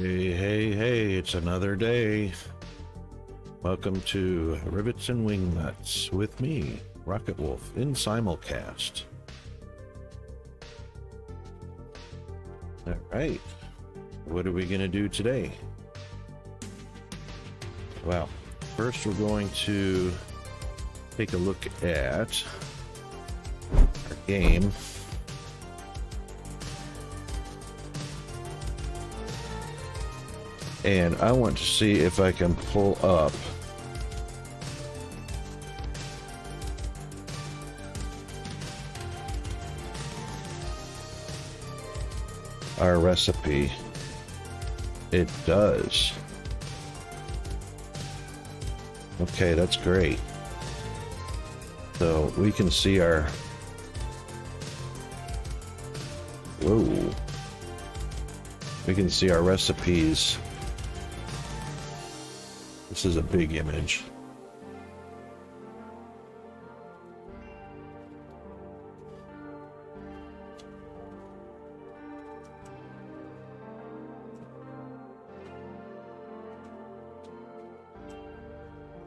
Hey, hey, hey, it's another day. Welcome to Rivets and Wingnuts with me, RocketWolf, in simulcast. All right, what are we going to do today? Well, first we're going to take a look at our game. And I want to see if I can pull up our recipe. It does. Okay, that's great. So we can see our... Whoa. We can see our recipes. This is a big image.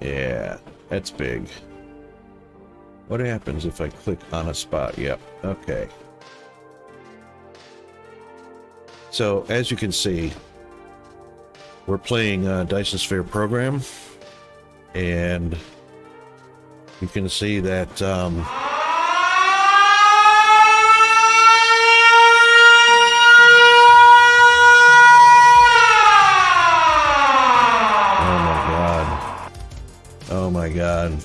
Yeah, that's big. What happens if I click on a spot? Yep, okay. So, as you can see, we're playing Dyson Sphere program, and you can see that oh my god,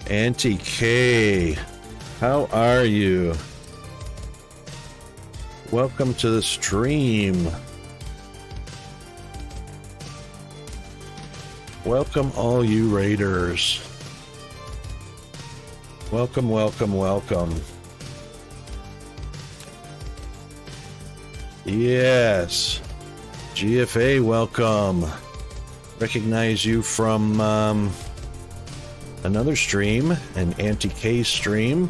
Auntie K, how are you? Welcome to the stream. Welcome all you raiders. Welcome, welcome, welcome. Yes. GFA, welcome. Recognize you from another stream, an Auntie K stream.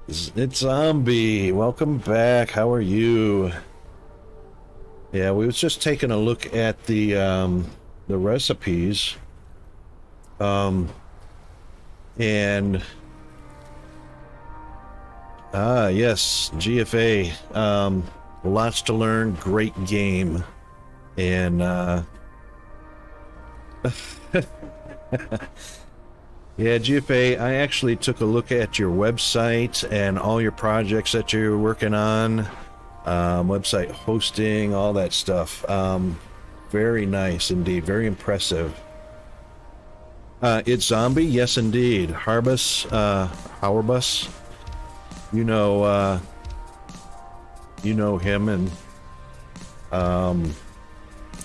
It's Zombie. Welcome back. How are you? Yeah, we was just taking a look at the recipes, and yes, GFA, lots to learn, great game, and yeah, GFA, I actually took a look at your website and all your projects that you're working on. Website hosting, all that stuff. Very nice indeed, very impressive. It's Zombie, yes indeed. Harbus, Hauerbus, you know him, and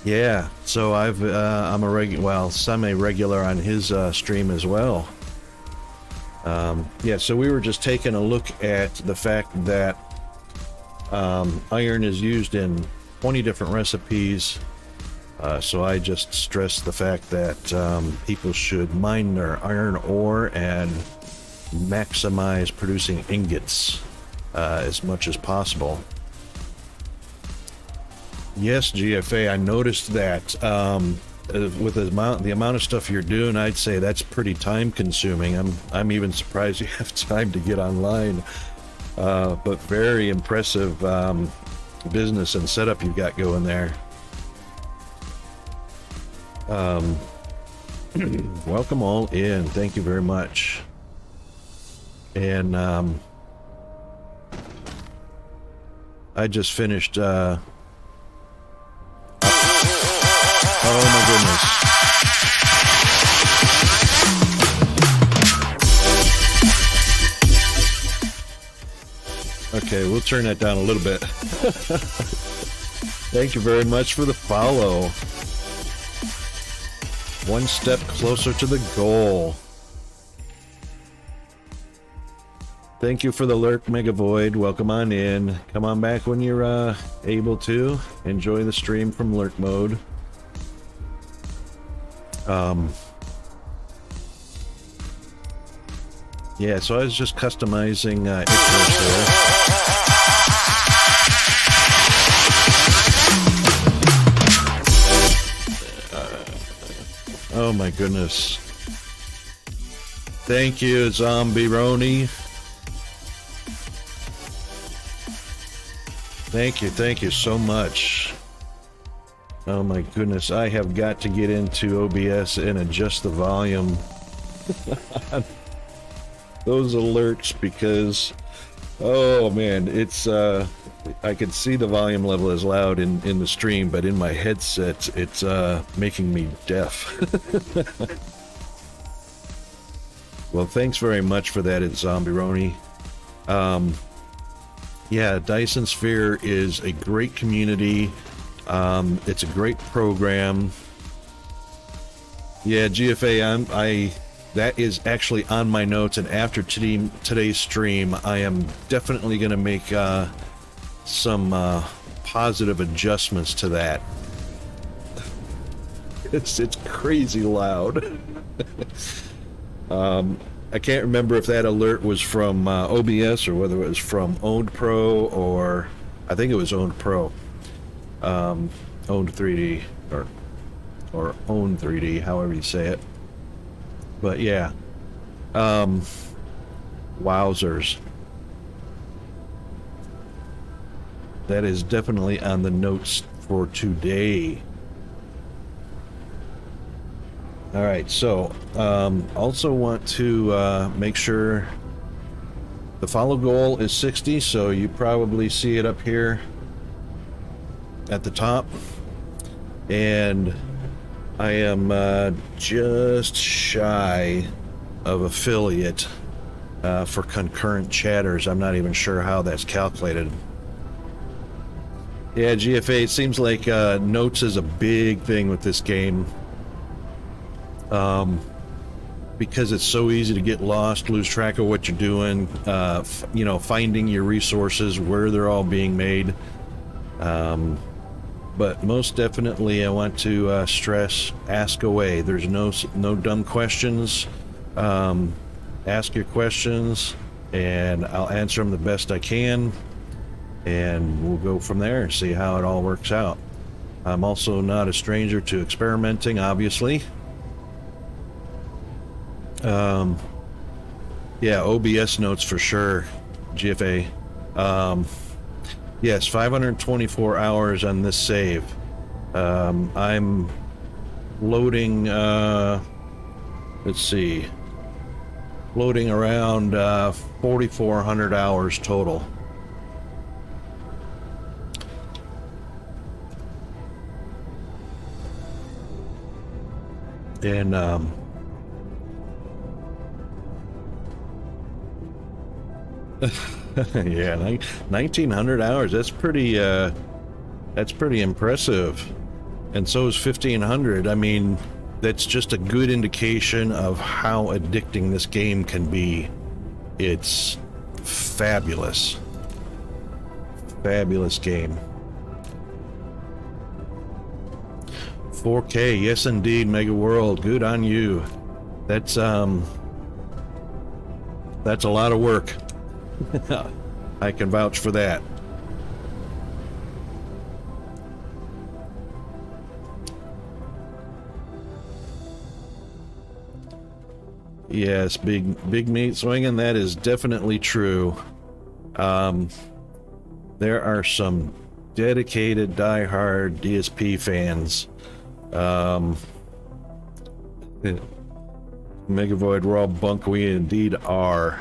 yeah. So I'm a semi-regular on his stream as well. Yeah. So we were just taking a look at the fact that iron is used in 20 different recipes, so I just stressed the fact that people should mine their iron ore and maximize producing ingots as much as possible. Yes, GFA, I noticed that with the amount of stuff you're doing, I'd say that's pretty time consuming. I'm even surprised you have time to get online. But very impressive business and setup you've got going there. Welcome all in. Thank you very much. And I just finished. Oh my goodness. Okay, we'll turn that down a little bit. Thank you very much for the follow. One step closer to the goal. Thank you for the lurk, Mega Void. Welcome on in. Come on back when you're able to. Enjoy the stream from lurk mode. Yeah, so I was just customizing Icarus there. Oh my goodness. Thank you, Zombie Roni. Thank you so much. Oh my goodness, I have got to get into OBS and adjust the volume on those alerts because, oh man, it's I can see the volume level is loud in the stream, but in my headset it's making me deaf. Well, thanks very much for that, Zombie Roni. Yeah, Dyson Sphere is a great community. It's a great program. Yeah, GFA, that is actually on my notes, and after today's stream, I am definitely going to make some positive adjustments to that. It's crazy loud. I can't remember if that alert was from OBS or whether it was from Owned Pro, or I think it was Owned Pro. Owned 3D or Own 3D, however you say it. But yeah, wowzers. That is definitely on the notes for today. All right, so also want to make sure the follow goal is 60, so you probably see it up here at the top, and I am just shy of affiliate for concurrent chatters. I'm not even sure how that's calculated. Yeah, GFA, it seems like notes is a big thing with this game. Because it's so easy to get lost, lose track of what you're doing, you know, finding your resources, where they're all being made. But most definitely I want to stress, ask away. There's no dumb questions. Ask your questions and I'll answer them the best I can, and we'll go from there and see how it all works out. I'm also not a stranger to experimenting, obviously. Yeah, OBS notes for sure, GFA. Yes, 524 hours on this save. I'm loading, let's see, loading around 4,400 hours total. And yeah, 1,900 hours. That's pretty impressive. And so is 1,500. I mean, that's just a good indication of how addicting this game can be. It's fabulous. Fabulous game. 4K, yes indeed, Mega World. Good on you. That's a lot of work. I can vouch for that. Yes, big meat swinging, that is definitely true. There are some dedicated diehard DSP fans. Megavoid Raw Bunk, we indeed are.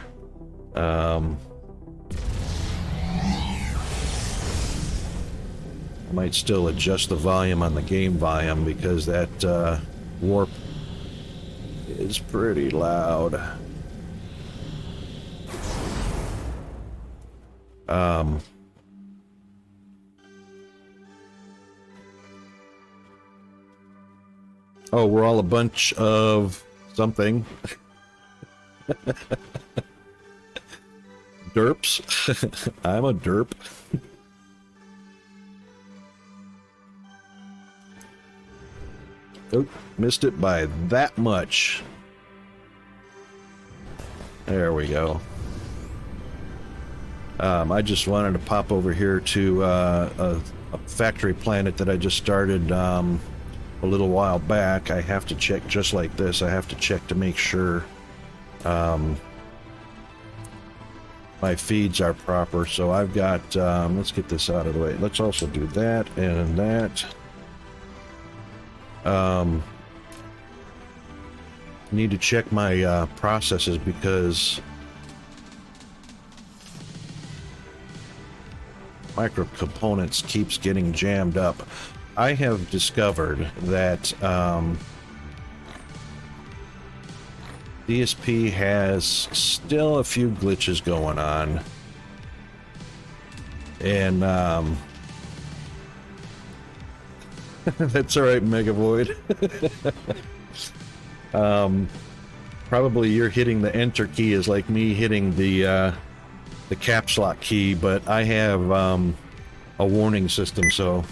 I might still adjust the volume on the game volume because that warp is pretty loud. Oh, we're all a bunch of something. Derps. I'm a derp. Oh, missed it by that much. There we go. I just wanted to pop over here to a factory planet that I just started a little while back. I have to check just like this. I have to check to make sure my feeds are proper. So I've got, let's get this out of the way. Let's also do that and that. Need to check my processes because micro components keeps getting jammed up. I have discovered that DSP has still a few glitches going on, and that's all right, Megavoid. Probably you're hitting the enter key is like me hitting the caps lock key, but I have a warning system, so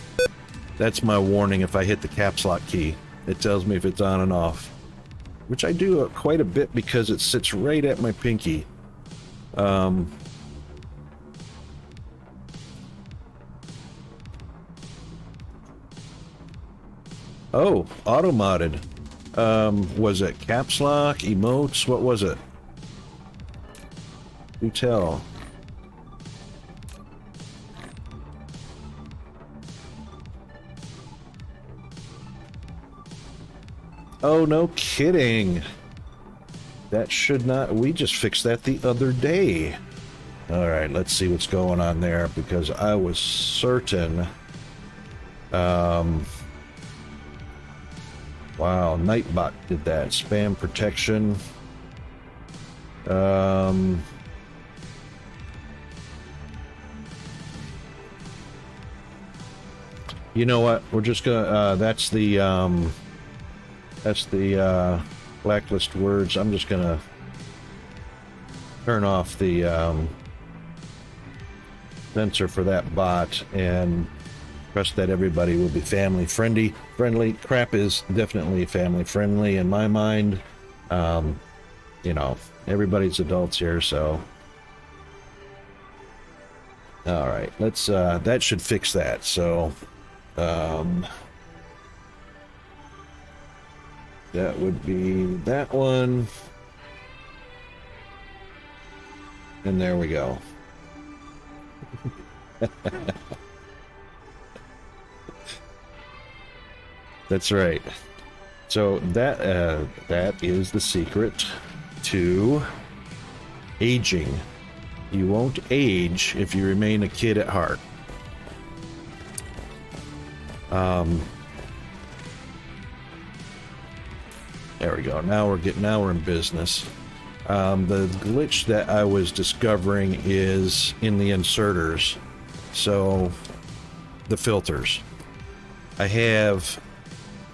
that's my warning. If I hit the caps lock key, it tells me if it's on and off, which I do quite a bit because it sits right at my pinky. Oh, auto modded. Was it caps lock, emotes? What was it? Do tell. Oh, no kidding. That should not... We just fixed that the other day. Alright, let's see what's going on there, because I was certain... Wow, Nightbot did that. Spam protection. You know what? We're just gonna... that's the blacklist words. I'm just gonna turn off the sensor for that bot and trust that everybody will be family friendly. Crap is definitely family friendly in my mind. You know, everybody's adults here, so. All right, let's. That should fix that. So. That would be that one. And there we go. That's right. So that that is the secret to aging. You won't age if you remain a kid at heart. There we go. Now we're in business. The glitch that I was discovering is in the inserters. So the filters. I have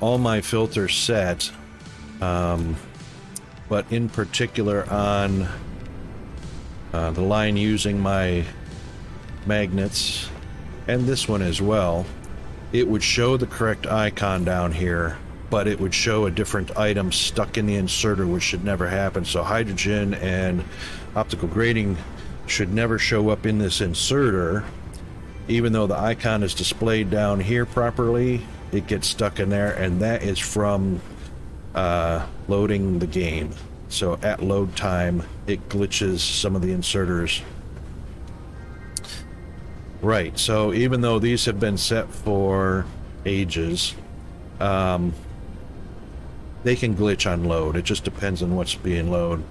all my filters set, but in particular on the line using my magnets, and this one as well, it would show the correct icon down here, but it would show a different item stuck in the inserter, which should never happen. So hydrogen and optical grading should never show up in this inserter. Even though the icon is displayed down here properly, it gets stuck in there, and that is from loading the game. So at load time, it glitches some of the inserters. Right, so even though these have been set for ages, they can glitch on load. It just depends on what's being loaded.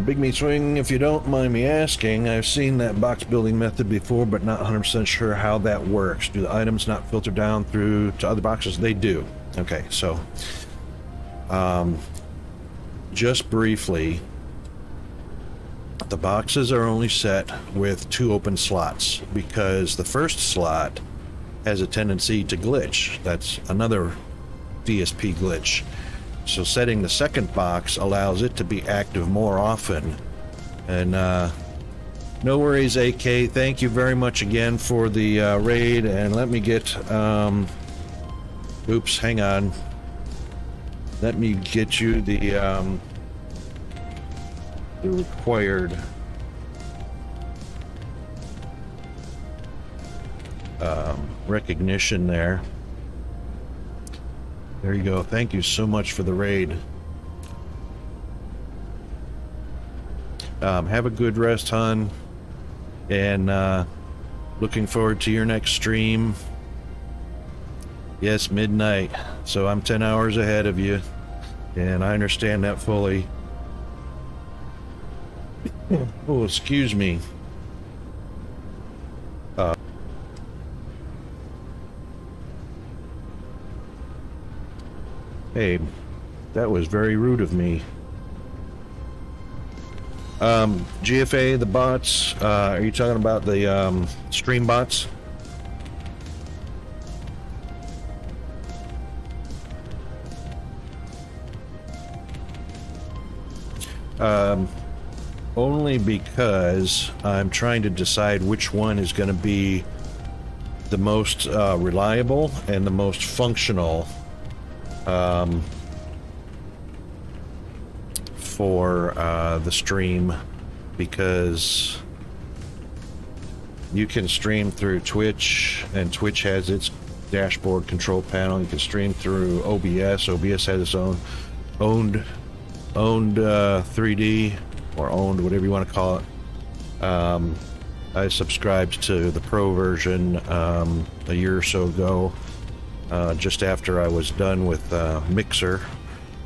Big Meat Swing, if you don't mind me asking, I've seen that box building method before, but not 100% sure how that works. Do the items not filter down through to other boxes? They do. Okay, so just briefly, the boxes are only set with 2 open slots because the first slot has a tendency to glitch. That's another DSP glitch. So setting the second box allows it to be active more often. And no worries, AK. Thank you very much again for the raid. And let me get oops, hang on. Let me get you the the required recognition there. There you go. Thank you so much for the raid. Have a good rest, hon, and looking forward to your next stream. Yes, midnight, so I'm 10 hours ahead of you, and I understand that fully. Oh, excuse me. Hey, that was very rude of me. GFA, the bots, are you talking about the stream bots? Only because I'm trying to decide which one is going to be the most reliable and the most functional for the stream, because you can stream through Twitch, and Twitch has its dashboard control panel. You can stream through OBS. OBS has its own owned 3D, or owned, whatever you want to call it. I subscribed to the pro version a year or so ago, just after I was done with Mixer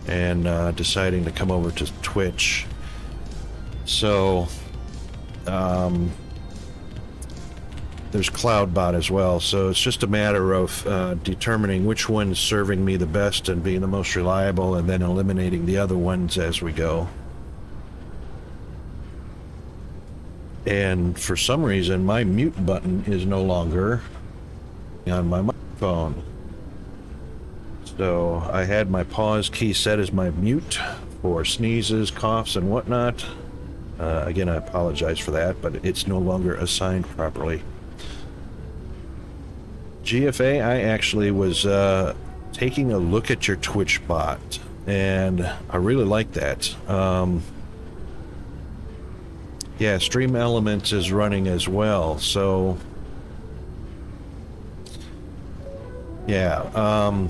and deciding to come over to Twitch. So there's CloudBot as well, so it's just a matter of determining which one's serving me the best and being the most reliable, and then eliminating the other ones as we go. And for some reason my mute button is no longer on my microphone. So I had my pause key set as my mute for sneezes, coughs, and whatnot. Again, I apologize for that, but it's no longer assigned properly. GFA, I actually was taking a look at your Twitch bot, and I really like that. Yeah, Stream Elements is running as well, so yeah.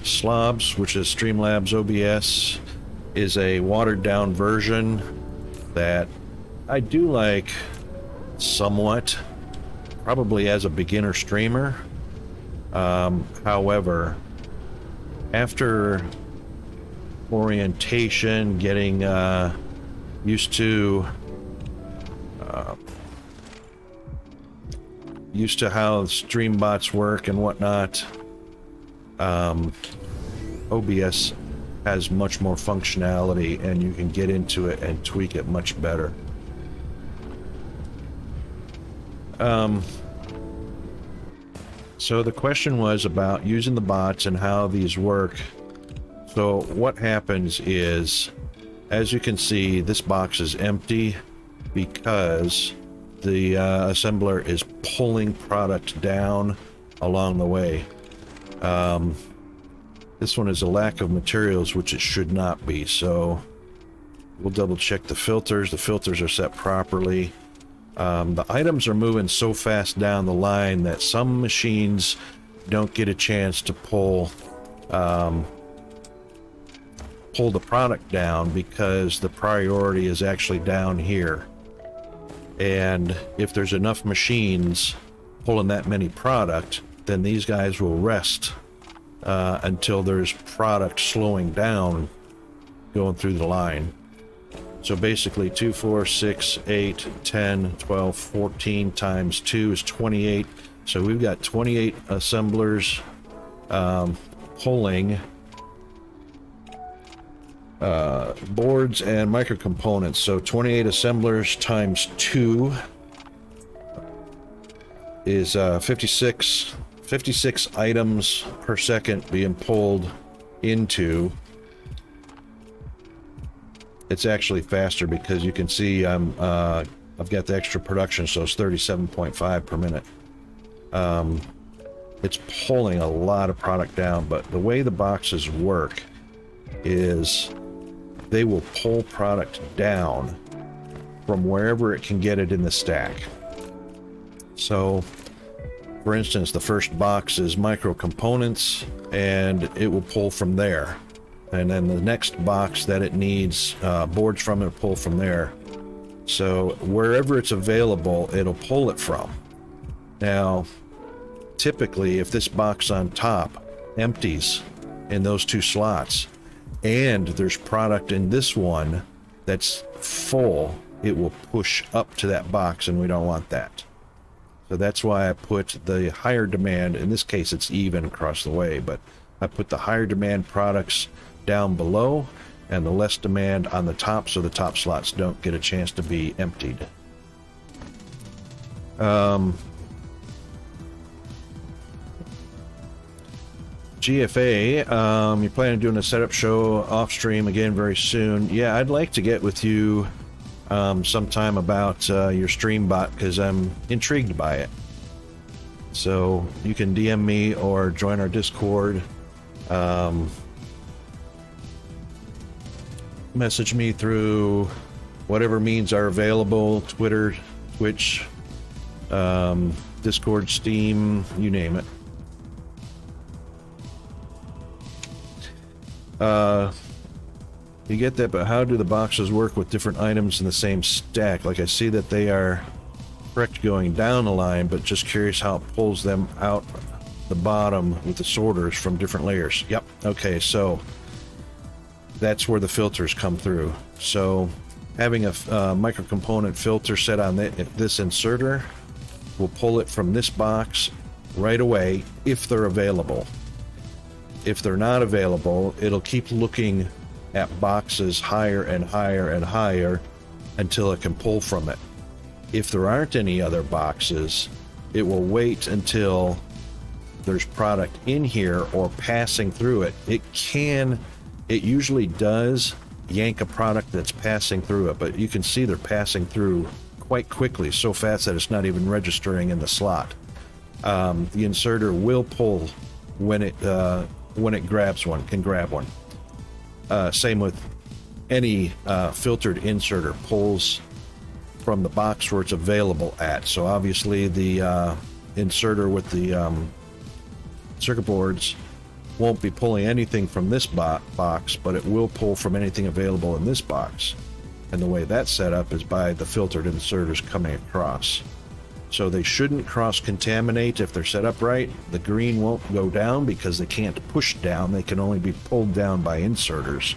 Slobs, which is Streamlabs OBS, is a watered down version that I do like somewhat, probably as a beginner streamer. However, after orientation, getting used to how stream bots work and whatnot, OBS has much more functionality, and you can get into it and tweak it much better. So the question was about using the bots and how these work. So what happens is, as you can see, this box is empty because the assembler is pulling product down along the way. This one is a lack of materials, which it should not be, so we'll double check the filters. The filters are set properly. The items are moving so fast down the line that some machines don't get a chance to pull the product down, because the priority is actually down here. And if there's enough machines pulling that many product, then these guys will rest until there's product slowing down going through the line. So basically 2, 4, 6, 8, 10, 12, 14 times 2 is 28. So we've got 28 assemblers pulling boards and micro components. So 28 assemblers times 2 is 56 items per second being pulled into. It's actually faster because you can see I've got the extra production, so it's 37.5 per minute. It's pulling a lot of product down, but the way the boxes work is they will pull product down from wherever it can get it in the stack. So, for instance, the first box is micro components, and it will pull from there. And then the next box that it needs boards from, it'll pull from there. So wherever it's available, it'll pull it from. Now, typically, if this box on top empties in those two slots, and there's product in this one that's full, it will push up to that box, and we don't want that. So that's why I put the higher demand, in this case it's even across the way, but I put the higher demand products down below and the less demand on the top, so the top slots don't get a chance to be emptied. GFA, you plan on doing a setup show off stream again very soon. Yeah, I'd like to get with you sometime about your stream bot, because I'm intrigued by it. So you can DM me or join our Discord. Message me through whatever means are available, Twitter, Twitch, Discord, Steam, you name it. You get that, but how do the boxes work with different items in the same stack? Like, I see that they are correct going down the line, but just curious how it pulls them out the bottom with the sorters from different layers. Yep. Okay, so that's where the filters come through. So having a micro component filter set on this inserter will pull it from this box right away if they're available. If they're not available, it'll keep looking at boxes higher and higher and higher until it can pull from it. If there aren't any other boxes, it will wait until there's product in here or passing through it. It usually does yank a product that's passing through it, but you can see they're passing through quite quickly, so fast that it's not even registering in the slot. The inserter will pull when it grabs one, can grab one. Same with any filtered inserter, pulls from the box where it's available at. So obviously the inserter with the circuit boards won't be pulling anything from this box, but it will pull from anything available in this box. And the way that's set up is by the filtered inserters coming across. So they shouldn't cross-contaminate if they're set up right. The green won't go down because they can't push down. They can only be pulled down by inserters,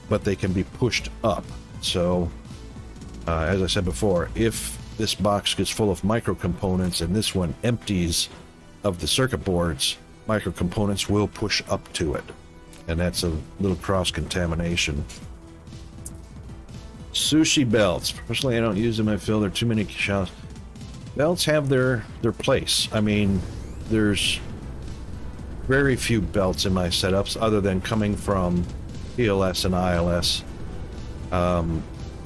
but they can be pushed up. So, as I said before, if this box gets full of micro components and this one empties of the circuit boards, micro components will push up to it. And that's a little cross-contamination. Sushi belts. Personally, I don't use them. I feel there are too many shots. Belts have their place. I mean, there's very few belts in my setups other than coming from PLS and ILS.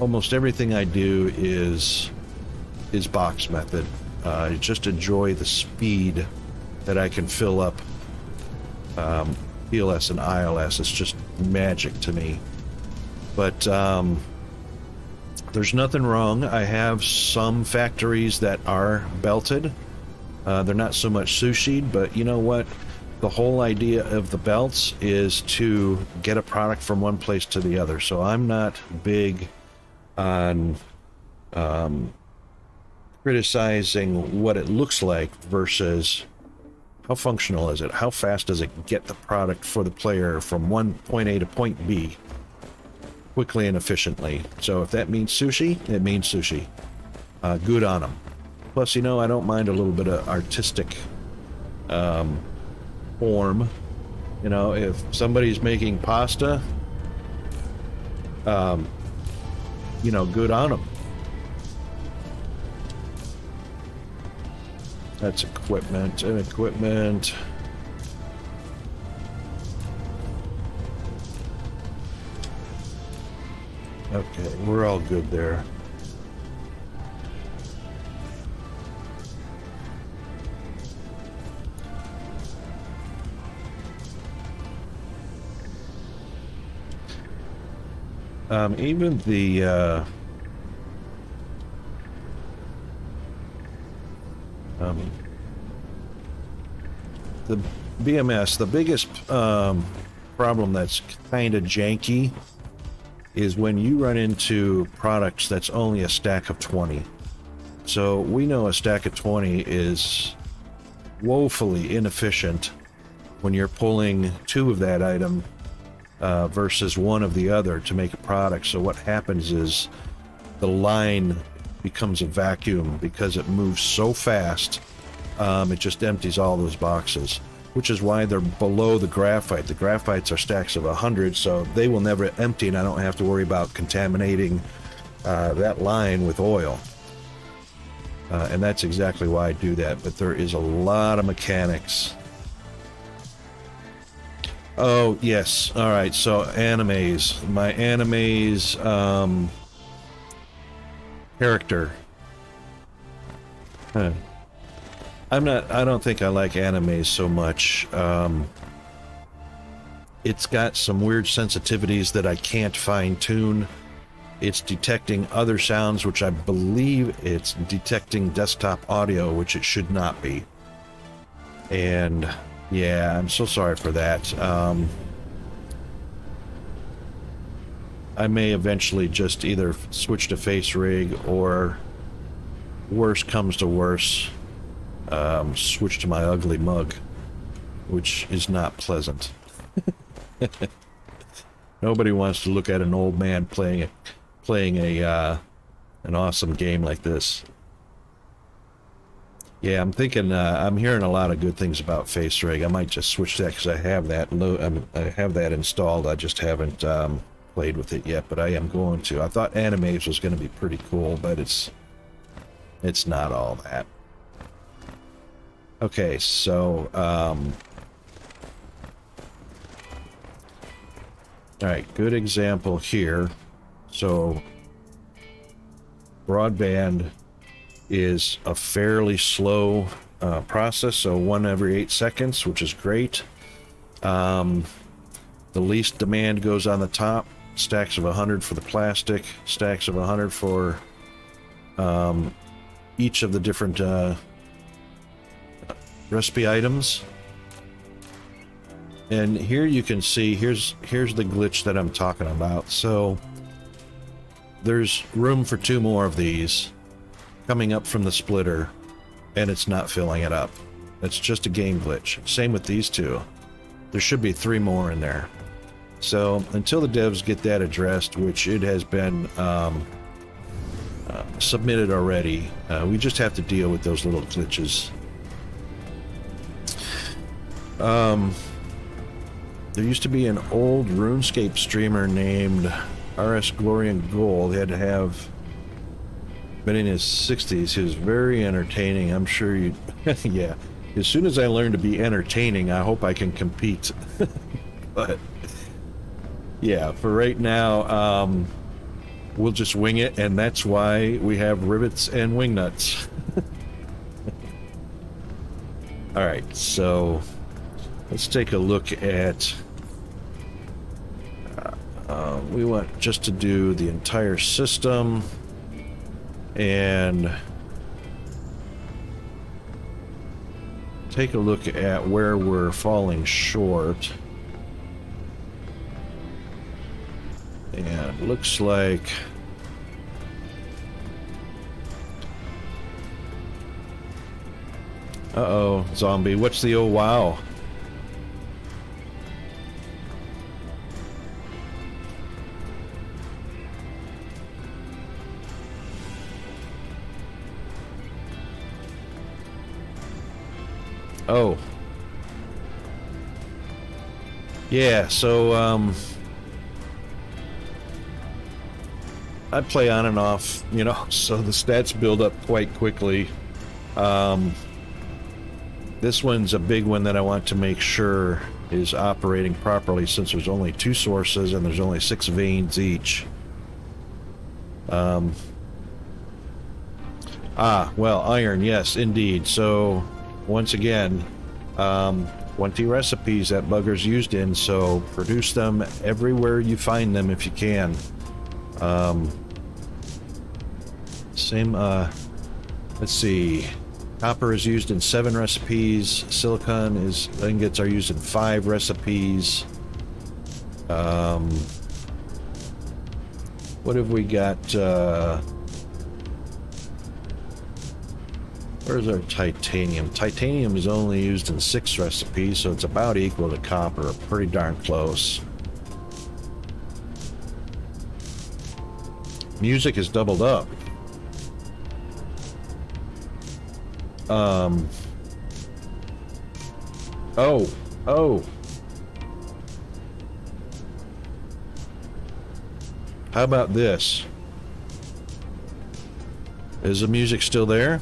Almost everything I do is box method. I just enjoy the speed that I can fill up PLS and ILS. It's just magic to me. But there's nothing wrong. I have some factories that are belted. They're not so much sushi'd, but you know what? The whole idea of the belts is to get a product from one place to the other. So I'm not big on criticizing what it looks like versus how functional is it? How fast does it get the product for the player from one point A to point B quickly and efficiently? So if that means sushi, it means sushi. Good on them. Plus, you know, I don't mind a little bit of artistic form. You know, if somebody's making pasta, you know, good on them. That's equipment and equipment. Okay, we're all good there. Even the BMS, the biggest problem that's kind of janky is when you run into products that's only a stack of 20. So we know a stack of 20 is woefully inefficient when you're pulling 2 of that item versus 1 of the other to make a product. So what happens is the line becomes a vacuum because it moves so fast. It just empties all those boxes, which is why they're below the graphite. The graphites are stacks of 100, so they will never empty, and I don't have to worry about contaminating that line with oil. And that's exactly why I do that, but there is a lot of mechanics. Oh, yes. All right, so animes. My animes character. Huh. I don't think I like animes so much. It's got some weird sensitivities that I can't fine tune. It's detecting other sounds, which I believe it's detecting desktop audio, which it should not be. And yeah, I'm so sorry for that. I may eventually just either switch to face rig, or worse comes to worse, switch to my ugly mug, which is not pleasant. Nobody wants to look at an old man playing an awesome game like this. Yeah, I'm thinking, I'm hearing a lot of good things about face rig. I might just switch that because I have that I have that installed. I just haven't played with it yet, but I am going to. I thought animes was going to be pretty cool, but it's not all that. Okay, so all right, good example here. So broadband is a fairly slow process, so 1 every 8 seconds, which is great. The least demand goes on the top, stacks of 100 for the plastic, stacks of 100 for each of the different recipe items. And here you can see, here's the glitch that I'm talking about. So there's room for 2 more of these coming up from the splitter, and it's not filling it up. It's just a game glitch. Same with these 2. There should be 3 more in there. So until the devs get that addressed, which it has been submitted already, we just have to deal with those little glitches. There used to be an old RuneScape streamer named RS Glory and Gold. He had to have been in his 60s. He was very entertaining. I'm sure you... yeah. As soon as I learn to be entertaining, I hope I can compete. But yeah, for right now, we'll just wing it, and that's why we have Rivets and Wingnuts. All right, so let's take a look at... we want just to do the entire system, and take a look at where we're falling short. And it looks like uh-oh, zombie, what's the oh wow? Oh. Yeah, so I play on and off, you know, so the stats build up quite quickly. This one's a big one that I want to make sure is operating properly, since there's only 2 sources and there's only 6 veins each. Well, iron, yes, indeed. So once again, 20 recipes that bugger's used in, so produce them everywhere you find them if you can. Same, let's see. Copper is used in 7 recipes. Silicon ingots are used in 5 recipes. What have we got? Where's our titanium? Titanium is only used in 6 recipes, so it's about equal to copper. Pretty darn close. Music is doubled up. Oh. How about this? Is the music still there?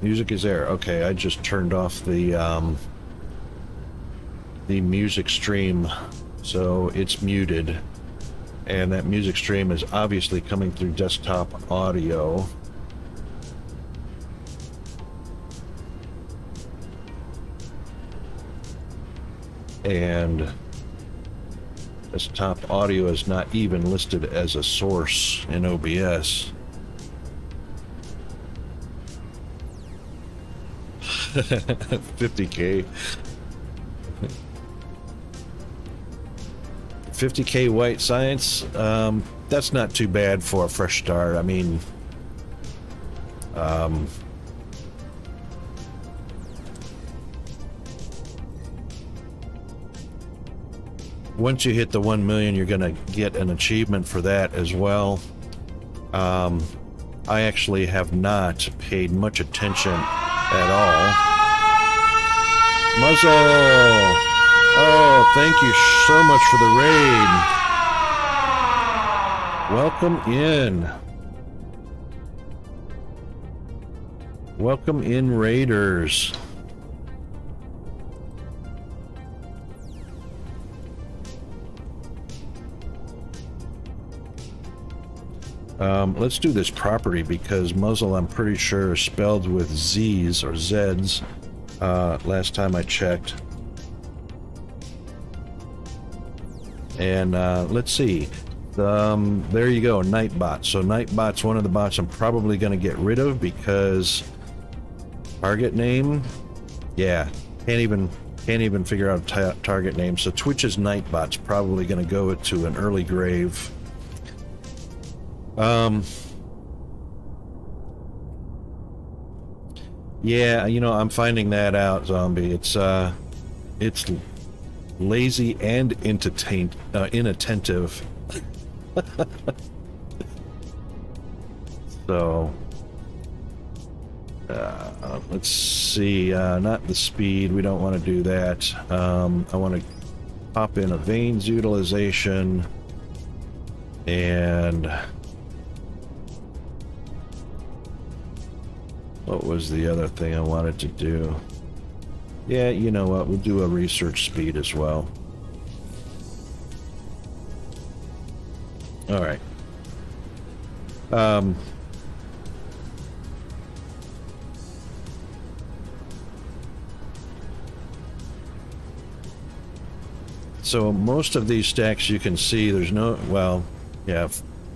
Music is there. Okay, I just turned off the music stream, so it's muted. And that music stream is obviously coming through desktop audio. And desktop audio is not even listed as a source in OBS. 50K. 50K white science. That's not too bad for a fresh start. I mean, once you hit the 1 million, you're gonna get an achievement for that as well. I actually have not paid much attention at all. Muzzle! Oh, thank you so much for the raid. Welcome in. Welcome in, raiders. Let's do this property because muzzle, I'm pretty sure, is spelled with Z's or Z's. Last time I checked. And let's see. There you go, Nightbot. So Nightbot's one of the bots I'm probably going to get rid of because target name, yeah, can't even figure out a target name. So Twitch's Nightbot's probably going to go to an early grave. Yeah, you know, I'm finding that out, Zombie. It's lazy and inattentive. So, let's see. Not the speed. We don't want to do that. I want to pop in a veins utilization and. What was the other thing I wanted to do? Yeah, you know what? We'll do a research speed as well. All right. So most of these stacks you can see there's no, well, yeah,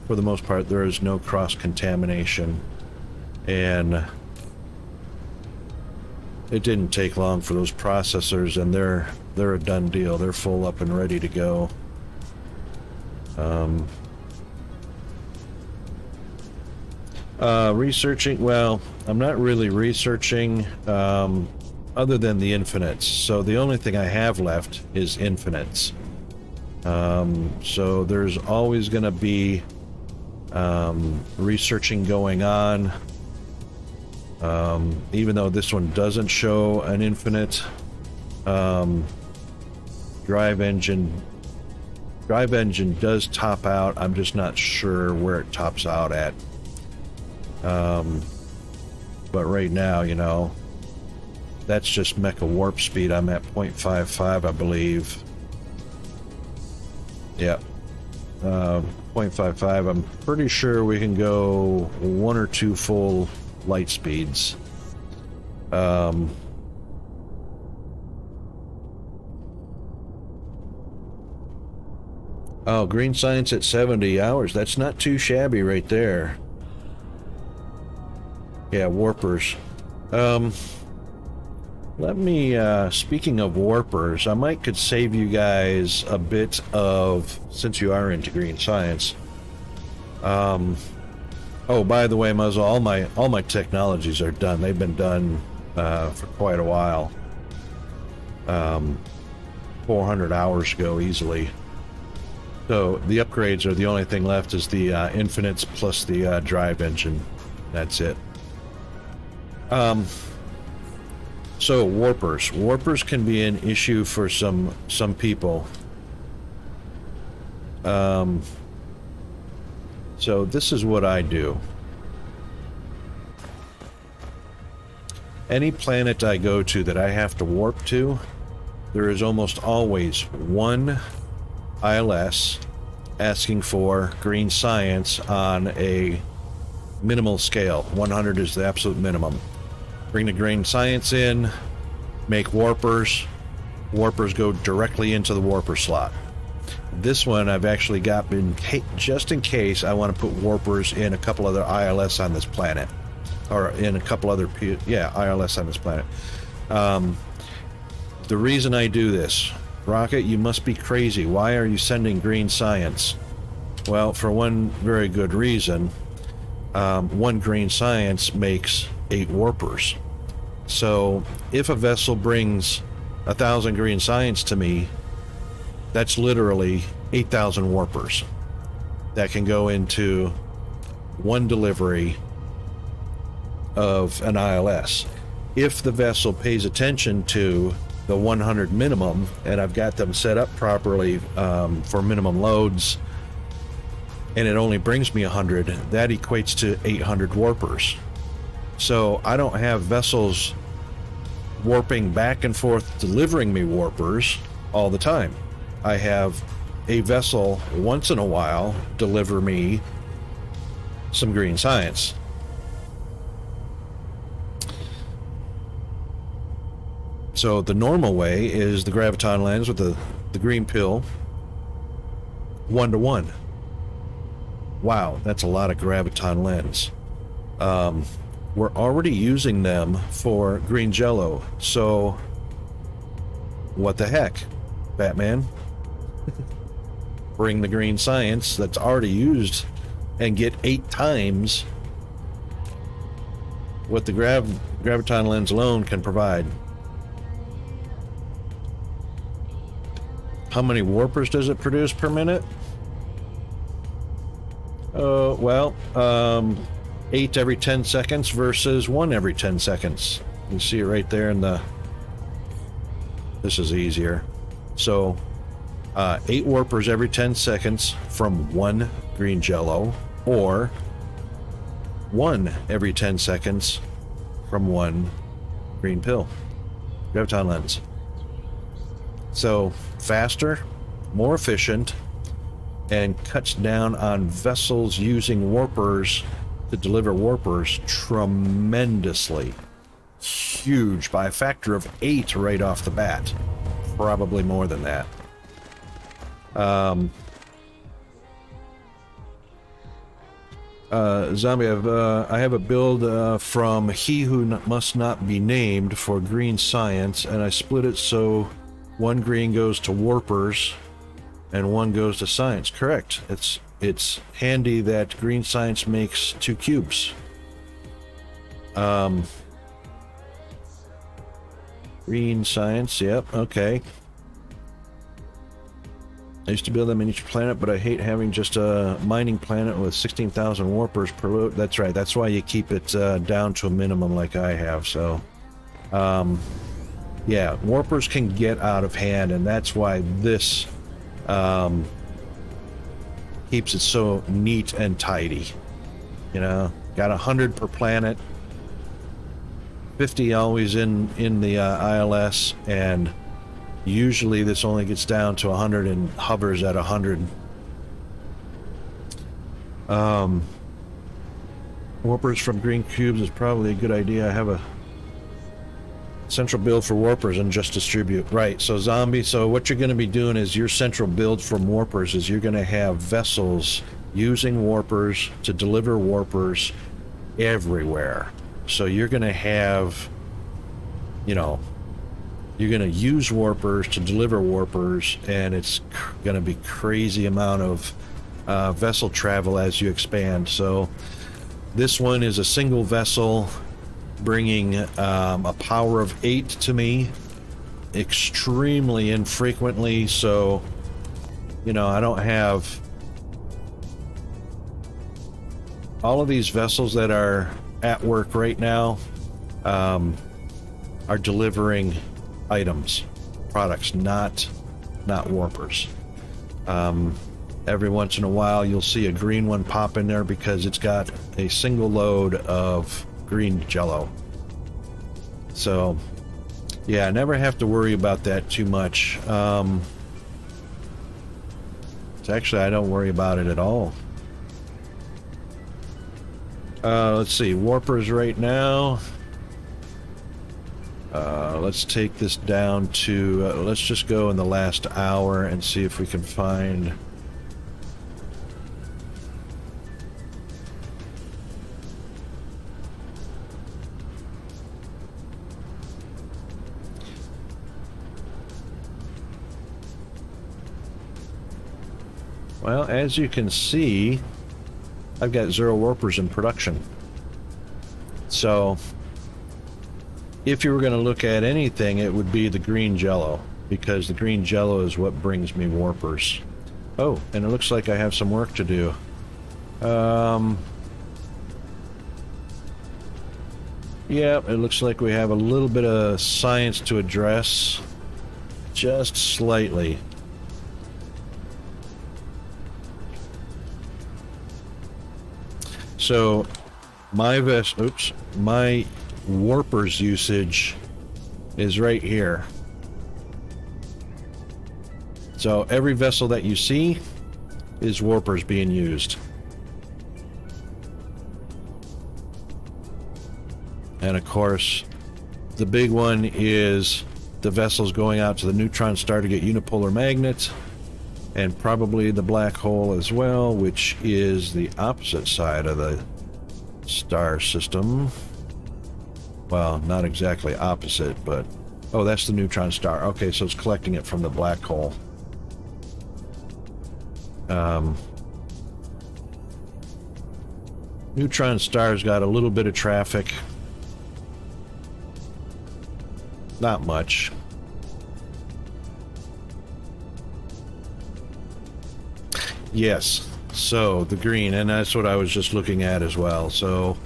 for the most part there is no cross-contamination. And it didn't take long for those processors, and they're a done deal. They're full up and ready to go. Researching, well, I'm not really researching other than the infinites. So the only thing I have left is infinites. So there's always going to be researching going on. Even though this one doesn't show an infinite, drive engine does top out. I'm just not sure where it tops out at. But right now, you know, that's just mecha warp speed. I'm at 0.55, I believe. Yep. 0.55. I'm pretty sure we can go 1 or 2 full light speeds. Oh, green science at 70 hours. That's not too shabby right there. Yeah, warpers. Let me, speaking of warpers, I might could save you guys a bit of, since you are into green science. Oh, by the way, Muzzle, all my technologies are done. They've been done, for quite a while. 400 hours ago, easily. So the upgrades are the only thing left is the infinites plus the drive engine. That's it. So warpers. Warpers can be an issue for some people. So this is what I do. Any planet I go to that I have to warp to, there is almost always one ILS asking for green science on a minimal scale. 100 is the absolute minimum. Bring the green science in, make warpers. Warpers go directly into the warper slot. This one I've actually got just in case I want to put warpers in a couple other ILS on this planet. Or in a couple other, ILS on this planet. The reason I do this, Rocket, you must be crazy. Why are you sending green science? Well, for one very good reason. One green science makes 8 warpers. So if a vessel brings 1,000 green science to me, that's literally 8,000 warpers that can go into one delivery of an ILS. If the vessel pays attention to the 100 minimum, and I've got them set up properly for minimum loads, and it only brings me 100, that equates to 800 warpers. So I don't have vessels warping back and forth delivering me warpers all the time. I have a vessel once in a while deliver me some green science. So the normal way is the graviton lens with the green pill, 1-to-1. Wow, that's a lot of graviton lens. We're already using them for green jello, so what the heck, Batman? Bring the green science that's already used and get 8 times what the graviton lens alone can provide. How many warpers does it produce per minute? Well, 8 every 10 seconds versus 1 every 10 seconds. You see it right there in the... This is easier. So, 8 warpers every 10 seconds from 1 green jello, or 1 every 10 seconds from 1 green pill. Graviton lens. So, faster, more efficient, and cuts down on vessels using warpers to deliver warpers tremendously. Huge, by a factor of 8 right off the bat. Probably more than that. Zombie, I have a build from He Who Must Not Be Named for green science, and I split it so 1 green goes to warpers and 1 goes to science. Correct. It's handy that green science makes 2 cubes. Green science, yep, okay. I used to build them in each planet, but I hate having just a mining planet with 16,000 warpers per load. That's right, that's why you keep it down to a minimum like I have, so... yeah, warpers can get out of hand, and that's why this keeps it so neat and tidy. You know, got 100 per planet, 50 always in the ILS, and usually this only gets down to 100 and hovers at 100 Warpers from green cubes is probably a good idea. I have a central build for warpers and just distribute. Right, so zombie, so what you're going to be doing is your central build for warpers is you're going to have vessels using warpers to deliver warpers everywhere. So you're going to have, you know, you're going to use warpers to deliver warpers, and it's going to be crazy amount of vessel travel as you expand. So this one is a single vessel bringing a power of 8 to me extremely infrequently, so you know I don't have all of these vessels that are at work right now are delivering items, products, not warpers. Every once in a while you'll see a green one pop in there because it's got a single load of green jello. So yeah, I never have to worry about that too much. Actually, I don't worry about it at all. Let's see, warpers right now. Let's take this down to let's just go in the last hour and see if we can find well, as you can see, I've got 0 warpers in production. So if you were going to look at anything, it would be the green jello, because the green jello is what brings me warpers. Oh, and it looks like I have some work to do. Yeah, it looks like we have a little bit of science to address, just slightly. So my my warpers usage is right here. So every vessel that you see is warpers being used. And of course, the big one is the vessels going out to the neutron star to get unipolar magnets, and probably the black hole as well, which is the opposite side of the star system. Well, not exactly opposite, but oh, that's the neutron star. Okay, so it's collecting it from the black hole. Neutron star's got a little bit of traffic. Not much. Yes, so the green, and that's what I was just looking at as well. So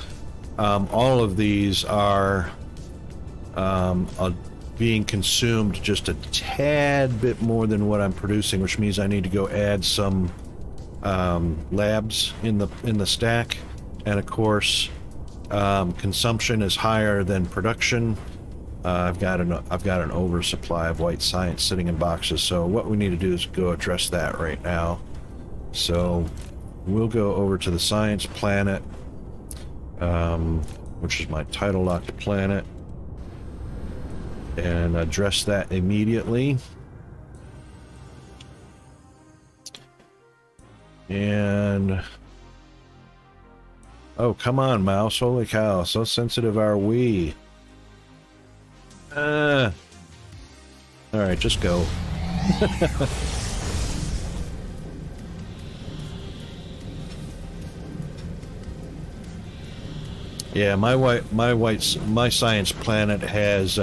all of these are being consumed just a tad bit more than what I'm producing, which means I need to go add some labs in the stack. And of course, consumption is higher than production. I've got an oversupply of white science sitting in boxes, so what we need to do is go address that right now. So we'll go over to the science planet, which is my title locked planet, and address that immediately. And oh, come on, mouse, holy cow, so sensitive are we. All right, just go. Yeah, my science planet has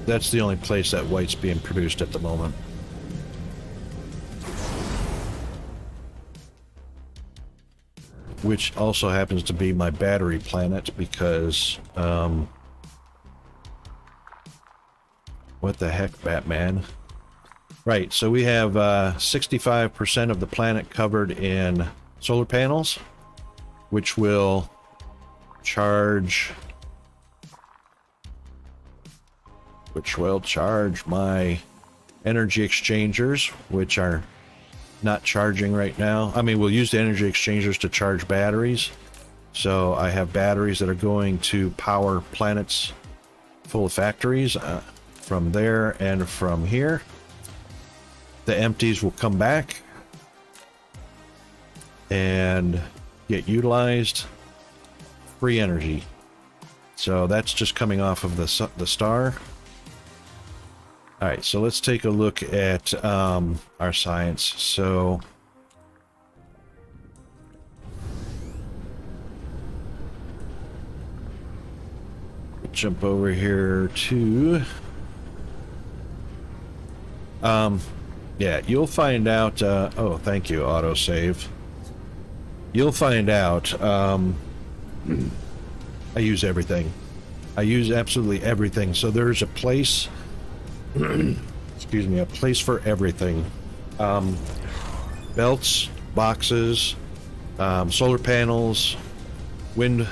that's the only place that white's being produced at the moment. Which also happens to be my battery planet, because what the heck, Batman? Right, so we have 65% of the planet covered in solar panels, which will charge my energy exchangers, which are not charging right now. I mean, we'll use the energy exchangers to charge batteries. So I have batteries that are going to power planets full of factories from there and from here. The empties will come back and get utilized. Free energy. So that's just coming off of the star. All right, so let's take a look at our science. So jump over here to yeah, you'll find out oh, thank you, autosave. You'll find out I use everything. I use absolutely everything. So there's a place excuse me, a place for everything. Belts, boxes, solar panels, wind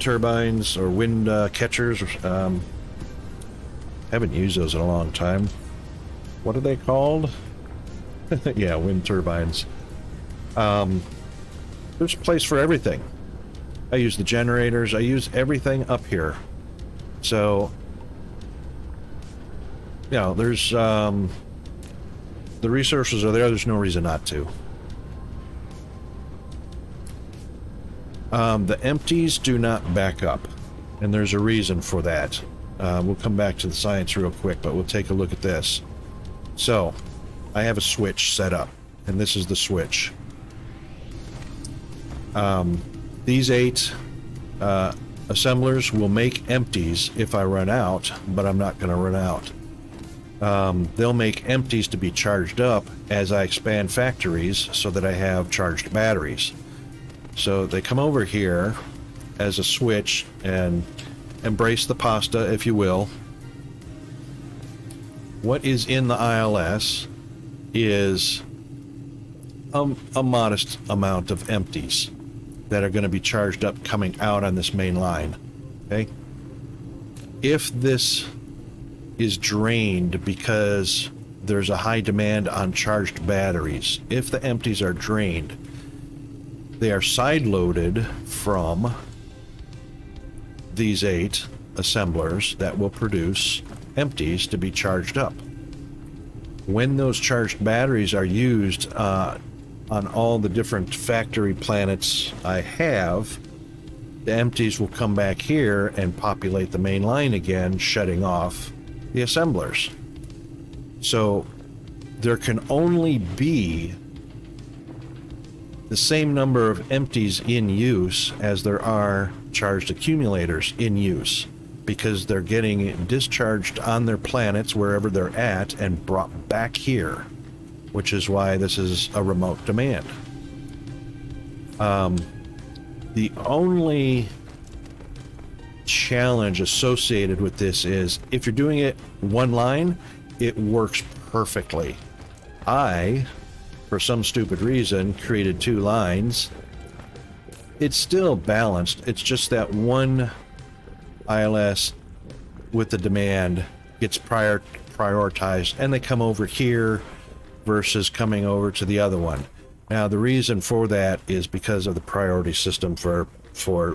turbines or wind catchers. Haven't used those in a long time. What are they called? Yeah, wind turbines. There's a place for everything. I use the generators. I use everything up here. So, you know, there's the resources are there. There's no reason not to. The empties do not back up, and there's a reason for that. We'll come back to the science real quick, but we'll take a look at this. So, I have a switch set up, and this is the switch. These 8 assemblers will make empties if I run out, but I'm not going to run out. They'll make empties to be charged up as I expand factories so that I have charged batteries. So they come over here as a switch and embrace the pasta, if you will. What is in the ILS is a modest amount of empties that are going to be charged up coming out on this main line. Okay? If this is drained because there's a high demand on charged batteries, if the empties are drained, they are side-loaded from these 8 assemblers that will produce empties to be charged up. When those charged batteries are used on all the different factory planets I have, the empties will come back here and populate the main line again, shutting off the assemblers. So there can only be the same number of empties in use as there are charged accumulators in use, because they're getting discharged on their planets wherever they're at and brought back here, which is why this is a remote demand. The only challenge associated with this is if you're doing it one line, it works perfectly. I, for some stupid reason, created 2 lines. It's still balanced. It's just that one ILS with the demand gets prioritized, and they come over here versus coming over to the other one. Now, the reason for that is because of the priority system for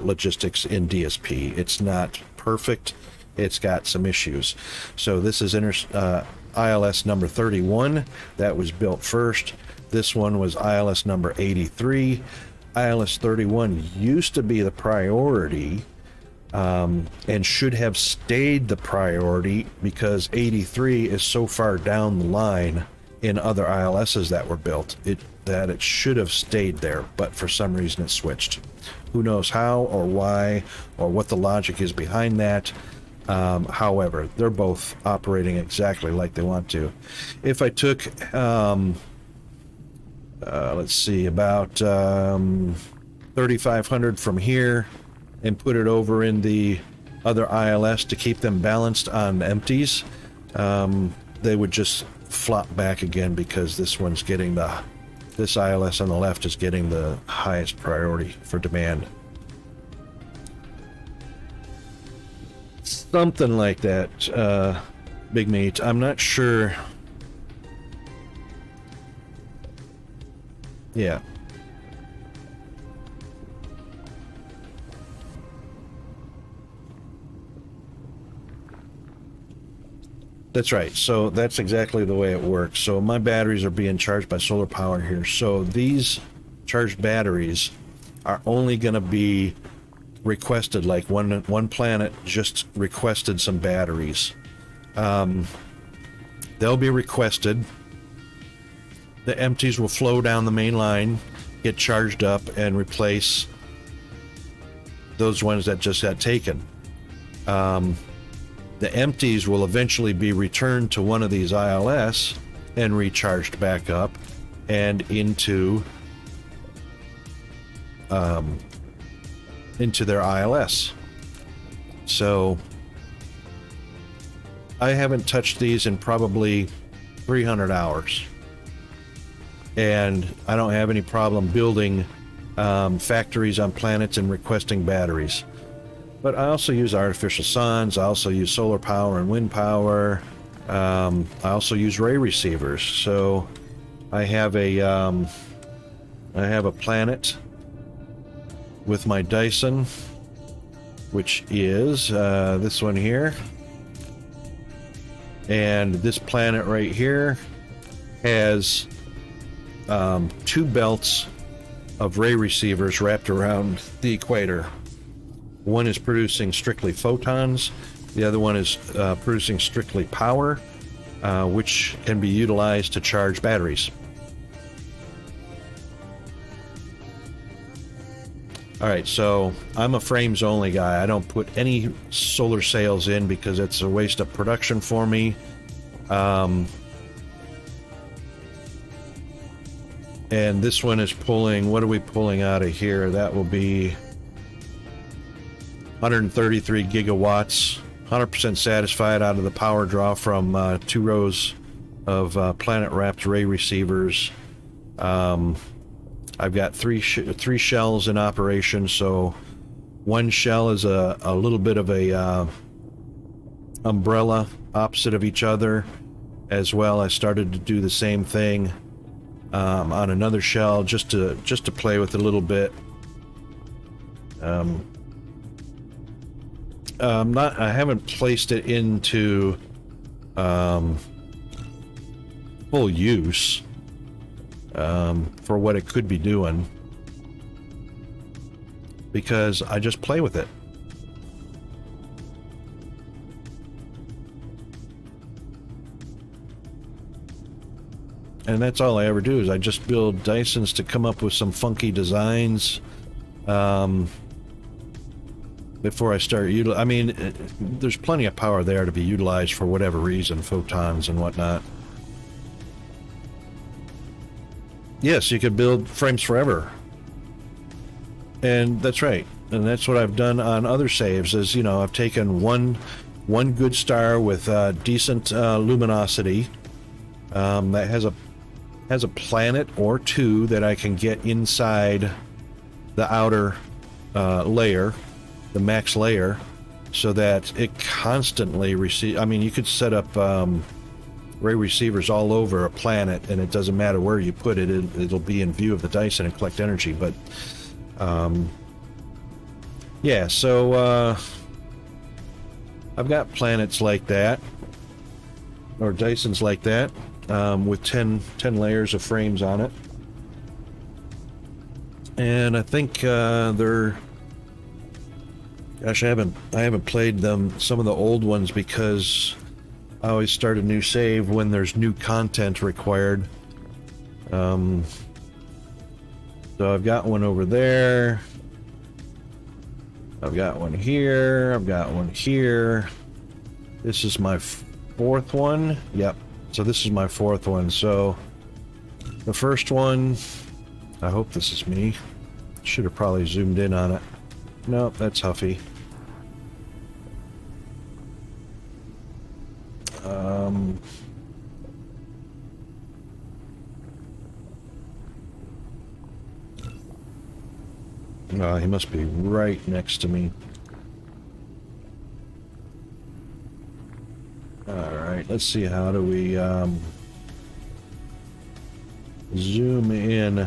logistics in DSP. It's not perfect. It's got some issues. So this is ILS number 31. That was built first. This one was ILS number 83. ILS 31 used to be the priority and should have stayed the priority because 83 is so far down the line in other ILSs that were built that it should have stayed there, but for some reason it switched. Who knows how or why or what the logic is behind that. However, they're both operating exactly like they want to. If I took let's see, about 3,500 from here and put it over in the other ILS to keep them balanced on empties, they would just flop back again because this one's getting this ILS on the left is getting the highest priority for demand. Something like that, Big Meat. I'm not sure Yeah. That's right. So that's exactly the way it works. So my batteries are being charged by solar power here. So these charged batteries are only going to be requested, like one planet just requested some batteries. They'll be requested. The empties will flow down the main line, get charged up, and replace those ones that just got taken. The empties will eventually be returned to one of these ILS and recharged back up and into their ILS. So I haven't touched these in probably 300 hours, and I don't have any problem building factories on planets and requesting batteries. But I also use artificial suns. I also use solar power and wind power. I also use ray receivers. So I have a planet with my Dyson, which is this one here, and this planet right here has 2 belts of ray receivers wrapped around the equator. One is producing strictly photons, the other one is producing strictly power, which can be utilized to charge batteries. Alright, so I'm a frames only guy. I don't put any solar sails in because it's a waste of production for me. And this one is pulling, what are we pulling out of here? That will be 133 gigawatts, 100% satisfied out of the power draw from 2 rows of planet wrapped ray receivers. I've got three shells in operation, so one shell is a little bit of a umbrella opposite of each other. As well, I started to do the same thing on another shell just to play with it a little bit. I haven't placed it into full use for what it could be doing, because I just play with it. And that's all I ever do, is I just build Dysons to come up with some funky designs before I start utilizing. I mean, there's plenty of power there to be utilized for whatever reason, photons and whatnot. Yes, you could build frames forever. And that's right. And that's what I've done on other saves, is, you know, I've taken one good star with decent luminosity that has a planet or 2 that I can get inside the outer layer, the max layer, so that it constantly receives. I mean, you could set up ray receivers all over a planet, and it doesn't matter where you put it, it'll be in view of the Dyson and collect energy. But yeah, so I've got planets like that, or Dysons like that, with 10 layers of frames on it. And I think they're, gosh, I haven't played some of the old ones, because I always start a new save when there's new content required. So I've got one over there. I've got one here. I've got one here. This is my 4th one. Yep. So this is my 4th one. So the first one, I hope this is me. Should have probably zoomed in on it. Nope, that's Huffy. No, he must be right next to me. Alright, let's see, how do we zoom in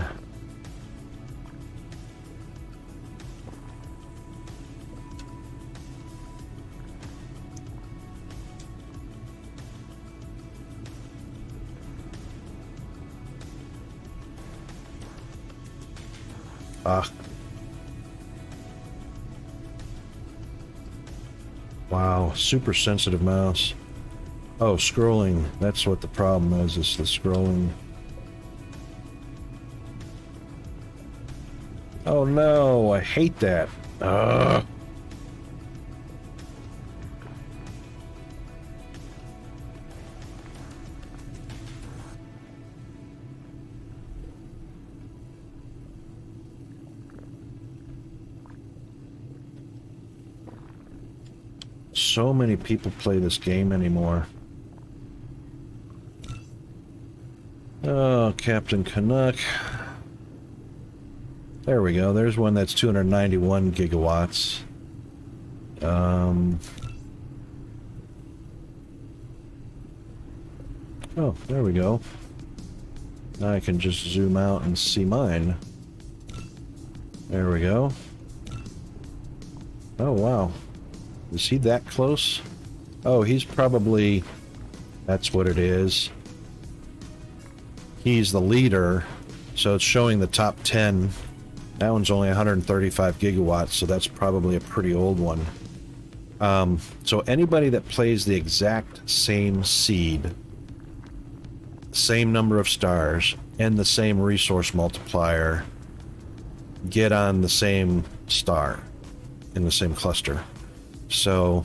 Ah. Wow, super sensitive mouse. Oh, scrolling. That's what the problem is the scrolling. Oh no, I hate that. Ugh. So many people play this game anymore. Oh, Captain Canuck. There we go. There's one that's 291 gigawatts. Oh, there we go. Now I can just zoom out and see mine. There we go. Oh, wow. Is he that close? Oh, he's probably... That's what it is. He's the leader, so it's showing the top 10. That one's only 135 gigawatts, so that's probably a pretty old one. So anybody that plays the exact same seed, same number of stars, and the same resource multiplier get on the same star in the same cluster. So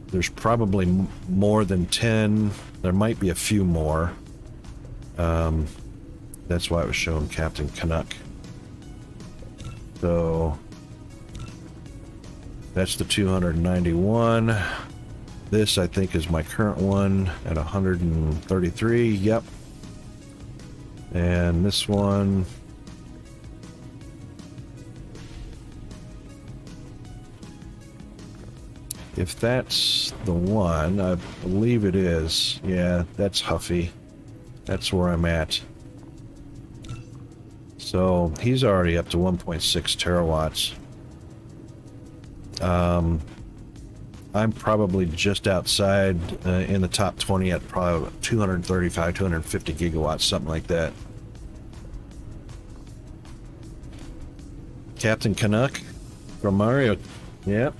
there's probably more than 10. There might be a few more. That's why it was showing Captain Canuck. So that's the 291. This, I think, is my current one at 133. Yep. And this one... If that's the one, I believe it is. Yeah, that's Huffy. That's where I'm at. So he's already up to 1.6 terawatts. I'm probably just outside in the top 20 at probably 235, 250 gigawatts, something like that. Captain Canuck from Mario. Yep.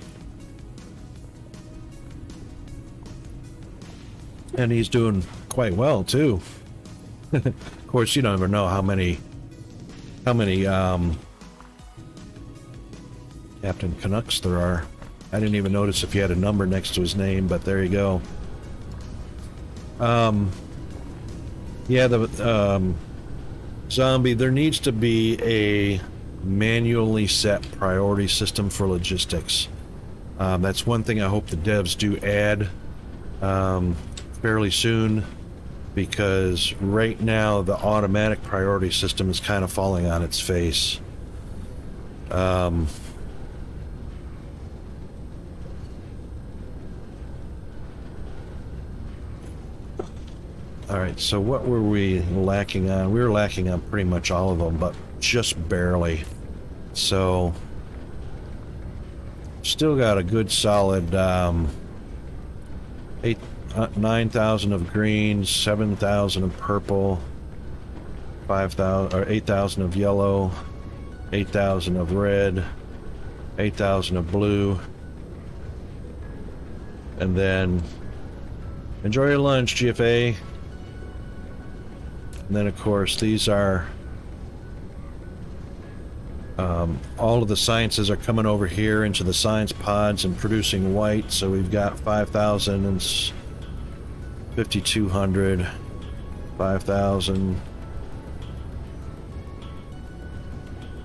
And he's doing quite well too. Of course, you don't ever know how many Captain Canucks there are. I didn't even notice if he had a number next to his name, but there you go. Yeah, the zombie, there needs to be a manually set priority system for logistics. That's one thing I hope the devs do add fairly soon, because right now the automatic priority system is kind of falling on its face. Alright, so what were we lacking on? We were lacking on pretty much all of them, but just barely. So, still got a good solid 9,000 of green, 7,000 of purple, 5,000 or 8,000 of yellow, 8,000 of red, 8,000 of blue, and then enjoy your lunch, GFA. And then, of course, these are all of the sciences are coming over here into the science pods and producing white. So we've got 5,000 and 5,200, 5,000.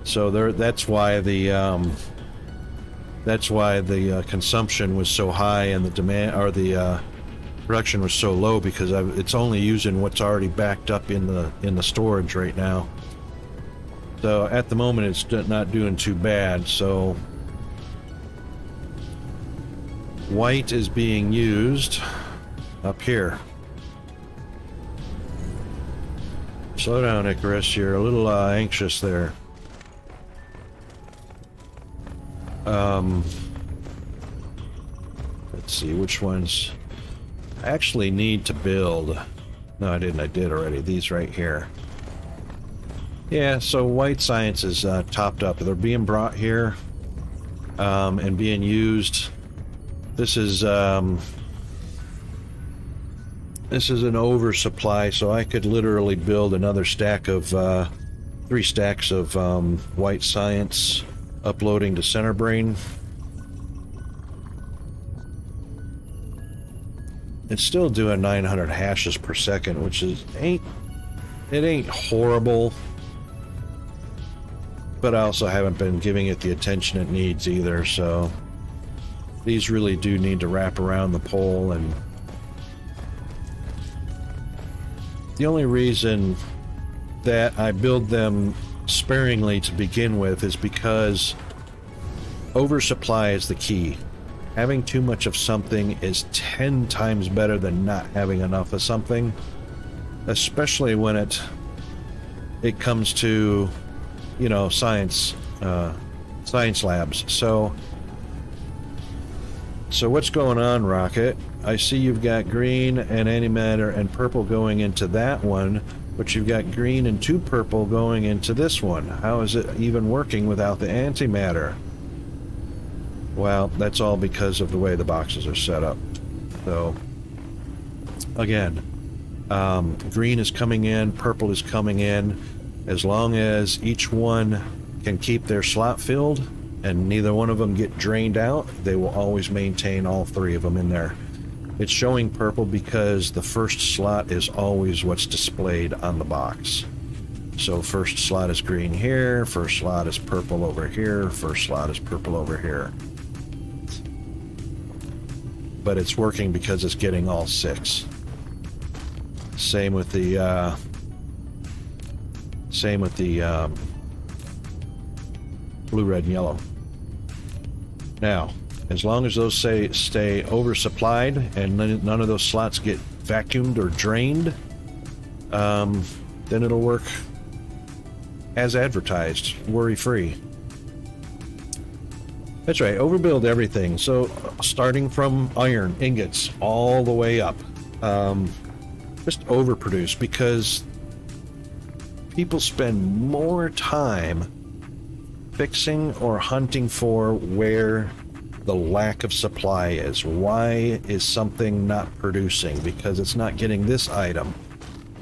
So there, that's why the consumption was so high and the demand, or the production was so low, because it's only using what's already backed up in the storage right now. So at the moment it's not doing too bad. So white is being used up here. Slow down, Icarus, you're a little anxious there. Let's see which ones I actually need to build. No, I didn't. I did already. These right here. Yeah, so white science is topped up. They're being brought here and being used. This is an oversupply, so I could literally build another stack of 3 stacks of white science uploading to Centerbrain. It's still doing 900 hashes per second, which is ain't horrible, but I also haven't been giving it the attention it needs either. So these really do need to wrap around the pole, and the only reason that I build them sparingly to begin with is because oversupply is the key. Having too much of something is 10 times better than not having enough of something, especially when it comes to, you know, science labs. So what's going on, Rocket? I see you've got green and antimatter and purple going into that one, but you've got green and 2 purple going into this one. How is it even working without the antimatter? Well, that's all because of the way the boxes are set up. So, again, green is coming in, purple is coming in. As long as each one can keep their slot filled and neither one of them get drained out, they will always maintain all 3 of them in there. It's showing purple because the first slot is always what's displayed on the box. So first slot is green here, first slot is purple over here, first slot is purple over here. But it's working because it's getting all 6. Same with the blue, red, and yellow. Now, as long as those stay oversupplied and none of those slots get vacuumed or drained, then it'll work as advertised, worry-free. That's right, overbuild everything. So starting from iron ingots all the way up, just overproduce, because people spend more time fixing or hunting for where the lack of supply is. Why is something not producing? Because it's not getting this item,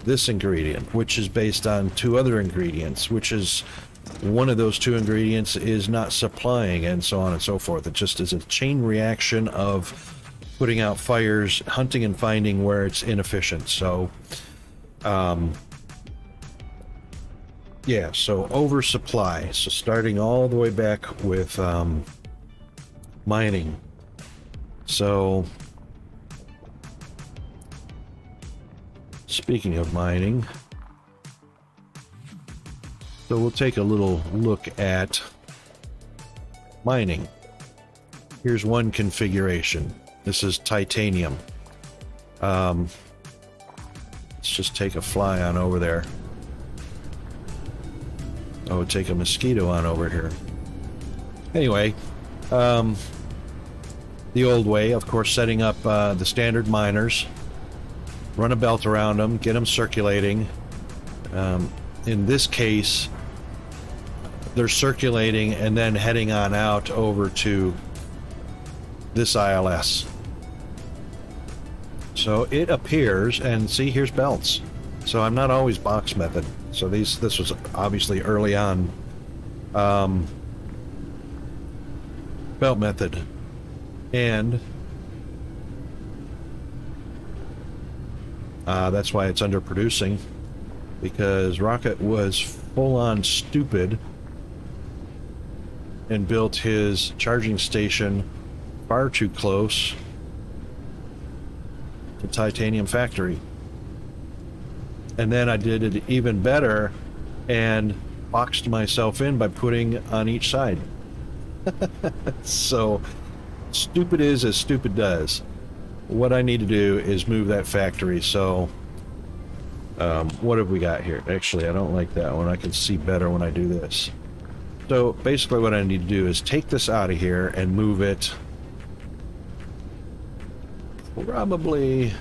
this ingredient, which is based on 2 other ingredients, which is one of those 2 ingredients is not supplying, and so on and so forth. It just is a chain reaction of putting out fires, hunting and finding where it's inefficient. So yeah, so oversupply. So starting all the way back with mining. So speaking of mining, so we'll take a little look at mining. Here's one configuration. This is titanium. Let's just take a fly on over there. Oh, take a mosquito on over here. Anyway, the old way, of course, setting up the standard miners, run a belt around them, get them circulating. In this case, they're circulating and then heading on out over to this ILS. So it appears, and see, here's belts. So I'm not always box method. So this was obviously early on belt method. And that's why it's underproducing, because Rocket was full on stupid and built his charging station far too close to Titanium Factory. And then I did it even better and boxed myself in by putting on each side. So stupid is as stupid does. What I need to do is move that factory. So what have we got here? Actually, I don't like that one. I can see better when I do this. So basically what I need to do is take this out of here and move it probably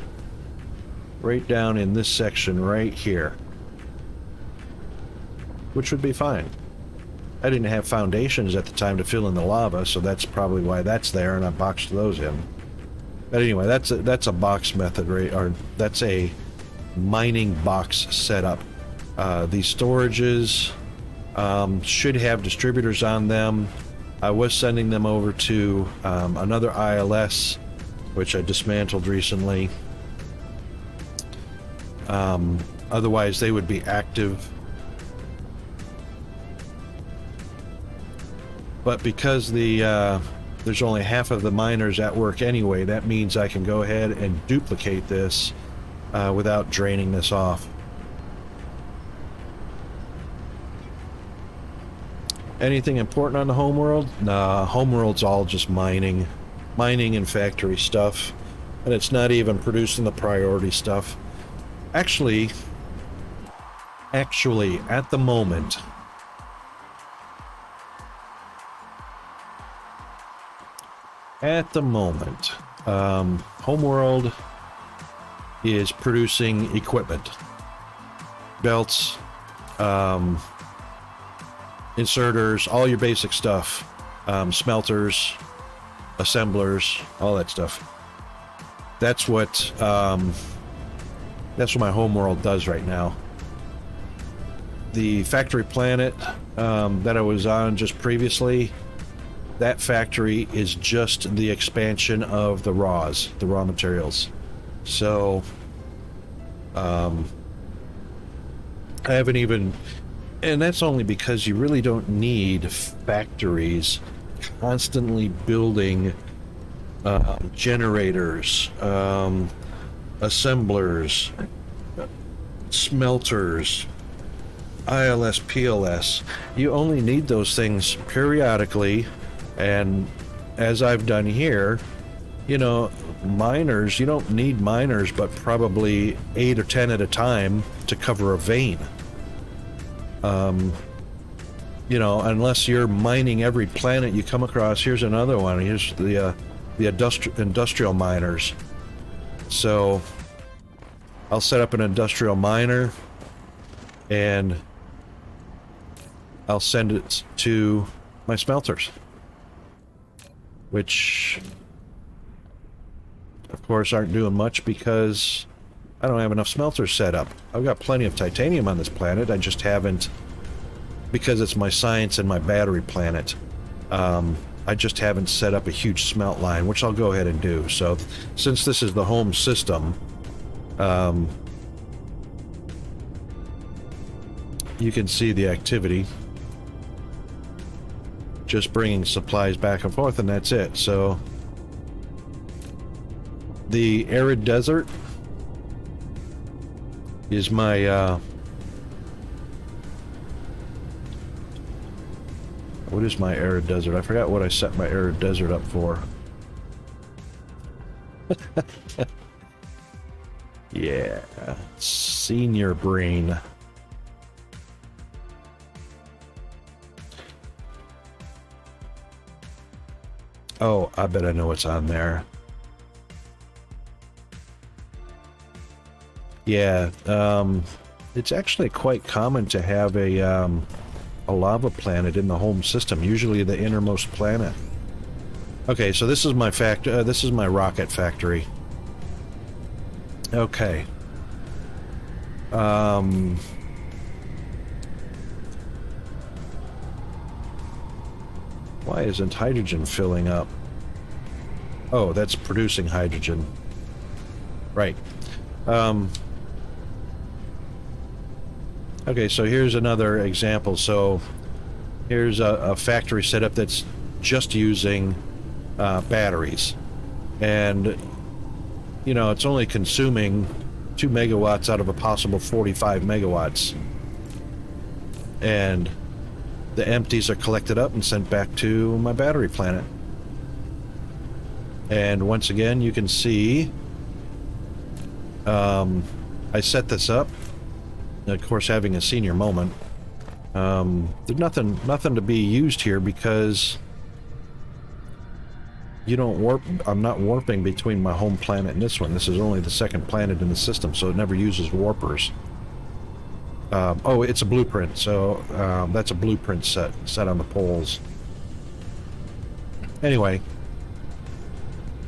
right down in this section right here. which would be fine. I didn't have foundations at the time to fill in the lava, so that's probably why that's there, and I boxed those in. But anyway, that's a box method, right? Or that's a mining box setup. These storages should have distributors on them. I was sending them over to another ILS, which I dismantled recently. Otherwise, they would be active. But because there's only half of the miners at work anyway, that means I can go ahead and duplicate this without draining this off. Anything important on the homeworld? Nah, homeworld's all just mining and factory stuff, and it's not even producing the priority stuff. Actually, at the moment, Homeworld is producing equipment, belts, inserters, all your basic stuff, smelters, assemblers, all that stuff. That's what my Homeworld does right now. The factory planet that I was on just previously, that factory is just the expansion of the raw materials. So I haven't even, and that's only because you really don't need factories constantly building generators, assemblers, smelters, ILS, PLS. You only need those things periodically. And as I've done here, you know, miners, you don't need miners, but probably 8 or 10 at a time to cover a vein. You know, unless you're mining every planet you come across. Here's another one. Here's the industrial miners. So I'll set up an industrial miner and I'll send it to my smelters, which of course aren't doing much because I don't have enough smelters set up. I've got plenty of titanium on this planet. I just haven't, because it's my science and my battery planet, I just haven't set up a huge smelt line, which I'll go ahead and do. So since this is the home system, you can see the activity. Just bringing supplies back and forth, and that's it. So the arid desert is my what is my arid desert? I forgot what I set my arid desert up for. Yeah, senior brain. Oh, I bet I know what's on there. Yeah, it's actually quite common to have a lava planet in the home system, usually the innermost planet. Okay, so this is my this is my rocket factory. Okay. Why isn't hydrogen filling up? Oh, that's producing hydrogen. Right. Okay, so here's another example. So here's a factory setup that's just using batteries. And, you know, it's only consuming 2 megawatts out of a possible 45 megawatts. And the empties are collected up and sent back to my battery planet. And once again, you can see I set this up. Of course, having a senior moment. There's nothing to be used here because you don't warp. I'm not warping between my home planet and this one. This is only the second planet in the system, so it never uses warpers. Oh, it's a blueprint. So that's a blueprint set on the poles. Anyway,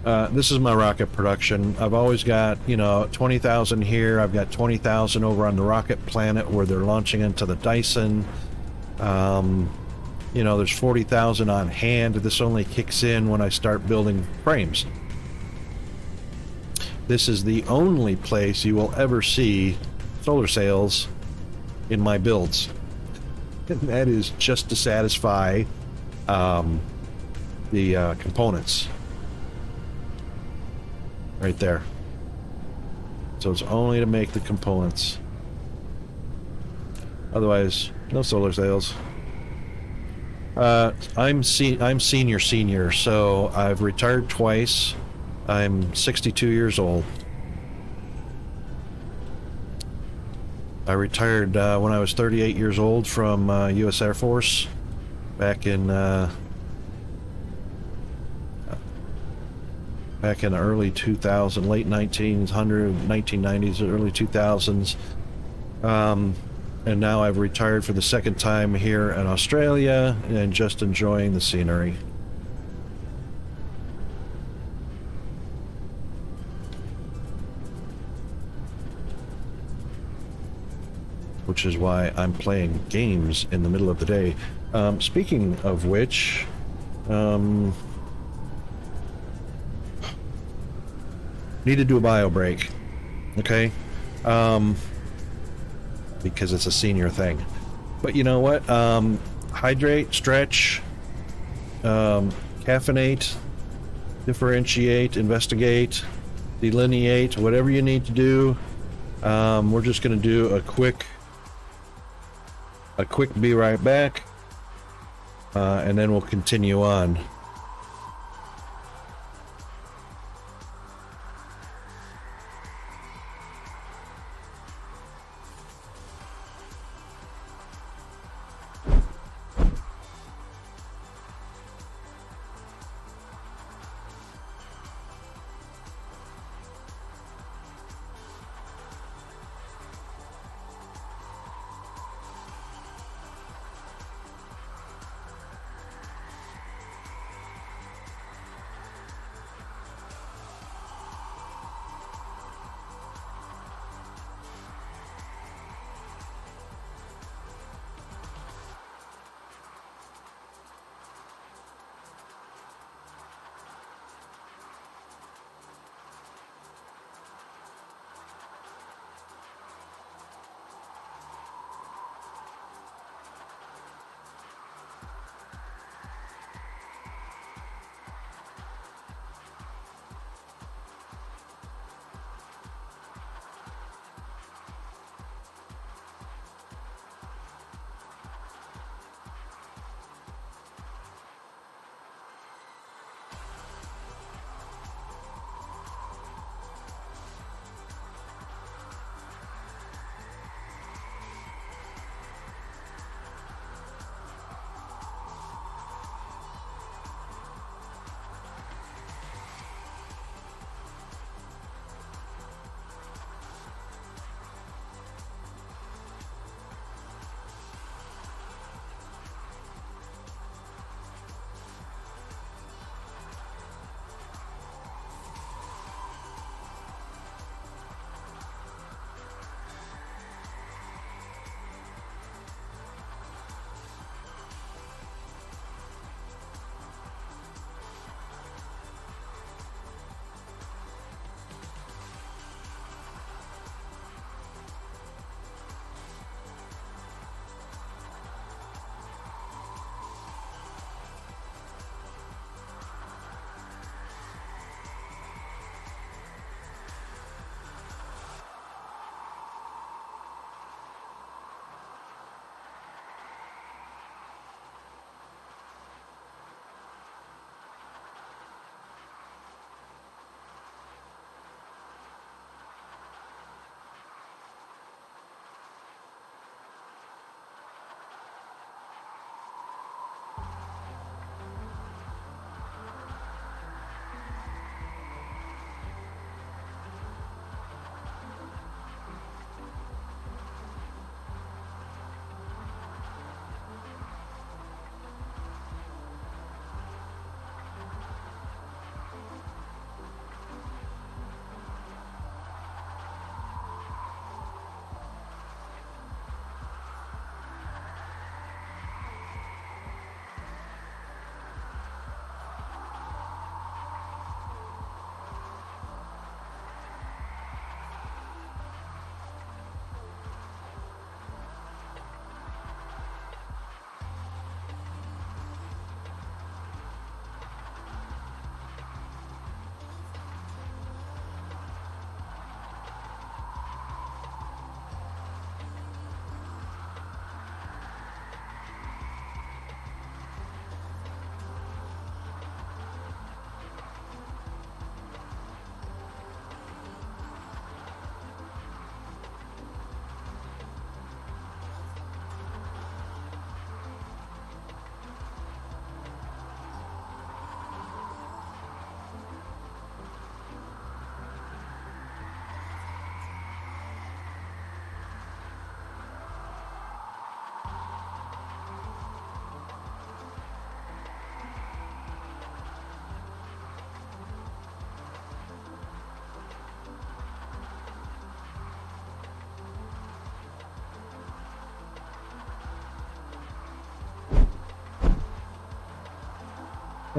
this is my rocket production. I've always got, 20,000 here. I've got 20,000 over on the rocket planet where they're launching into the Dyson. There's 40,000 on hand. This only kicks in when I start building frames. This is the only place you will ever see solar sails in my builds. And that is just to satisfy the components. Right there. So it's only to make the components. Otherwise, no solar sails. I'm senior, so I've retired twice. I'm 62 years old. I retired when I was 38 years old from U.S. Air Force back in the early 2000s, late 1990s, early 2000s. And now I've retired for the second time here in Australia and just enjoying the scenery. Which is why I'm playing games in the middle of the day. Speaking of which, need to do a bio break, okay? Because it's a senior thing. But you know what? Hydrate, stretch, caffeinate, differentiate, investigate, delineate, whatever you need to do. We're just going to do a quick be right back, and then we'll continue on.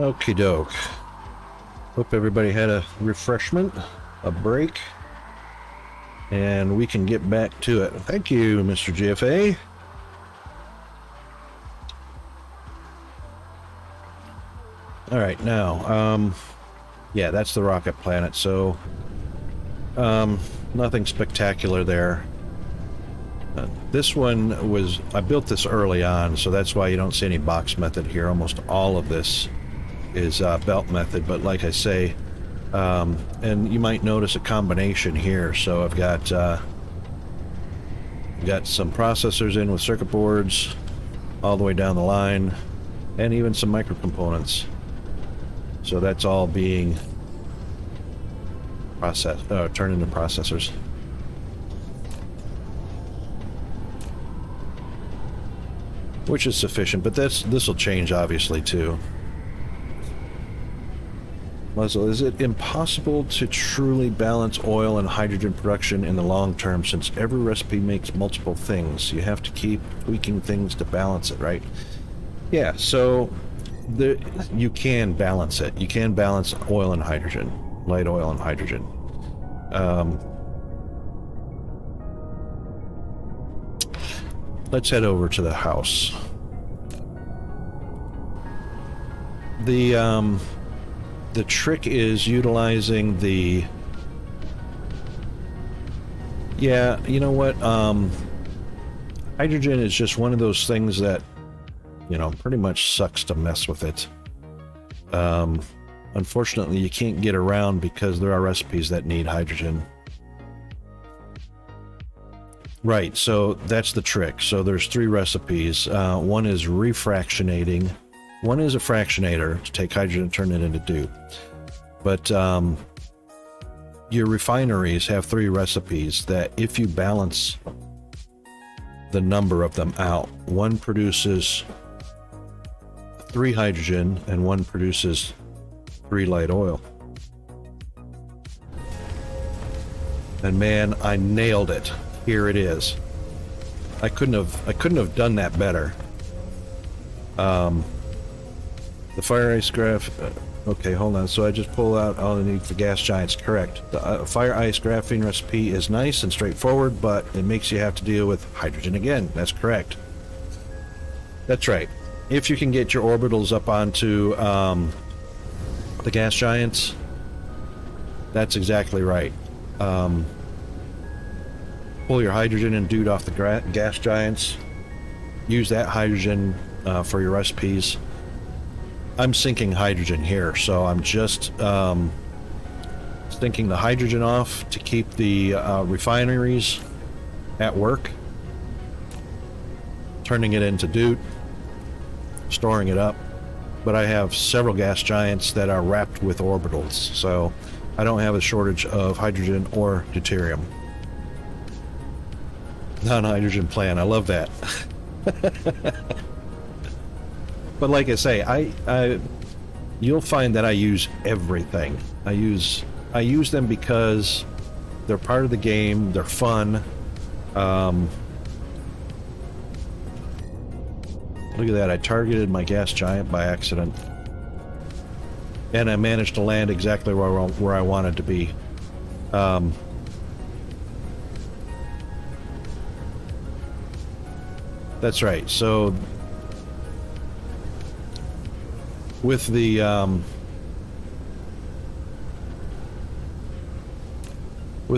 Okie doke. Hope everybody had a refreshment, a break, and we can get back to it. Thank you, Mr. GFA. All right, now, yeah, that's the rocket planet, so nothing spectacular there. This one was, I built this early on, so that's why you don't see any box method here. Almost all of this is belt method, but like I say, and you might notice a combination here. So I've got some processors in with circuit boards all the way down the line, and even some micro components. So that's all being turned into processors. Which is sufficient, but this will change obviously too. Muzzle, is it impossible to truly balance oil and hydrogen production in the long term, since every recipe makes multiple things? You have to keep tweaking things to balance it, right? Yeah, so you can balance it. You can balance oil and hydrogen, light oil and hydrogen. Let's head over to the house. The trick is utilizing the... Yeah, you know what? Hydrogen is just one of those things that, you know, pretty much sucks to mess with it. Unfortunately, you can't get around because there are recipes that need hydrogen. Right, so that's the trick. So there's 3 recipes. One is refractionating. One is a fractionator to take hydrogen and turn it into DEW. But your refineries have 3 recipes that, if you balance the number of them out, one produces 3 hydrogen and one produces 3 light oil. And man, I nailed it. Here it is. I couldn't have done that better. The fire ice graph. Okay, hold on. So I just pull out all I need for gas giants. Correct. The fire ice graphene recipe is nice and straightforward, but it makes you have to deal with hydrogen again. That's correct. That's right. If you can get your orbitals up onto the gas giants, that's exactly right. Pull your hydrogen and DEW off the gas giants. Use that hydrogen for your recipes. I'm sinking hydrogen here, so I'm just sinking the hydrogen off to keep the refineries at work, turning it into DEW, storing it up. But I have several gas giants that are wrapped with orbitals, so I don't have a shortage of hydrogen or deuterium. Non-hydrogen plan, I love that. But like I say, you'll find that I use everything. I use them because they're part of the game. They're fun. Look at that! I targeted my gas giant by accident, and I managed to land exactly where I wanted to be. That's right. So with the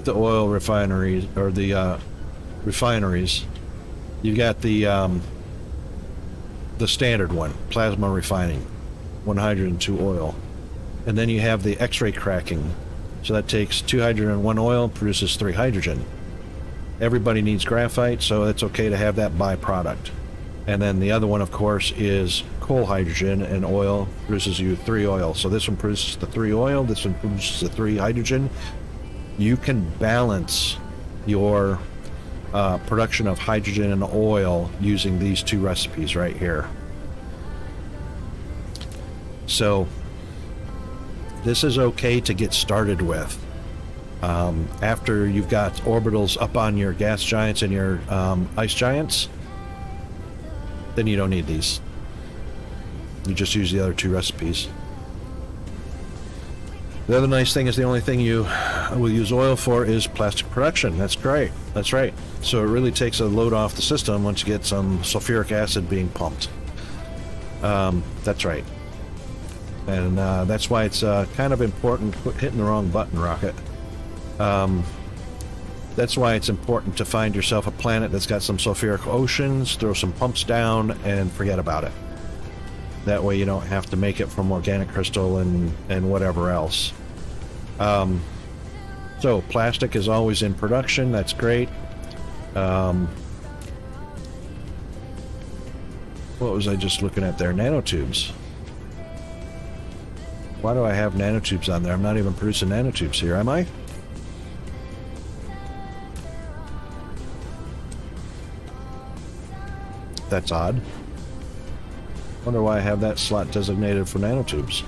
oil refineries, or the refineries, you've got the standard one, plasma refining, 1 hydrogen, 2 oil, and then you have the X-ray cracking. So that takes 2 hydrogen and 1 oil, produces 3 hydrogen. Everybody needs graphite, so it's okay to have that byproduct. And then the other one, of course, is coal hydrogen and oil, produces you 3 oil. So this one produces the 3 oil, this one produces the 3 hydrogen. You can balance your production of hydrogen and oil using these 2 recipes right here. So this is okay to get started with. After you've got orbitals up on your gas giants and your ice giants, then you don't need these. You just use the other 2 recipes. The other nice thing is the only thing you will use oil for is plastic production. That's great. That's right. So it really takes a load off the system once you get some sulfuric acid being pumped. That's right. And that's why it's kind of important hitting the wrong button, Rocket. That's why it's important to find yourself a planet that's got some sulfuric oceans, throw some pumps down, and forget about it. That way you don't have to make it from organic crystal and whatever else. So plastic is always in production. That's great. What was I just looking at there? Nanotubes. Why do I have nanotubes on there? I'm not even producing nanotubes here, am I? That's odd. Wonder why I have that slot designated for nanotubes.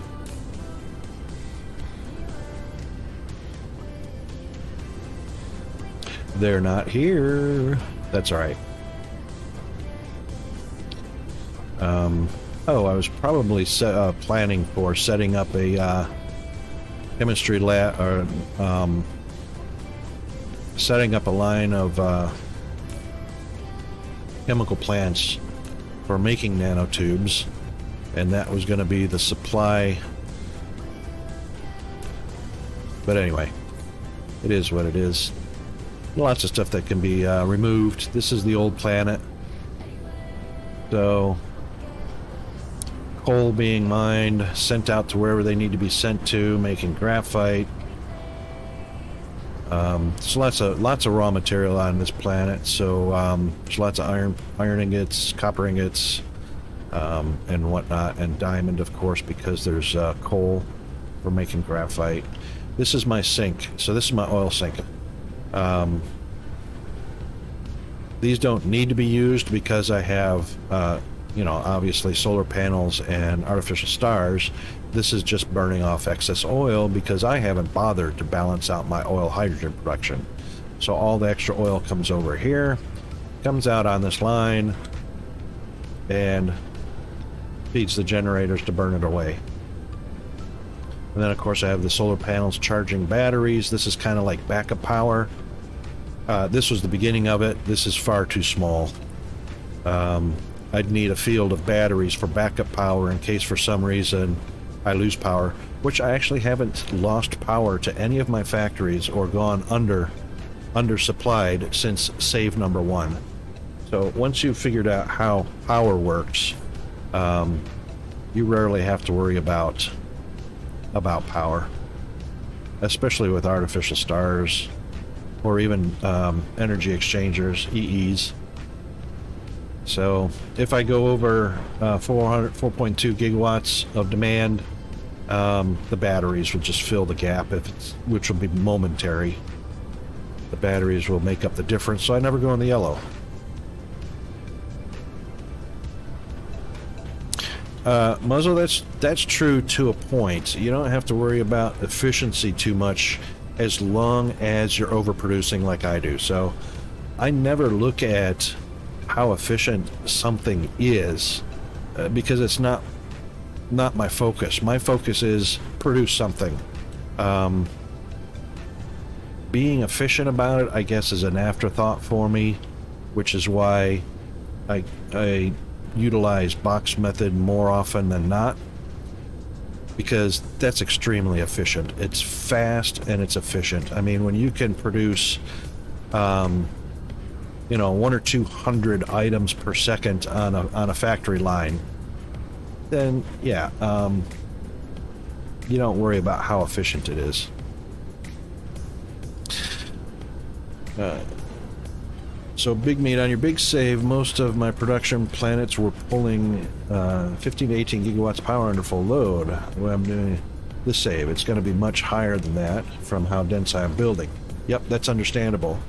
They're not here. That's all right. Oh, I was probably planning for setting up a chemistry lab, or setting up a line of chemical plants for making nanotubes, and that was going to be the supply. But anyway, it is what it is. Lots of stuff that can be removed. This is the old planet. So, coal being mined, sent out to wherever they need to be sent to, making graphite. There's lots of raw material on this planet, so there's lots of iron ingots, copper ingots, and whatnot, and diamond, of course, because there's coal for making graphite. This is my sink, so this is my oil sink. These don't need to be used because I have, obviously solar panels and artificial stars. This is just burning off excess oil because I haven't bothered to balance out my oil hydrogen production. So all the extra oil comes over here, comes out on this line, and feeds the generators to burn it away. And then of course I have the solar panels charging batteries. This is kind of like backup power. This was the beginning of it. This is far too small. I'd need a field of batteries for backup power in case for some reason I lose power, which I actually haven't lost power to any of my factories or gone undersupplied since save number 1. So once you've figured out how power works, you rarely have to worry about power, especially with artificial stars or even energy exchangers, EEs. So if I go over 4.2 gigawatts of demand, the batteries will just fill the gap, which will be momentary. The batteries will make up the difference, so I never go in the yellow. Muzzle, that's true to a point. You don't have to worry about efficiency too much as long as you're overproducing like I do. So I never look at how efficient something is because it's not my focus. My focus is produce something. Being efficient about it, I guess, is an afterthought for me, which is why I utilize box method more often than not, because that's extremely efficient. It's fast and it's efficient. I mean, when you can produce 100 or 200 items per second on a factory line, then yeah, you don't worry about how efficient it is. So big meat, on your big save, most of my production planets were pulling 15 to 18 gigawatts power under full load. When I'm doing this save, it's going to be much higher than that from how dense I'm building. Yep, that's understandable.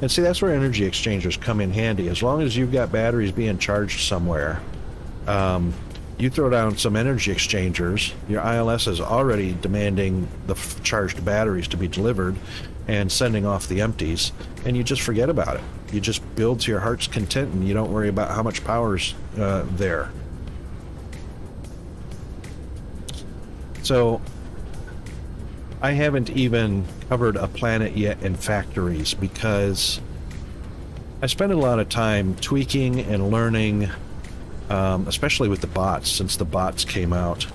And see, that's where energy exchangers come in handy. As long as you've got batteries being charged somewhere, you throw down some energy exchangers, your ILS is already demanding the charged batteries to be delivered and sending off the empties, and you just forget about it. You just build to your heart's content, and you don't worry about how much power's there. So I haven't even covered a planet yet in factories because I spend a lot of time tweaking and learning, especially with the bots, since the bots came out,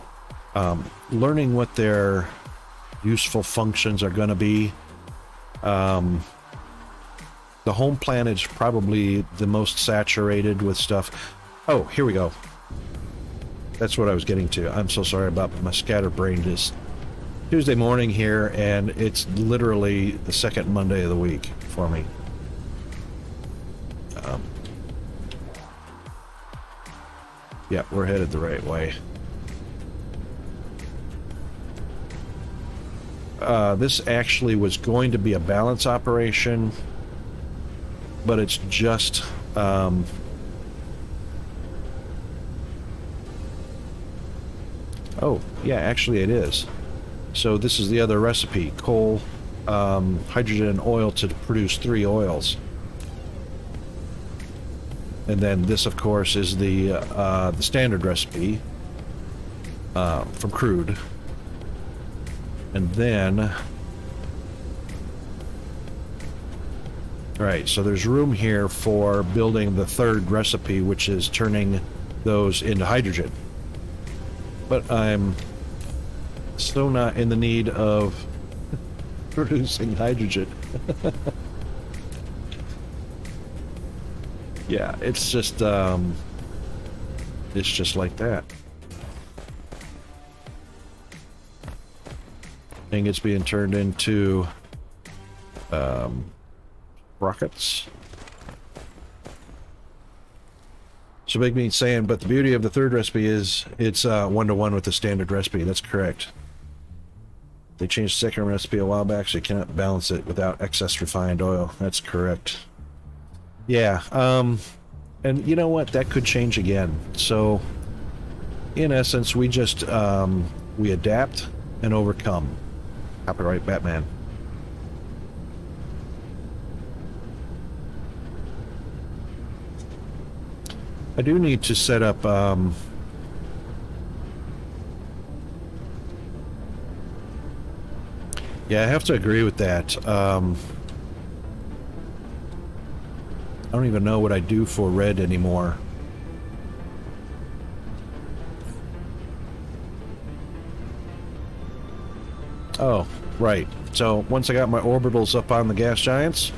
learning what their useful functions are going to be. The home planet is probably the most saturated with stuff. Oh, here we go. That's what I was getting to. I'm so sorry about my scatterbrained. Just Tuesday morning here, and it's literally the second Monday of the week for me. Yeah, we're headed the right way. This actually was going to be a balance operation, but it's just oh yeah, actually it is. So this is the other recipe: coal, hydrogen, and oil to produce 3 oils. And then this, of course, is the standard recipe from crude. And then, all right, so there's room here for building the third recipe, which is turning those into hydrogen. But I'm so not in the need of producing hydrogen. Yeah, it's just like that. And it's being turned into rockets. So Big Meat's saying, but the beauty of the third recipe is it's 1-to-1 with the standard recipe. That's correct. They changed the second recipe a while back, so you cannot balance it without excess refined oil. That's correct. Yeah, and you know what? That could change again. So, in essence, we just, we adapt and overcome. Copyright Batman. I do need to set up, yeah, I have to agree with that. I don't even know what I do for red anymore. Oh, right. So once I got my orbitals up on the gas giants,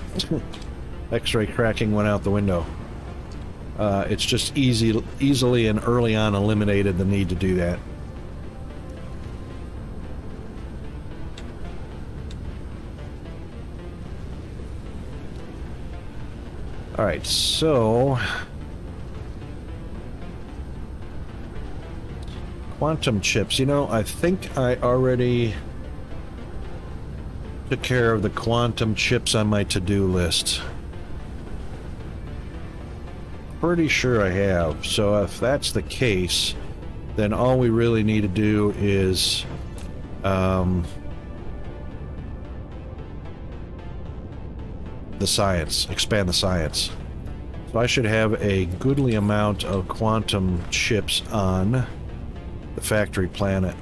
X-ray cracking went out the window. It's just easily and early on eliminated the need to do that. All right, so quantum chips. You know, I think I already took care of the quantum chips on my to-do list. Pretty sure I have. So if that's the case, then all we really need to do is the science, expand the science. So I should have a goodly amount of quantum chips on the factory planet.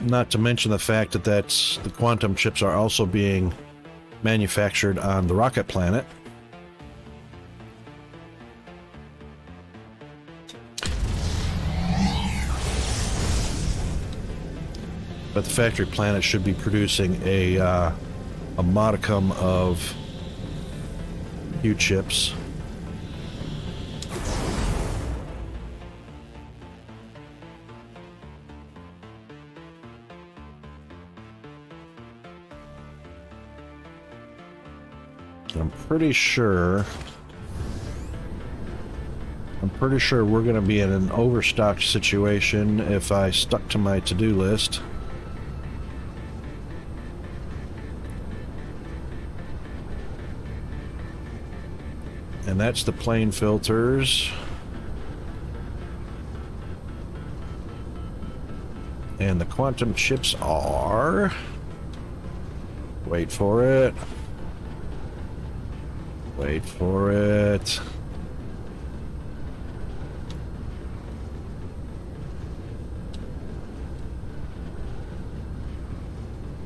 Not to mention the fact that the quantum chips are also being manufactured on the rocket planet. But the factory planet should be producing a modicum of new chips. I'm pretty sure we're going to be in an overstocked situation if I stuck to my to-do list. And that's the plane filters. And the quantum chips are... Wait for it. Wait for it.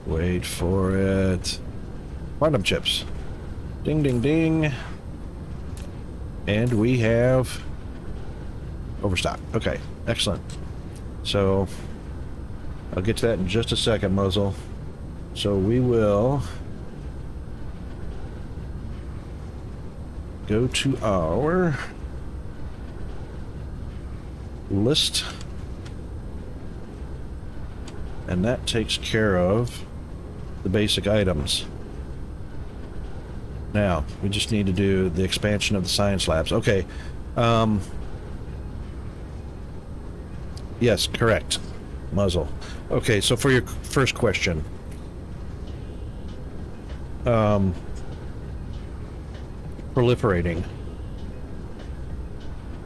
Wait for it. Quantum chips. Ding, ding, ding. And we have overstock. Okay, excellent. So I'll get to that in just a second, Muzzle. So we will go to our list, and that takes care of the basic items. Now we just need to do the expansion of the science labs. Okay. Yes, correct, Muzzle. Okay, so for your first question, proliferating.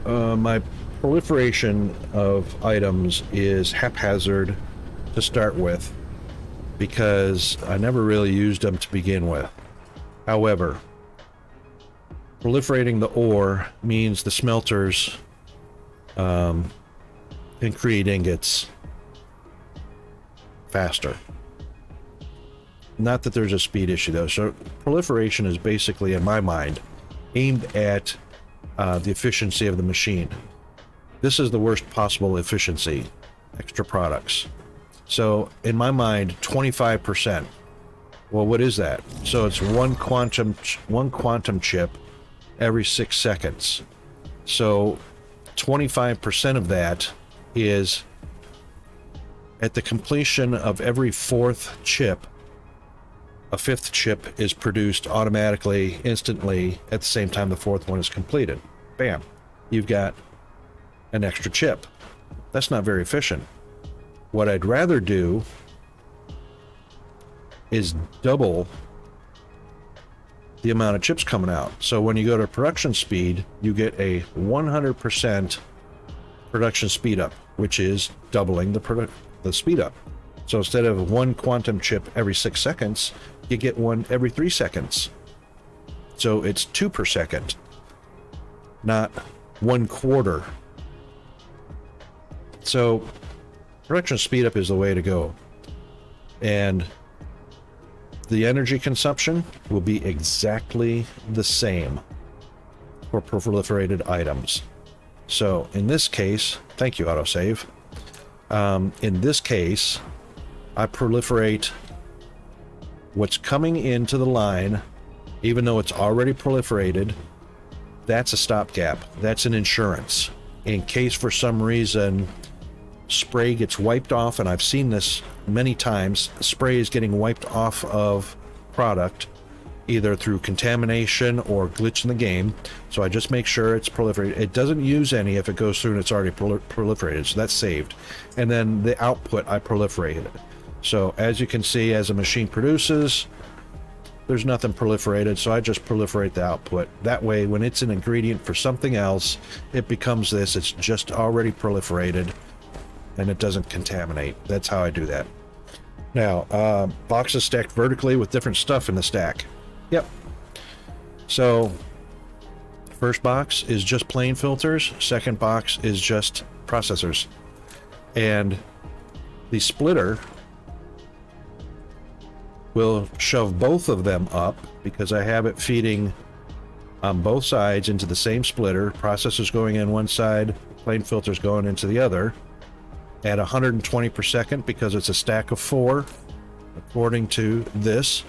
My proliferation of items is haphazard to start with because I never really used them to begin with. However, proliferating the ore means the smelters can create ingots faster. Not that there's a speed issue though. So proliferation is basically, in my mind, aimed at the efficiency of the machine. This is the worst possible efficiency, extra products. So in my mind, 25%. Well, what is that? So it's one quantum chip every 6 seconds. So 25% of that is at the completion of every fourth chip. A fifth chip is produced automatically, instantly, at the same time the fourth one is completed. Bam. You've got an extra chip. That's not very efficient. What I'd rather do is double the amount of chips coming out. So when you go to production speed, you get a 100% production speed up, which is doubling the speed up. So instead of one quantum chip every 6 seconds, you get one every 3 seconds. So it's 2 per second, not 1/4. So production speed up is the way to go. And the energy consumption will be exactly the same for proliferated items. So in this case, thank you, autosave. In this case, I proliferate what's coming into the line, even though it's already proliferated. That's a stopgap. That's an insurance. In case for some reason spray gets wiped off, and I've seen this many times, spray is getting wiped off of product either through contamination or glitch in the game. So I just make sure it's proliferated. It doesn't use any if it goes through and it's already proliferated, so that's saved. And then the output, I proliferated it. So as you can see, as a machine produces, there's nothing proliferated, so I just proliferate the output. That way, when it's an ingredient for something else, it becomes this. It's just already proliferated, and it doesn't contaminate. That's how I do that. Now, boxes stacked vertically with different stuff in the stack. Yep. So, first box is just plain filters. Second box is just processors. And the splitter will shove both of them up because I have it feeding on both sides into the same splitter. Processors going in one side, plain filters going into the other at 120 per second because it's a stack of 4 according to this.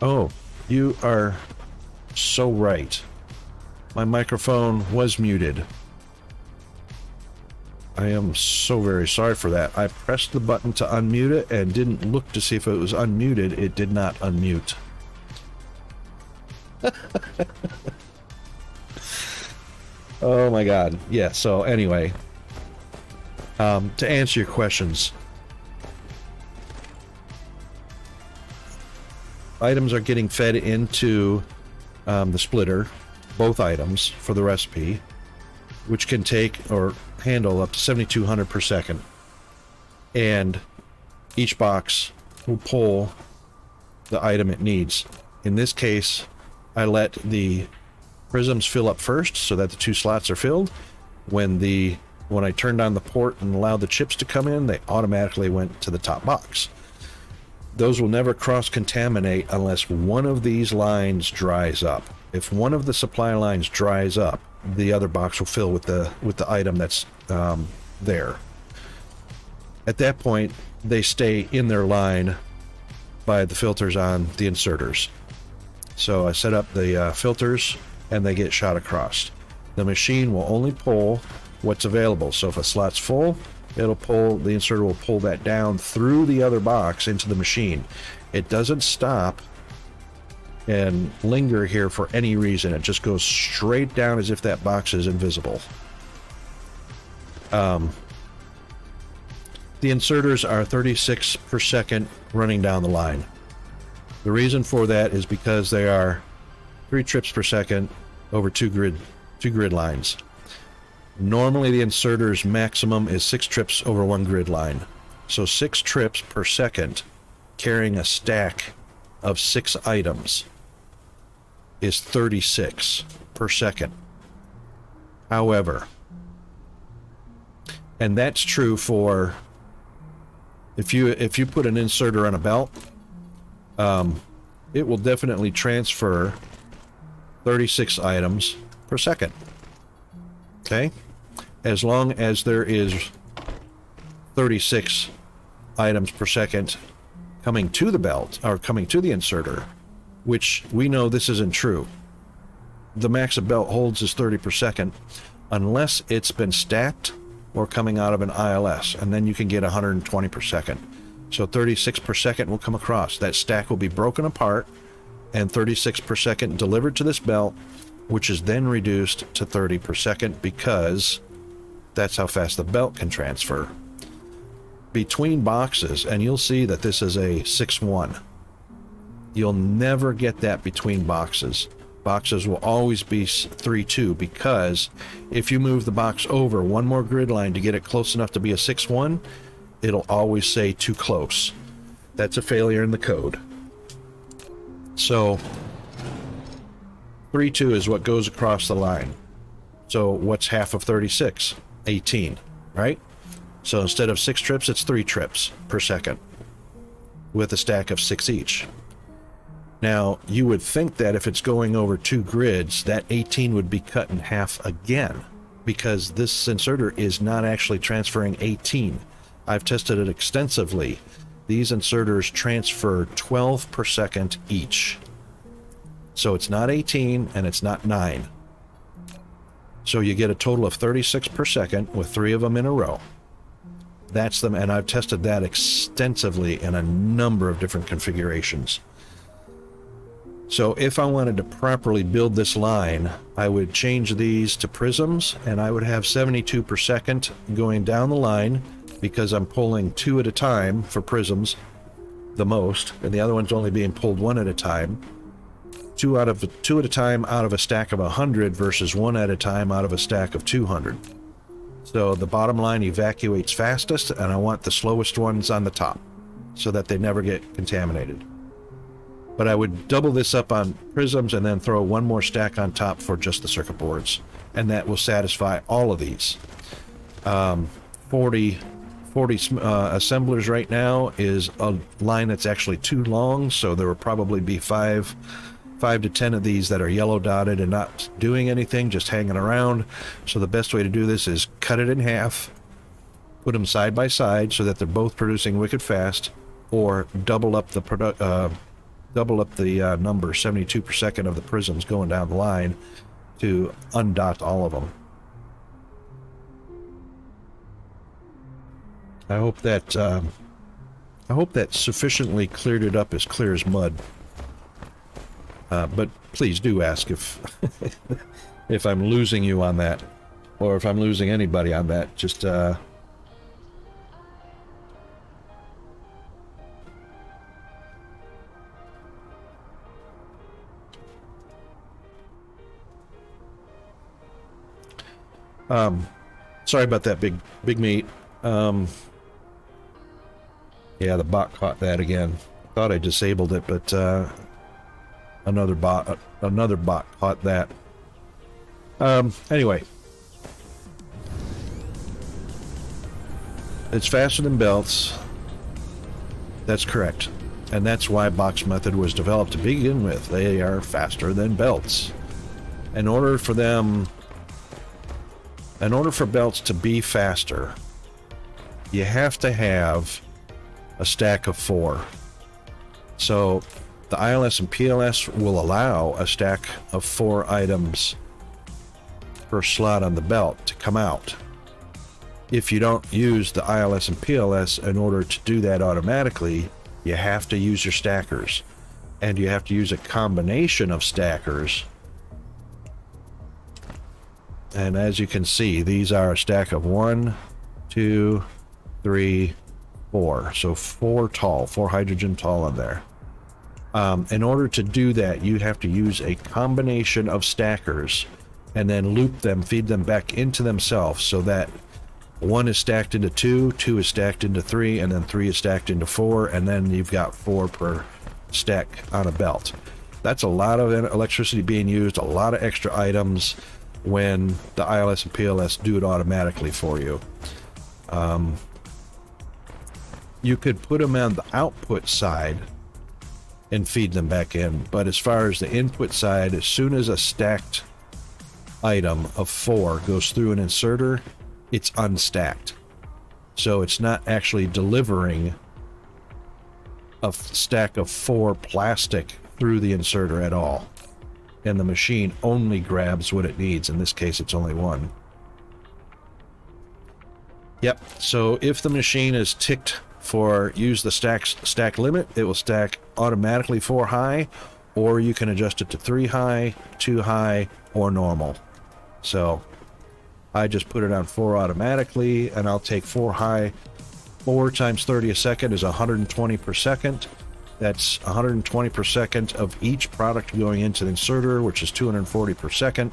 Oh, you are so right. My microphone was muted. I am so very sorry for that. I pressed the button to unmute it and didn't look to see if it was unmuted. It did not unmute. Oh my god. Yeah, so anyway, to answer your questions, items are getting fed into the splitter, both items for the recipe, which can take or handle up to 7,200 per second. And each box will pull the item it needs. In this case, I let the prisms fill up first so that the 2 slots are filled. When I turned on the port and allowed the chips to come in, they automatically went to the top box. Those will never cross-contaminate unless one of these lines dries up. If one of the supply lines dries up, the other box will fill with the item that's there. At that point, they stay in their line by the filters on the inserters. So I set up the filters and they get shot across. The machine will only pull what's available. So if a slot's full, the inserter will pull that down through the other box into the machine. It doesn't stop and linger here for any reason. It just goes straight down as if that box is invisible. The inserters are 36 per second running down the line. The reason for that is because they are 3 trips per second over two grid lines. Normally the inserter's maximum is 6 trips over 1 grid line. So 6 trips per second carrying a stack of 6 items is 36 per second. However, and that's true for if you put an inserter on a belt, it will definitely transfer 36 items per second. Okay? As long as there is 36 items per second coming to the belt or coming to the inserter, which we know this isn't true. The max a belt holds is 30 per second unless it's been stacked or coming out of an ILS, and then you can get 120 per second. So 36 per second will come across. That stack will be broken apart and 36 per second delivered to this belt, which is then reduced to 30 per second because that's how fast the belt can transfer. Between boxes, and you'll see that this is a 6-1. You'll never get that between boxes. Boxes will always be 3-2 because if you move the box over one more grid line to get it close enough to be a 6-1, it'll always say too close. That's a failure in the code. So 3-2 is what goes across the line. So what's half of 36? 18, right? So instead of 6 trips, it's 3 trips per second with a stack of 6 each. Now, you would think that if it's going over 2 grids, that 18 would be cut in half again, because this inserter is not actually transferring 18. I've tested it extensively. These inserters transfer 12 per second each. So it's not 18 and it's not 9. So you get a total of 36 per second with 3 of them in a row. That's them, and I've tested that extensively in a number of different configurations. So if I wanted to properly build this line, I would change these to prisms, and I would have 72 per second going down the line because I'm pulling 2 at a time for prisms, the most, and the other one's only being pulled 1 at a time. 2 at a time out of a stack of 100 versus 1 at a time out of a stack of 200. So the bottom line evacuates fastest, and I want the slowest ones on the top so that they never get contaminated. But I would double this up on prisms and then throw 1 more stack on top for just the circuit boards, and that will satisfy all of these. 40 assemblers right now is a line that's actually too long, so there will probably be 5 to 10 of these that are yellow dotted and not doing anything, just hanging around. So the best way to do this is cut it in half, put them side by side so that they're both producing wicked fast, or double up the double up the number, 72 per second of the prisms going down the line to undot all of them. I hope that sufficiently cleared it up as clear as mud. But please do ask if if I'm losing you on that, or if I'm losing anybody on that. Just sorry about that, big meat. Yeah, the bot caught that again. Thought I disabled it, but another bot caught that. Anyway, it's faster than belts. That's correct, and that's why box method was developed to begin with. They are faster than belts. In order for belts to be faster, you have to have a stack of 4. So the ILS and PLS will allow a stack of 4 items per slot on the belt to come out. If you don't use the ILS and PLS in order to do that automatically, you have to use your stackers. And you have to use a combination of stackers. And as you can see, these are a stack of 1, 2, 3, 4. So 4 hydrogen tall in there. In order to do that, you have to use a combination of stackers and then loop them, feed them back into themselves, so that 1 is stacked into 2, 2 is stacked into 3, and then 3 is stacked into 4, and then you've got 4 per stack on a belt. That's a lot of electricity being used, a lot of extra items when the ILS and PLS do it automatically for you. You could put them on the output side and feed them back in, but as far as the input side, as soon as a stacked item of 4 goes through an inserter, it's unstacked. So it's not actually delivering a stack of 4 plastic through the inserter at all. And the machine only grabs what it needs. In this case, it's only 1. Yep, so if the machine is ticked for use the stack limit, it will stack automatically 4 high, or you can adjust it to 3 high, 2 high, or normal. So I just put it on 4 automatically, and I'll take 4 high. 4 times 30 a second is 120 per second. That's 120 per second of each product going into the inserter, which is 240 per second.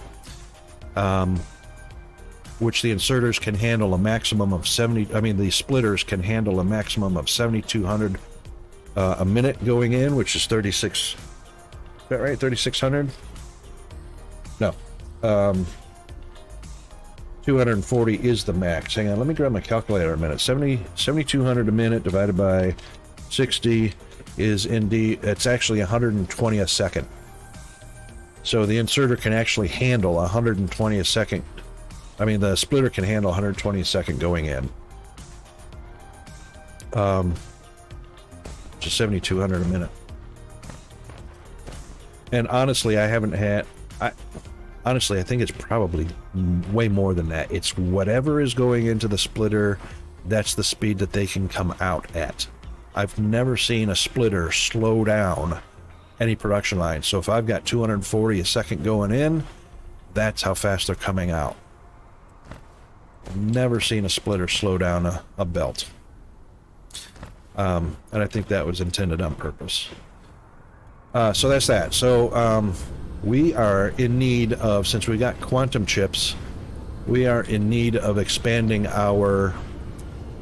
Which the inserters can handle a maximum of the splitters can handle a maximum of 7,200 a minute going in, which is 36. Is that right? 3,600? No. 240 is the max. Hang on, let me grab my calculator a minute. 7,200 a minute divided by 60 is indeed, it's actually 120 a second. So the inserter can actually handle 120 a second. I mean, the splitter can handle 120 a second going in. Which is 7,200 a minute. And honestly, I think it's probably way more than that. It's whatever is going into the splitter, that's the speed that they can come out at. I've never seen a splitter slow down any production line. So if I've got 240 a second going in, that's how fast they're coming out. Never seen a splitter slow down a belt. And I think that was intended on purpose. So that's that. So we are in need of, since we got quantum chips, we are in need of expanding our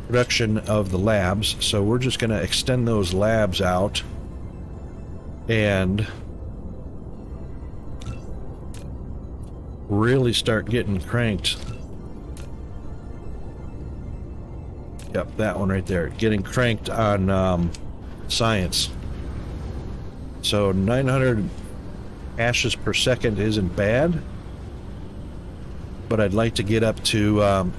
production of the labs. So we're just going to extend those labs out and really start getting cranked. Yep, that one right there. Getting cranked on science. So 900 hashes per second isn't bad, but I'd like to get up to come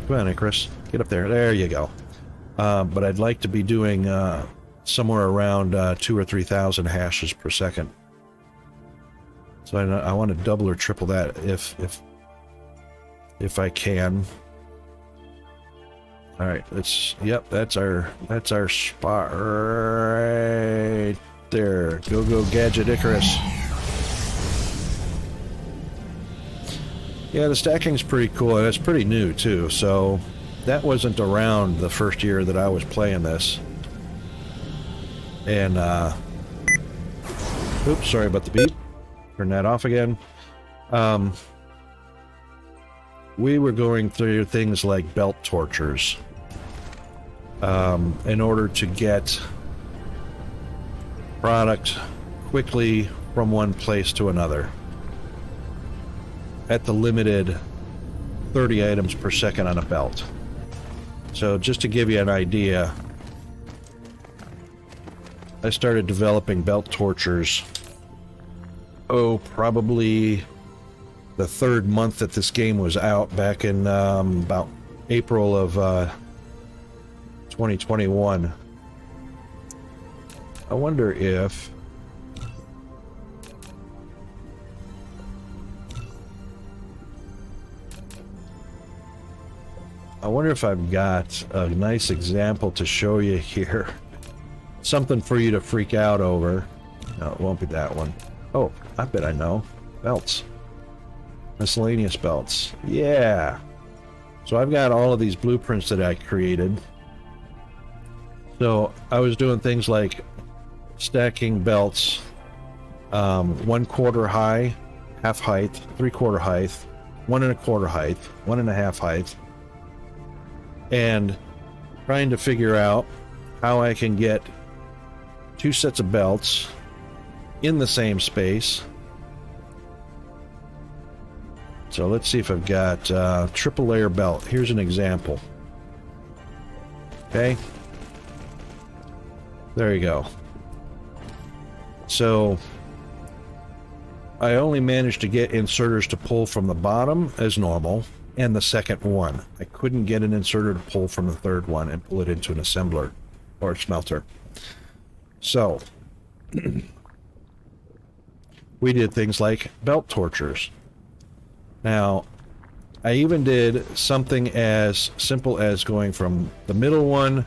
on, Icarus, get up there. There you go. But I'd like to be doing somewhere around 2,000 or 3,000 hashes per second. So I want to double or triple that if I can. All right, that's our spot right there. Go Gadget Icarus. Yeah, the stacking's pretty cool, and it's pretty new too. So that wasn't around the first year that I was playing this. And oops, sorry about the beep. Turn that off again. We were going through things like belt tortures in order to get product quickly from one place to another at the limited 30 items per second on a belt. So just to give you an idea, I started developing belt tortures, probably the third month that this game was out, back in about April of 2021. I wonder if I've got a nice example to show you here. Something for you to freak out over. No, it won't be that one. Oh, I bet I know. Belts. Miscellaneous belts. Yeah. So I've got all of these blueprints that I created. So I was doing things like stacking belts, 1/4 high, half height, 3/4 height, 1 1/4 height, 1 1/2 height, and trying to figure out how I can get 2 sets of belts in the same space. So let's see if I've got triple layer belt. Here's an example. Okay. There you go. So I only managed to get inserters to pull from the bottom as normal and the second one. I couldn't get an inserter to pull from the third one and pull it into an assembler or a smelter. So we did things like belt tortures. Now, I even did something as simple as going from the middle one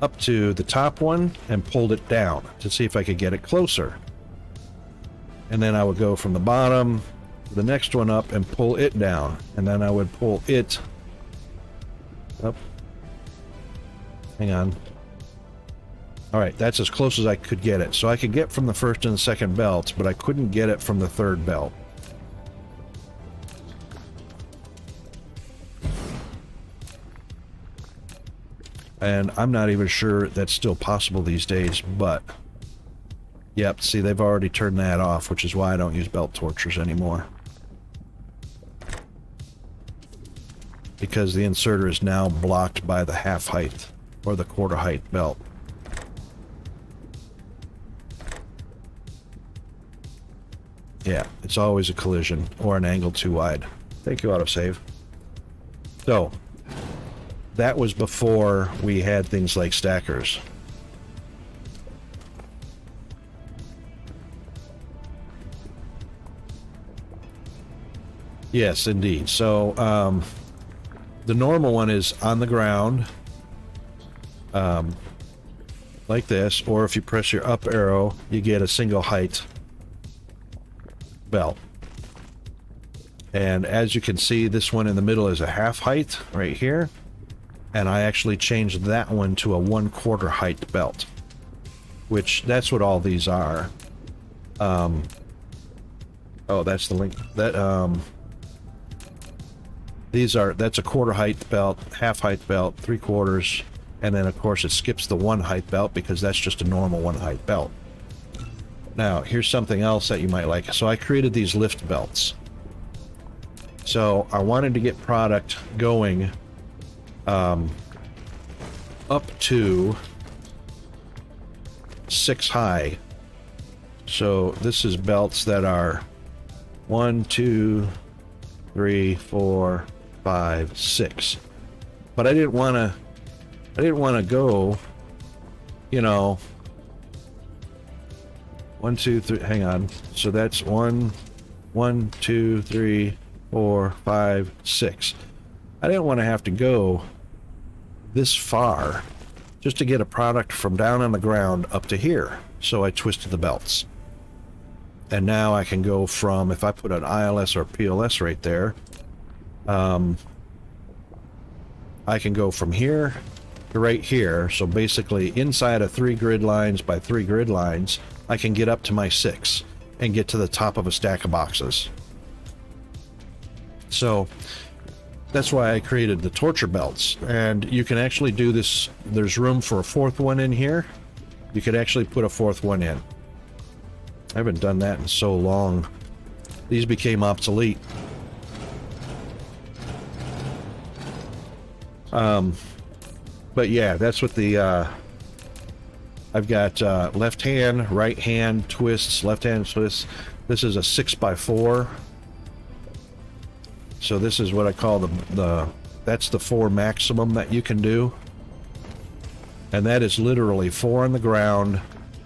up to the top one and pulled it down to see if I could get it closer. And then I would go from the bottom to the next one up and pull it down. And then I would pull it up. Hang on. All right, that's as close as I could get it. So I could get from the first and the second belts, but I couldn't get it from the third belt. And I'm not even sure that's still possible these days, but yep, see, they've already turned that off, which is why I don't use belt tortures anymore. Because the inserter is now blocked by the half height or the 1/4 height belt. Yeah, it's always a collision or an angle too wide. Thank you, autosave. So that was before we had things like stackers. Yes, indeed. So the normal one is on the ground, like this, or if you press your up arrow, you get a single height belt. And as you can see, this one in the middle is a half height right here. And I actually changed that one to a 1/4 height belt, which that's what all these are. Oh, that's the link. That that's a 1/4 height belt, half height belt, 3/4, and then of course it skips the 1 height belt because that's just a normal 1 height belt. Now here's something else that you might like. So I created these lift belts. So I wanted to get product going up to 6 high. So this is belts that are 1, 2, 3, 4, 5, 6. But I didn't want to go you know, 1, 2, 3, hang on. So that's 1, 2, 3, 4, 5, 6. I didn't want to have to go this far just to get a product from down on the ground up to here. So I twisted the belts. And now I can go from, if I put an ILS or PLS right there, I can go from here to right here. So basically inside of 3 grid lines by 3 grid lines, I can get up to my 6 and get to the top of a stack of boxes. So that's why I created the torture belts. And you can actually do this. There's room for a 4th one in here. You could actually put a 4th one in. I haven't done that in so long. These became obsolete. But yeah, that's what the I've got left hand, right hand twists, left hand twists. This is a 6x4. So this is what I call that's the 4 maximum that you can do. And that is literally 4 on the ground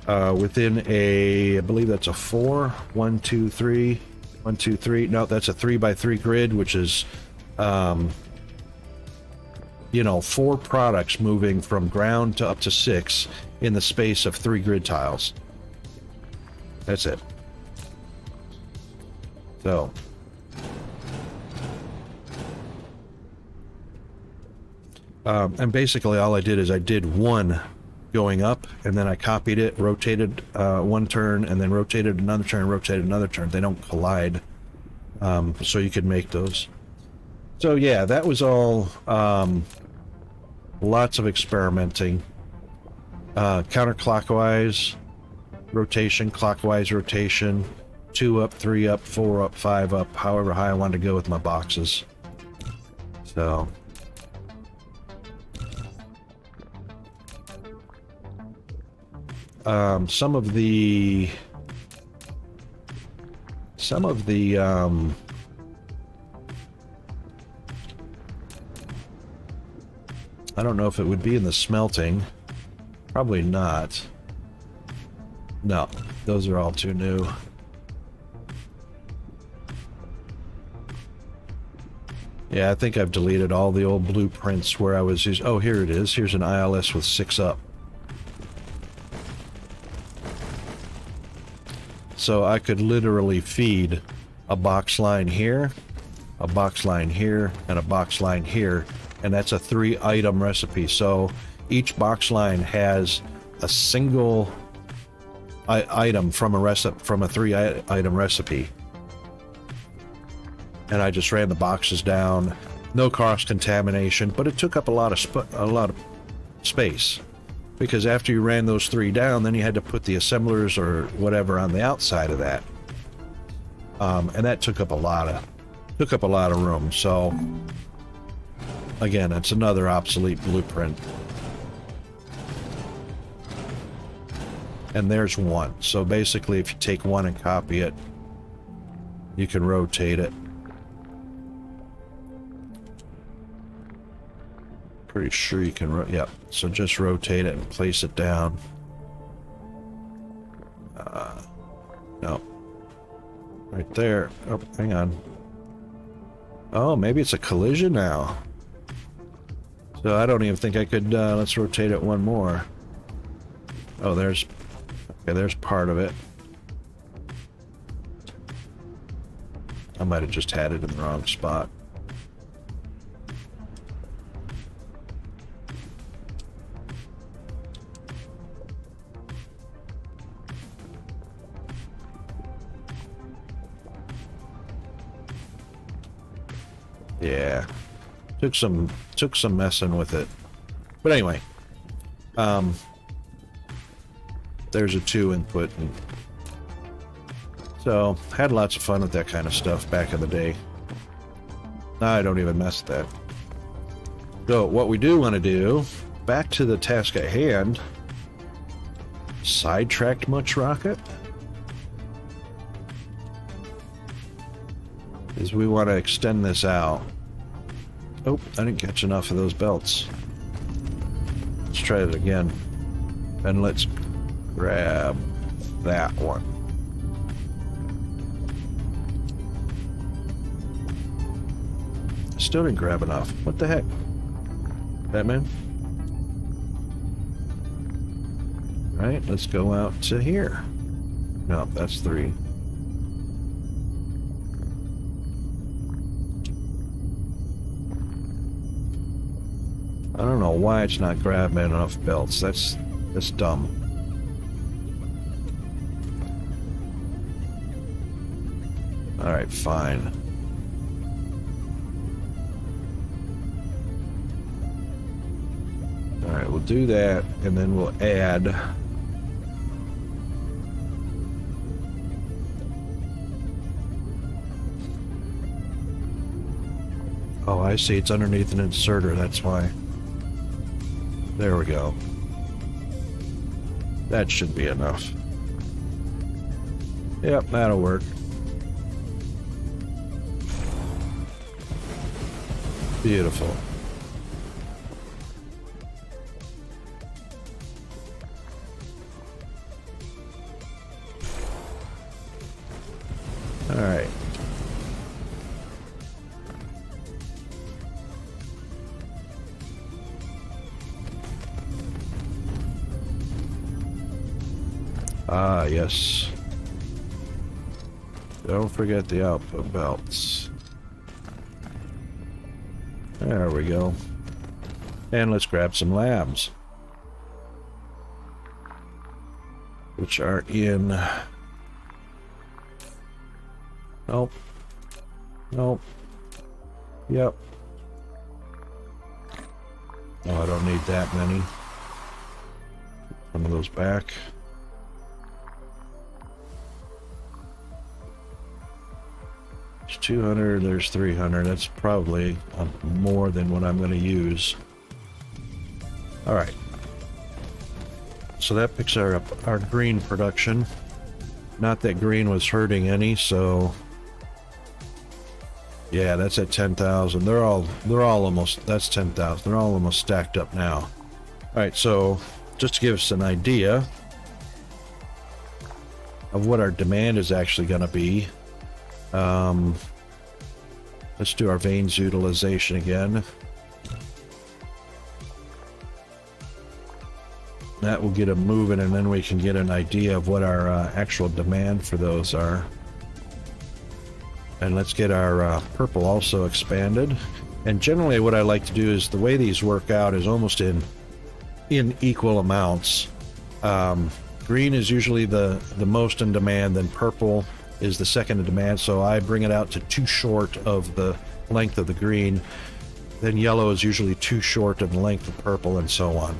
within a, I believe that's a 4. 1, 2, 3. 1, 2, 3. No, that's a 3x3 grid, which is, you know, 4 products moving from ground to up to 6 in the space of 3 grid tiles. That's it. So. And basically all I did is I did 1 going up, and then I copied it, rotated 1 turn, and then rotated another turn, rotated another turn. They don't collide. So you could make those. So yeah, that was all lots of experimenting. Counterclockwise rotation, clockwise rotation, 2 up, 3 up, 4 up, 5 up, however high I wanted to go with my boxes. So some of the I don't know if it would be in the smelting. Probably not. No, those are all too new. Yeah, I think I've deleted all the old blueprints where I was using. Oh, here it is. Here's an ILS with 6 up. So I could literally feed a box line here, a box line here, and a box line here, and that's a 3-item recipe. So each box line has a single item from a 3-item recipe. And I just ran the boxes down, no cross contamination, but it took up a lot of space. Because after you ran those 3 down, then you had to put the assemblers or whatever on the outside of that, and that took up a lot of room. So again, it's another obsolete blueprint. And there's 1. So basically, if you take 1 and copy it, you can rotate it. Pretty sure you can, yep. So just rotate it and place it down. No. Right there. Oh, hang on. Oh, maybe it's a collision now. So I don't even think I could, let's rotate it 1 more. Oh, there's part of it. I might have just had it in the wrong spot. Yeah, took some messing with it, but anyway, there's a 2 input, and so had lots of fun with that kind of stuff back in the day. Now I don't even mess with that. So what we do want to do, back to the task at hand. Sidetracked much, Rocket? Is we want to extend this out. Oh, I didn't catch enough of those belts. Let's try it again. And let's grab that one. Still didn't grab enough. What the heck? Batman? Right, let's go out to here. No, that's 3. I don't know why it's not grabbing enough belts. That's dumb. Alright, fine. Alright, we'll do that, and then we'll add... Oh, I see. It's underneath an inserter, that's why. There we go. That should be enough. Yep, that'll work. Beautiful. All right. Ah, yes. Don't forget the output belts. There we go. And let's grab some labs, which are in... Nope. Nope. Yep. Oh, I don't need that many. One of those back. There's 200, there's 300. That's probably more than what I'm going to use. All right. So that picks our green production. Not that green was hurting any, so yeah, that's at 10,000. They're all almost, that's 10,000. They're all almost stacked up now. All right, so just to give us an idea of what our demand is actually going to be, let's do our veins utilization again. That will get them moving, and then we can get an idea of what our actual demand for those are. And let's get our purple also expanded. And generally what I like to do is, the way these work out is almost in equal amounts. Green is usually the most in demand, then purple is the second in demand, so I bring it out to 2 short of the length of the green. Then yellow is usually 2 short of the length of purple, and so on.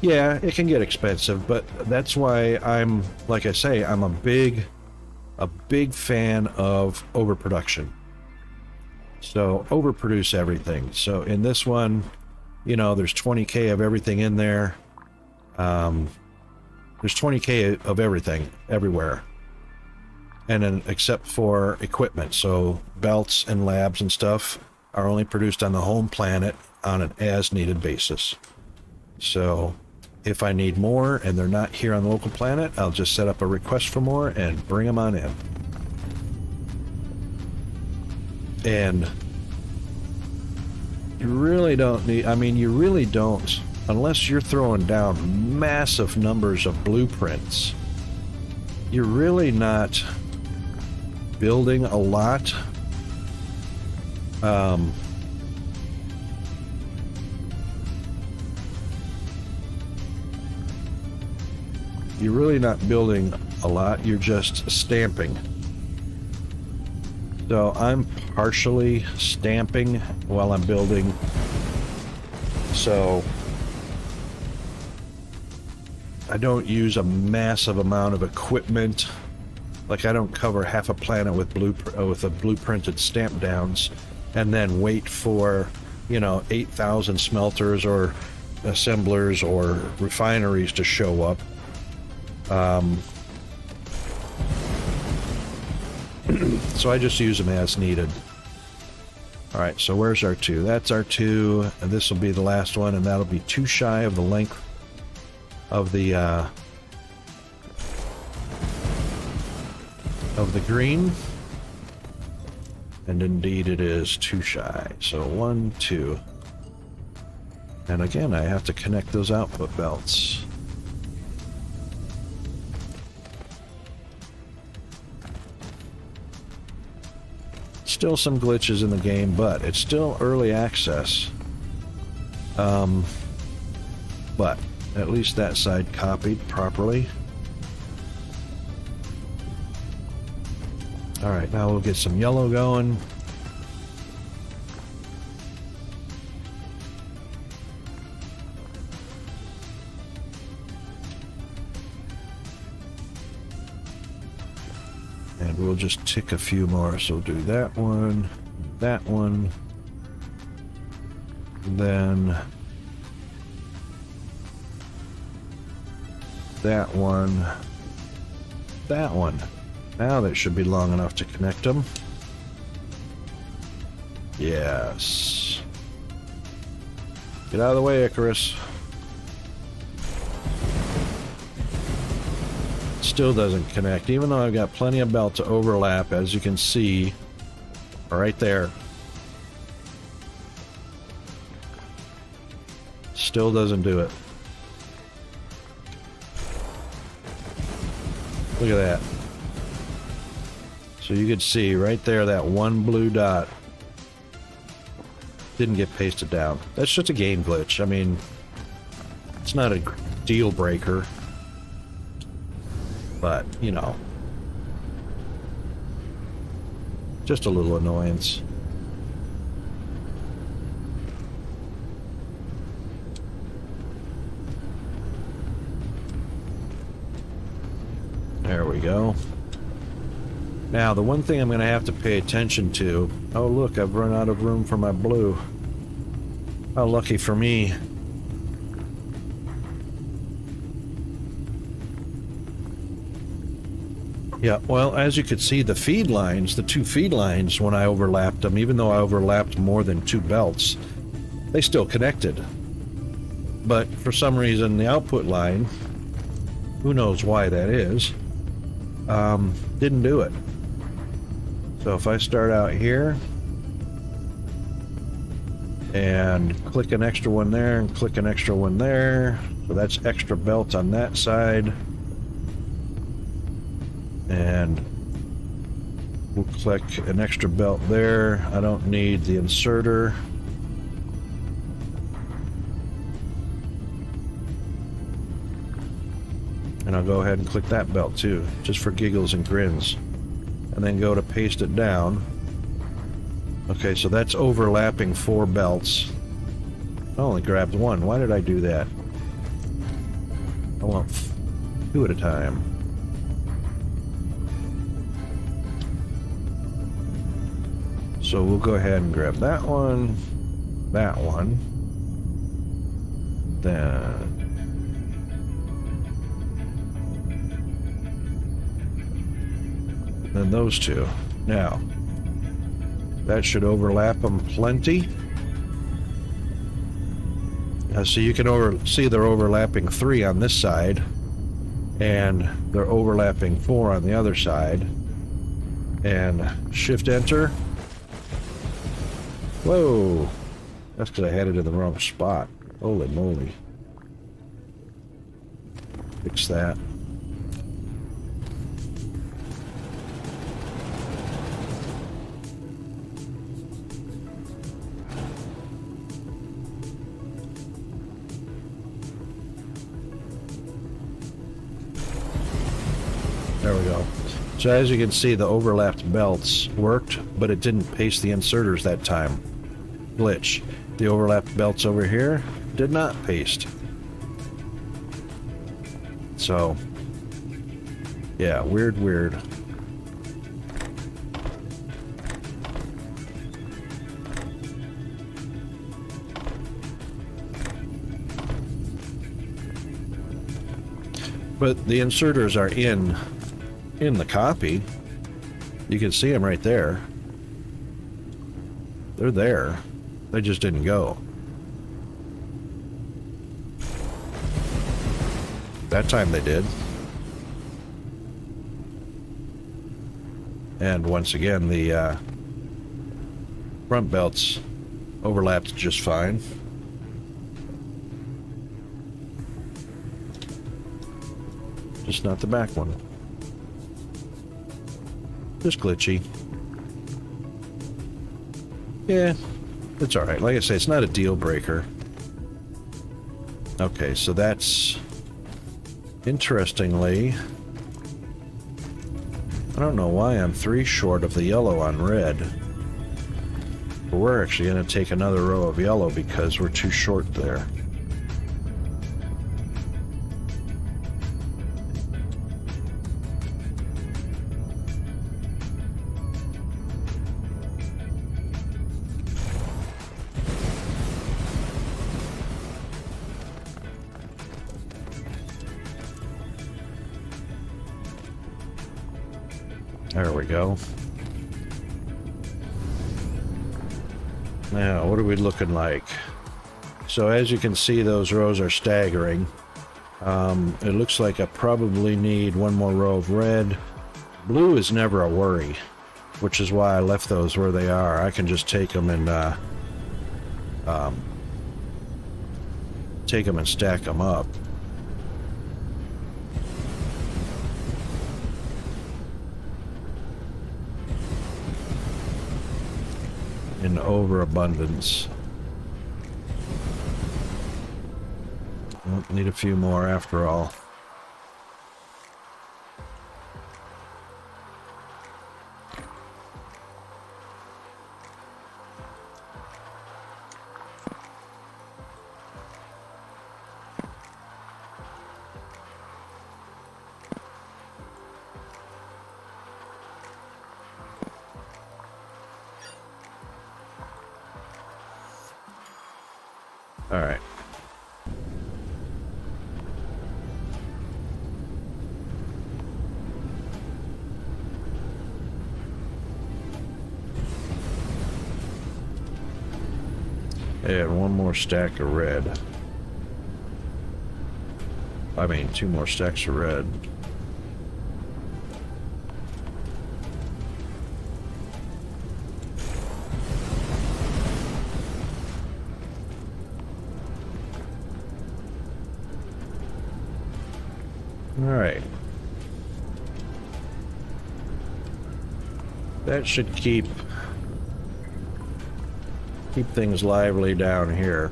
Yeah, it can get expensive, but that's why I'm, like I say, I'm a big fan of overproduction. So overproduce everything. So in this one, you know, there's 20K of everything in there. There's 20K of everything everywhere, and then except for equipment. So belts and labs and stuff are only produced on the home planet on an as needed basis. So if I need more and they're not here on the local planet, I'll just set up a request for more and bring them on in. And you really don't need, I mean, you really don't, unless you're throwing down massive numbers of blueprints, you're really not building a lot. You're really not building a lot, you're just stamping. So I'm partially stamping while I'm building. So I don't use a massive amount of equipment. Like, I don't cover half a planet with blueprinted stamp downs and then wait for, you know, 8,000 smelters or assemblers or refineries to show up. So I just use them as needed. All right, so where's our 2? That's our 2, and this will be the last one, and that'll be too shy of the length of the green. And indeed it is too shy. So 1, 2. And again, I have to connect those output belts. Still some glitches in the game, but it's still early access. But at least that side copied properly. Alright, now we'll get some yellow going. And we'll just tick a few more, so we'll do that one, then that one, that one. Now that should be long enough to connect them. Yes. Get out of the way, Icarus. Still doesn't connect, even though I've got plenty of belt to overlap, as you can see right there. Still doesn't do it. Look at that. So you could see right there that one blue dot didn't get pasted down. That's just a game glitch. I mean, it's not a deal breaker, but you know, just a little annoyance. There we go. Now, the one thing I'm going to have to pay attention to... Oh, look, I've run out of room for my blue. How lucky for me. Yeah, well, as you could see, the feed lines, the 2 feed lines, when I overlapped them, even though I overlapped more than 2 belts, they still connected. But for some reason, the output line, who knows why that is, didn't do it. So if I start out here and click an extra one there and click an extra one there, so that's extra belt on that side, and we'll click an extra belt there. I don't need the inserter. And I'll go ahead and click that belt too, just for giggles and grins. And then go to paste it down. Okay, so that's overlapping 4 belts. I only grabbed 1. Why did I do that? I want 2 at a time. So we'll go ahead and grab that one, then those 2. Now, that should overlap them plenty. So you can see they're overlapping 3 on this side, and they're overlapping 4 on the other side. And shift enter. Whoa! That's because I had it in the wrong spot. Holy moly. Fix that. There we go. So as you can see, the overlapped belts worked, but it didn't paste the inserters that time. Glitch. The overlapped belts over here did not paste. So, yeah, weird. But the inserters are in the copy. You can see them right there. They're there. They just didn't go. That time they did. And once again, the front belts overlapped just fine. Just not the back one. Just glitchy. Yeah, it's alright. Like I say, it's not a deal breaker. Okay, so that's... Interestingly, I don't know why I'm 3 short of the yellow on red. But we're actually going to take another row of yellow because we're too short there. There we go. Now, what are we looking like? So as you can see, those rows are staggering. It looks like I probably need one more row of red. Blue is never a worry, which is why I left those where they are. I can just take them and stack them up. In overabundance. Well, need a few more after all. All right. And one more stack of red. I mean, 2 more stacks of red. All right. That should keep things lively down here.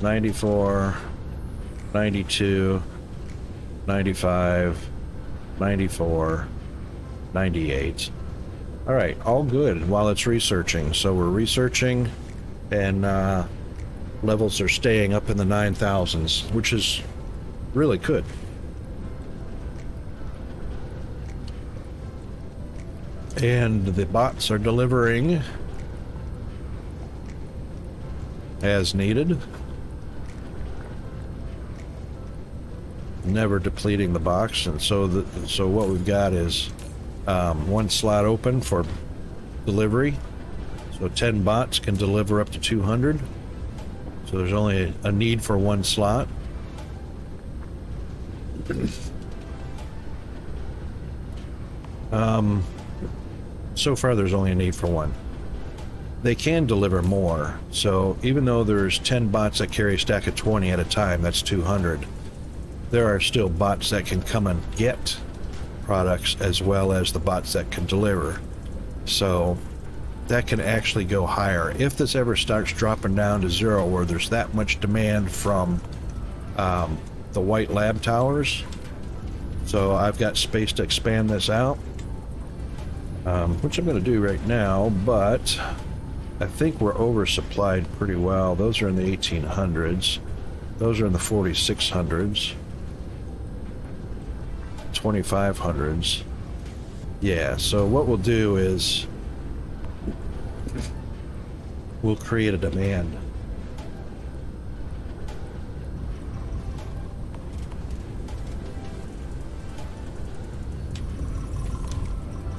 94, 92, 95, 94, 98. All right, all good while it's researching. So we're researching, and levels are staying up in the 9,000s, which is really good. And the bots are delivering as needed. Never depleting the box, and so what we've got is 1 slot open for delivery. So 10 bots can deliver up to 200. So there's only a need for 1 slot. So far there's only a need for 1. They can deliver more, so even though there's 10 bots that carry a stack of 20 at a time, that's 200. There are still bots that can come and get products as well as the bots that can deliver. So that can actually go higher. If this ever starts dropping down to 0 where there's that much demand from the white lab towers, so I've got space to expand this out, which I'm going to do right now, but I think we're oversupplied pretty well. Those are in the 1800s. Those are in the 4600s. 2500s. Yeah, so what we'll do is we'll create a demand.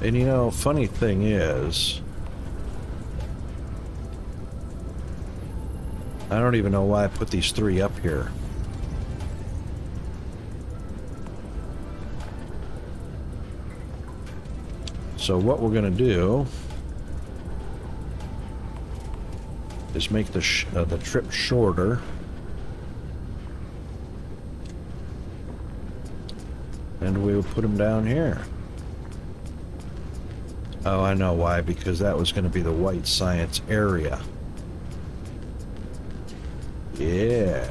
And you know, funny thing is, I don't even know why I put these 3 up here. So what we're going to do is make the trip shorter. And we'll put them down here. Oh, I know why, because that was going to be the white science area. Yeah.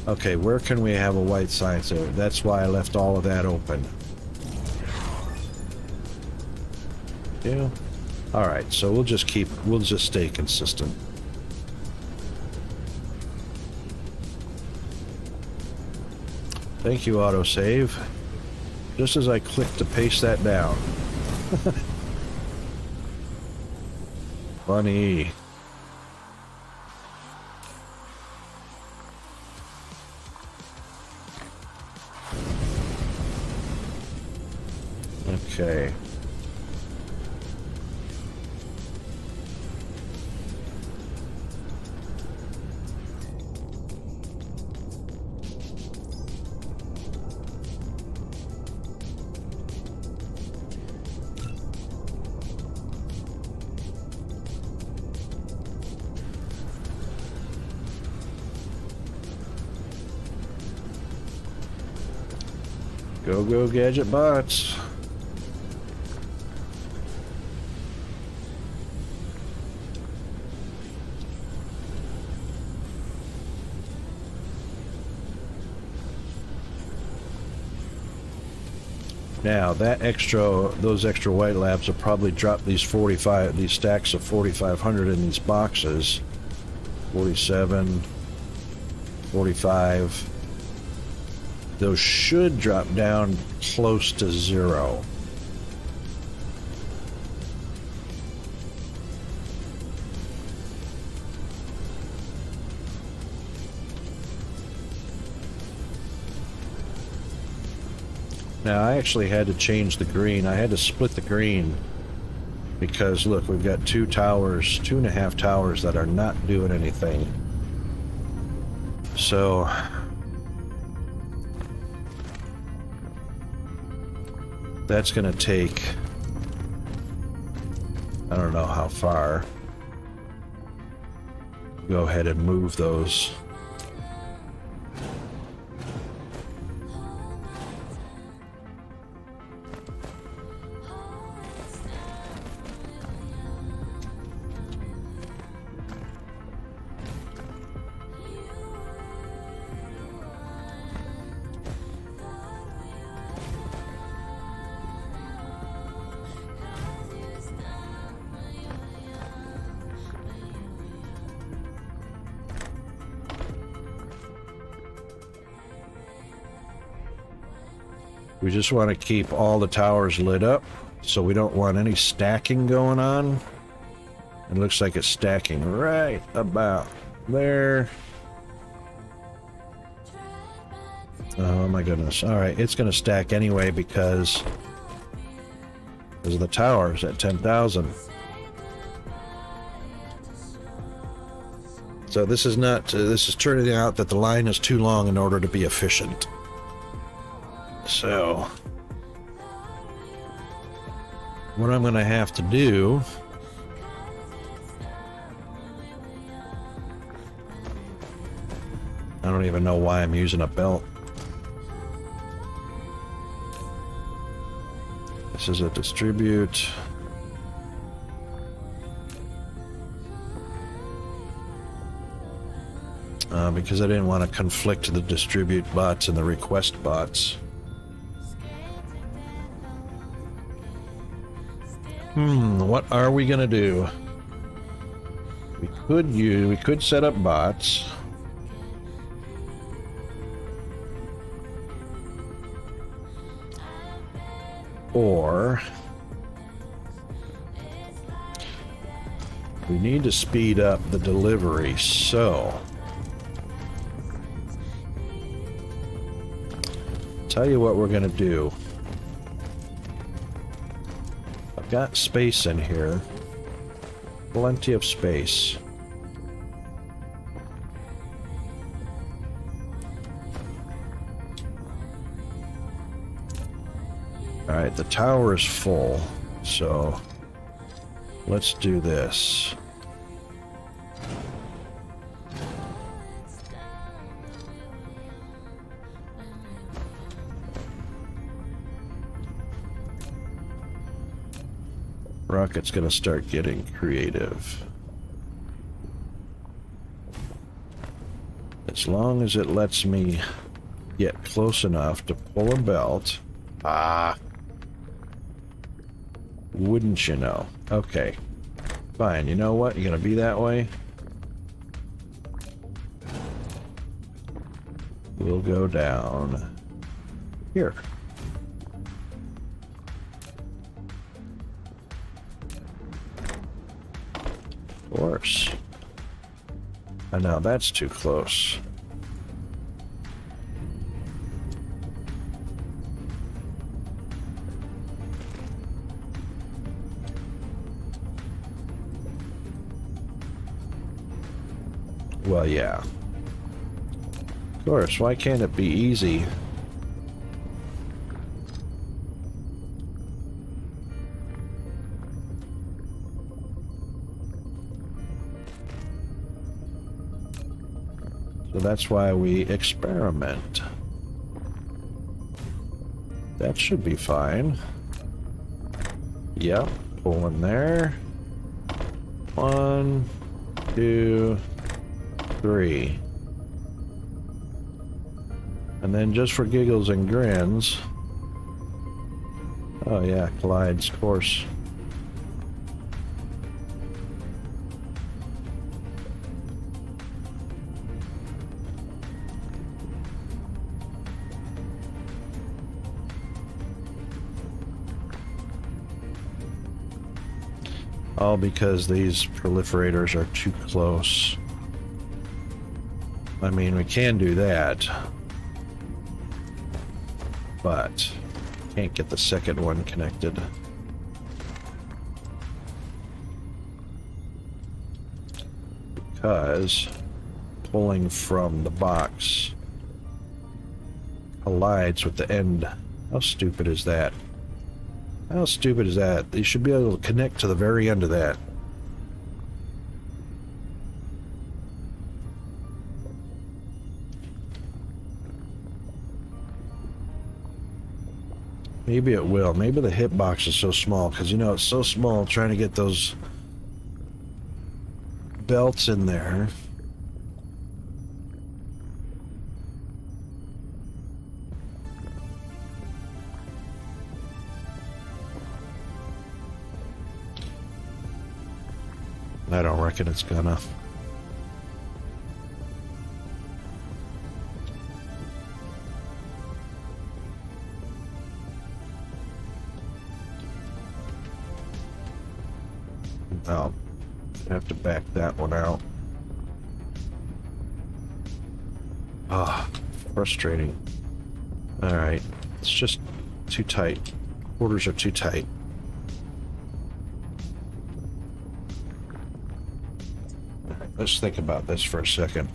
Okay, where can we have a white science area? That's why I left all of that open. Yeah. Alright, so we'll just stay consistent. Thank you, autosave. Just as I click to paste that down. Funny. Okay. Go, go, gadget bots. Now, those extra white labs will probably drop these stacks of 4,500 in these boxes. 47, 45. Those should drop down close to 0. Now, I actually had to change the green. I had to split the green because, look, we've got 2.5 towers that are not doing anything. So that's going to take, I don't know how far. Go ahead and move those. We just want to keep all the towers lit up, so we don't want any stacking going on. It looks like it's stacking right about there. Oh my goodness. Alright, it's going to stack anyway because of the towers at 10,000. So this is turning out that the line is too long in order to be efficient. So what I'm going to have to do I don't even know why I'm using a belt. This is a distribute. Because I didn't want to conflict the distribute bots and the request bots. What are we gonna do? We could set up bots. Or we need to speed up the delivery, so tell you what we're gonna do. Got space in here, plenty of space. Alright, the tower is full, so let's do this. Rocket's gonna start getting creative. As long as it lets me get close enough to pull a belt. Ah. Wouldn't you know? Okay. Fine, you know what? You're gonna be that way? We'll go down here. Of course. And now that's too close. Well, yeah. Of course, why can't it be easy? So that's why we experiment. That should be fine. Yep, pull in there. 1, 2, 3. And then just for giggles and grins. Oh yeah, collides, of course. All because these proliferators are too close. I mean, we can do that, but can't get the second one connected. Because pulling from the box collides with the end. How stupid is that? How stupid is that? You should be able to connect to the very end of that. Maybe it will. Maybe the hitbox is so small, because, you know, it's so small trying to get those belts in there. I don't reckon it's gonna. I'll have to back that one out. Ah, frustrating. Alright, it's just too tight. Quarters are too tight. Let's think about this for a second.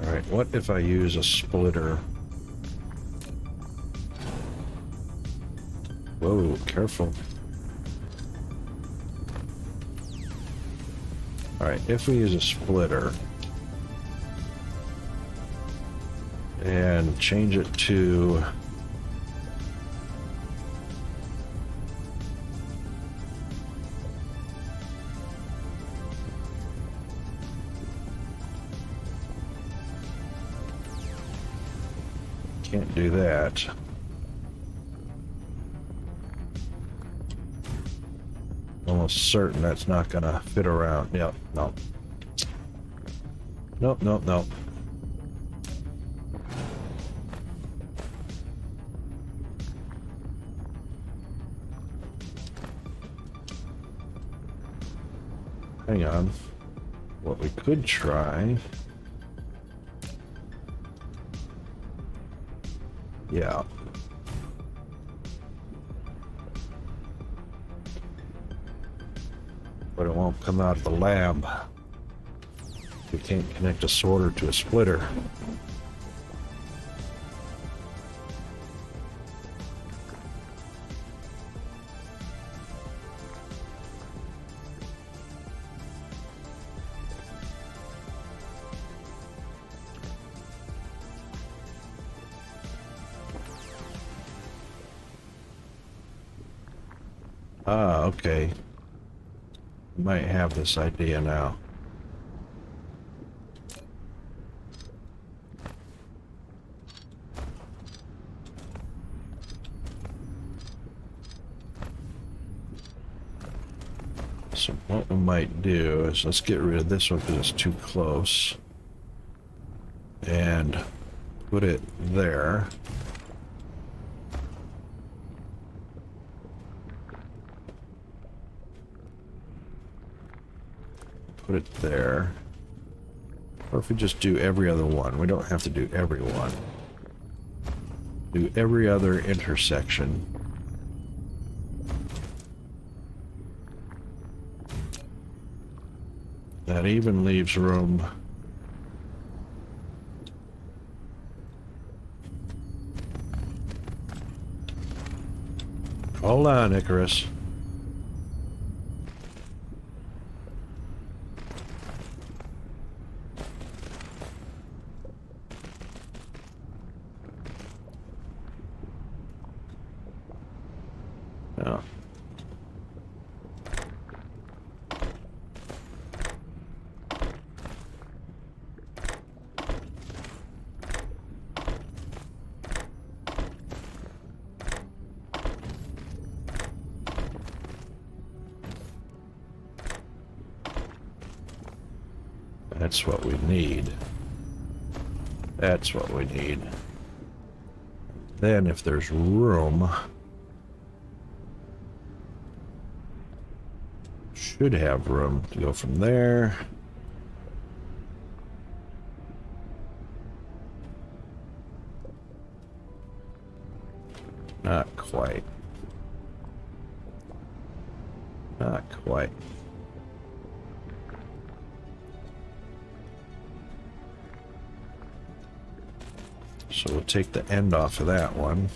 Alright, what if I use a splitter? Whoa, careful. Alright, if we use a splitter and change it to can't do that. Almost certain that's not gonna fit around. Yep, no. Nope, nope, nope. Hang on. What we could try. Yeah. but it won't come out of the lab. We can't connect a sorter to a splitter. Ah, okay. Might have this idea now. So what we might do is let's get rid of this one because it's too close. And put it there. Put it there. Or if we just do every other one, we don't have to do every one. Do every other intersection. That even leaves room. Hold on, Icarus. Oh. That's what we need. That's what we need. Then if there's room, should have room to go from there. Not quite. Not quite. So we'll take the end off of that one.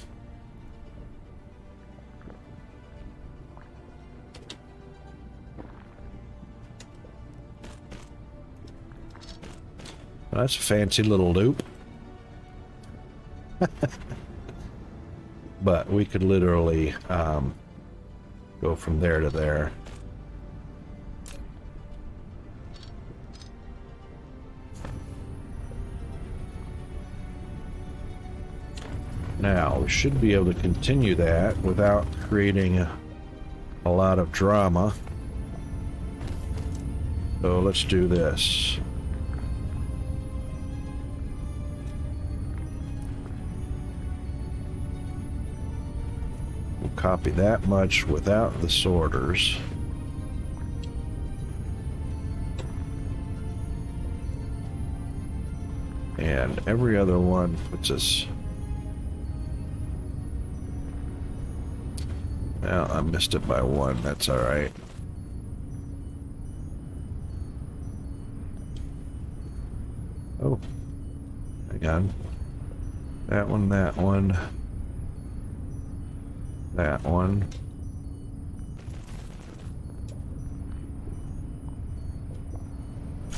That's a fancy little loop. But we could literally go from there to there. Now, we should be able to continue that without creating a lot of drama. So let's do this. We'll copy that much without the sorters. And every other one puts us... Well, I missed it by one. That's all right. Oh, hang on. That one, that one, that one.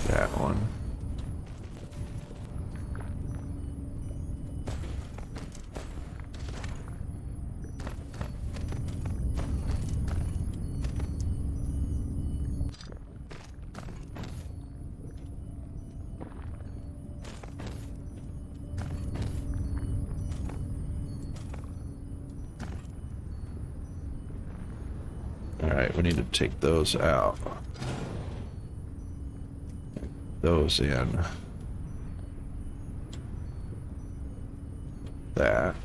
That one. Alright, we need to take those out. Those in. That.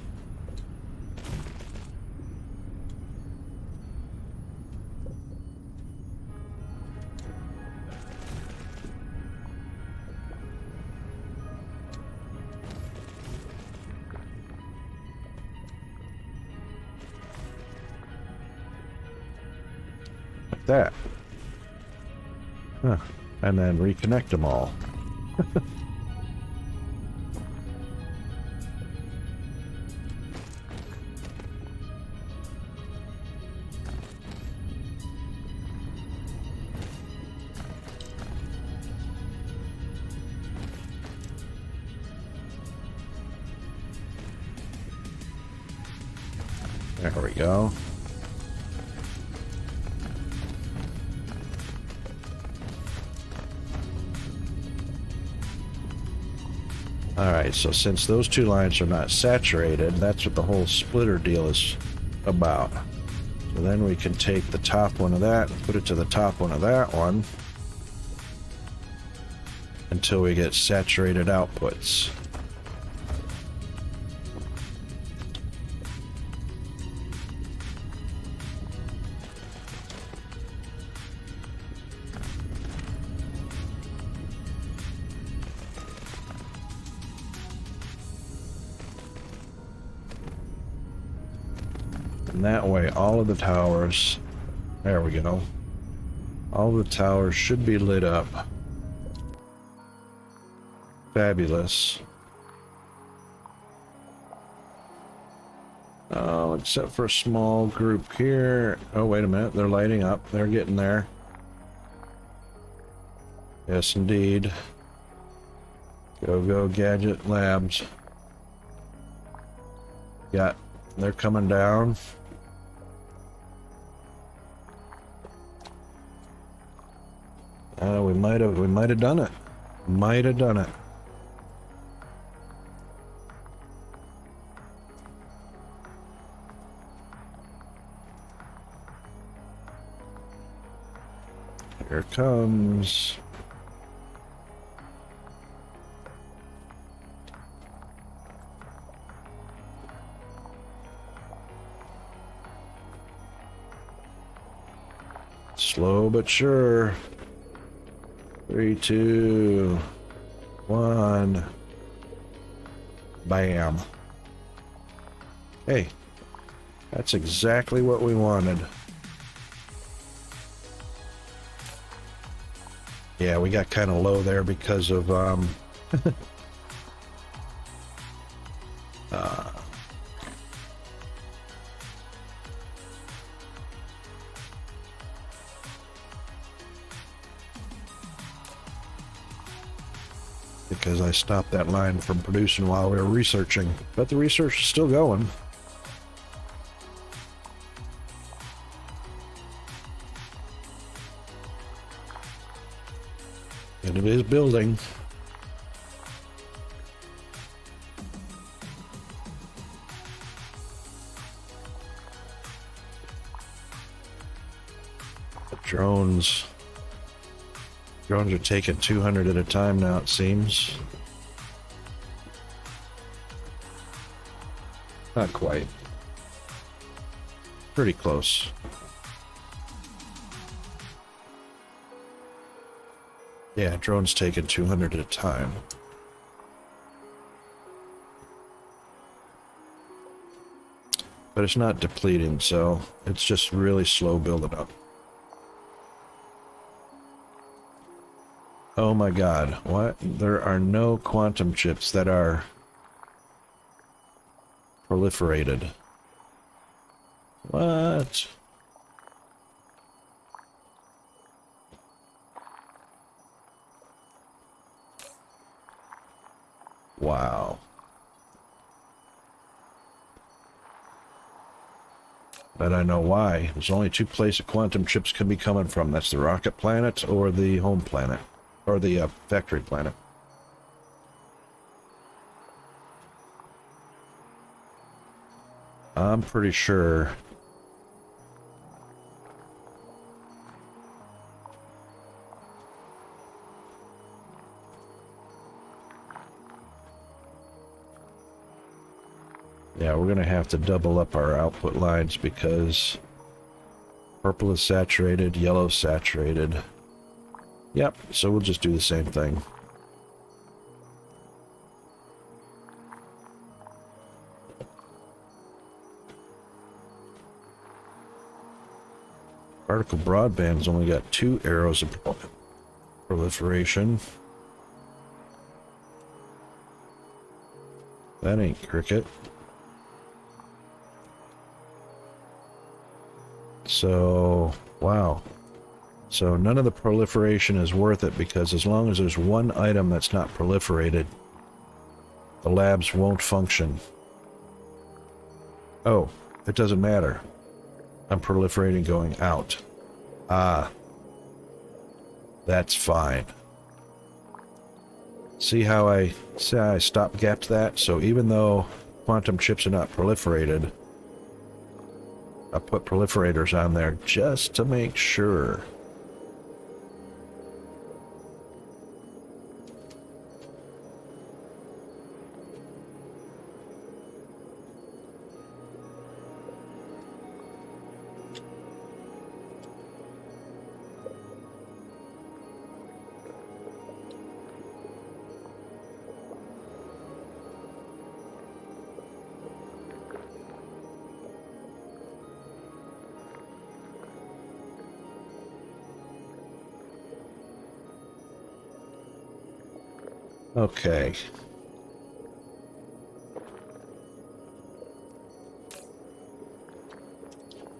Like that. Huh. And then reconnect them all. There we go. Alright, so since those two lines are not saturated, that's what the whole splitter deal is about. So then we can take the top one of that and put it to the top one of that one until we get saturated outputs. And that way, all of the towers, there we go, all of the towers should be lit up. Fabulous. Oh, except for a small group here. Oh, wait a minute, they're lighting up. They're getting there. Yes, indeed. Go, go, Gadget Labs. Yeah, they're coming down. We might have done it. Might have done it. Here it comes. Slow but sure. 3, 2, 1. Bam. Hey, that's exactly what we wanted. Yeah, we got kind of low there because of because I stopped that line from producing while we were researching. But the research is still going. And it is building. The drones are taking 200 at a time now, it seems. Not quite. Pretty close. Yeah, drones taking 200 at a time. But it's not depleting, so it's just really slow building up. Oh my god, what? There are no quantum chips that are proliferated. What? Wow. But I know why. There's only two places quantum chips can be coming from. That's the rocket planet or the home planet. Or the factory planet. I'm pretty sure. Yeah, we're going to have to double up our output lines because purple is saturated, yellow is saturated. Yep, so we'll just do the same thing. Particle broadband's only got 2 arrows of proliferation. That ain't cricket. So, wow. So none of the proliferation is worth it, because as long as there's one item that's not proliferated, the labs won't function. Oh, it doesn't matter. I'm proliferating going out. Ah. That's fine. See how I stop-gapped that? So even though quantum chips are not proliferated, I put proliferators on there just to make sure. Okay.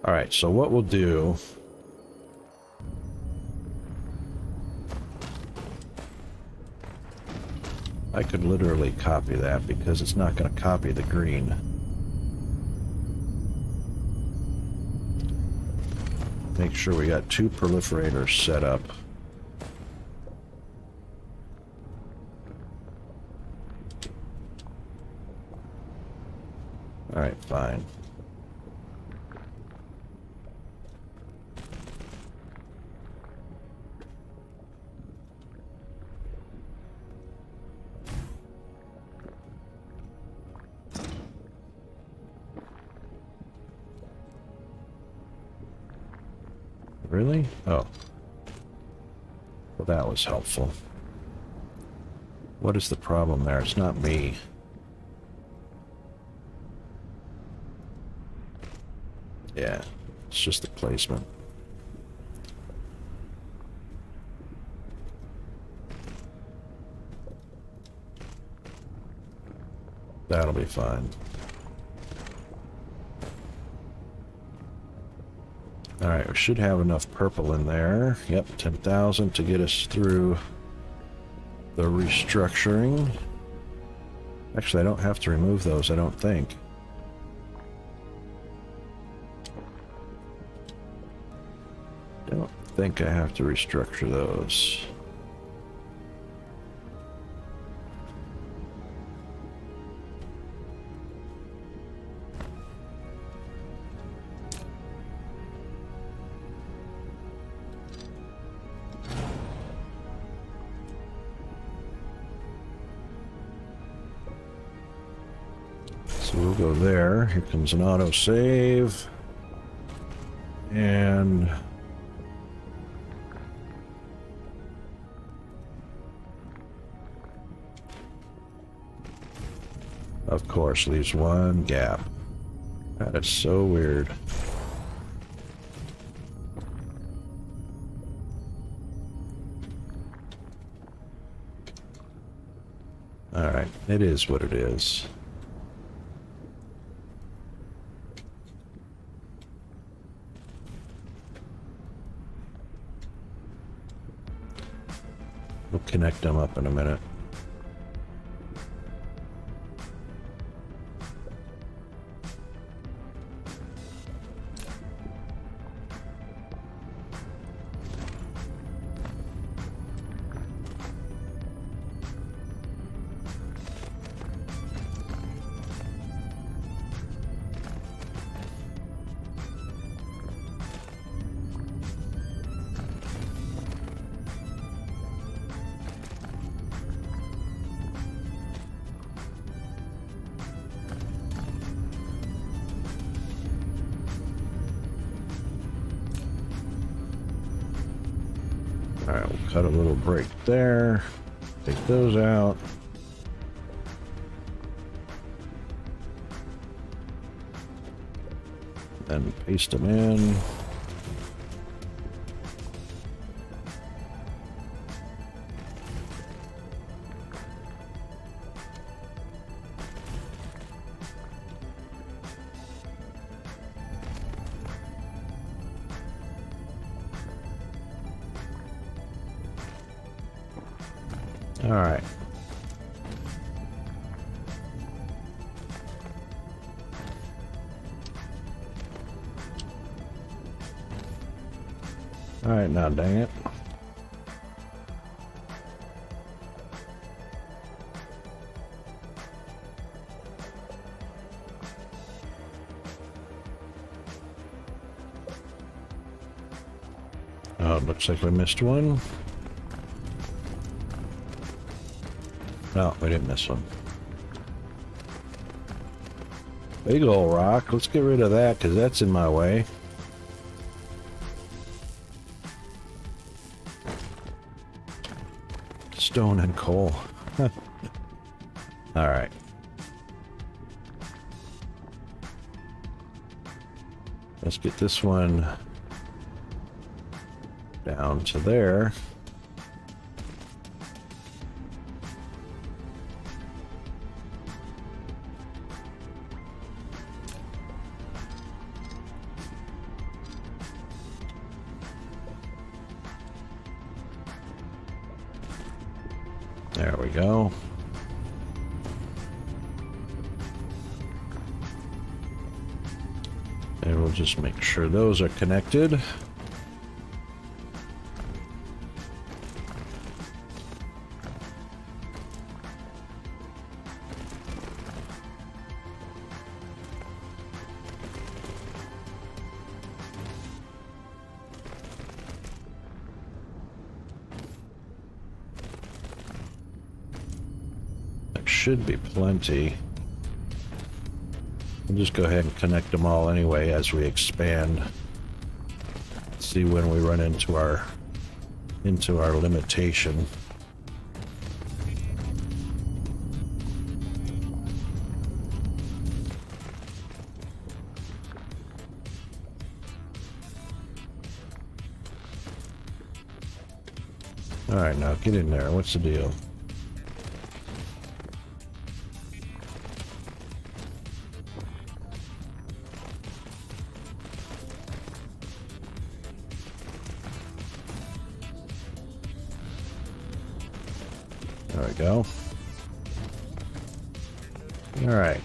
Alright, so what we'll do... I could literally copy that because it's not going to copy the green. Make sure we got 2 proliferators set up. Alright, fine. Really? Oh. Well, that was helpful. What is the problem there? It's not me. Yeah, it's just the placement. That'll be fine. Alright, we should have enough purple in there. Yep, 10,000 to get us through the restructuring. Actually, I don't have to remove those, I don't think. Don't think I have to restructure those. So we'll go there. Here comes an autosave. And of course, leaves one gap. That is so weird. Alright, it is what it is. We'll connect them up in a minute. Alright, we'll cut a little break there. Take those out. Then paste them in. All right. All right, now dang it. Oh, it looks like we missed one. No, we didn't miss one. Big ol' rock. Let's get rid of that because that's in my way. Stone and coal. All right. Let's get this one down to there. There we go. And we'll just make sure those are connected. Should be plenty. We'll just go ahead and connect them all anyway as we expand. See when we run into our limitation. All right, now get in there. What's the deal? There we go. All right.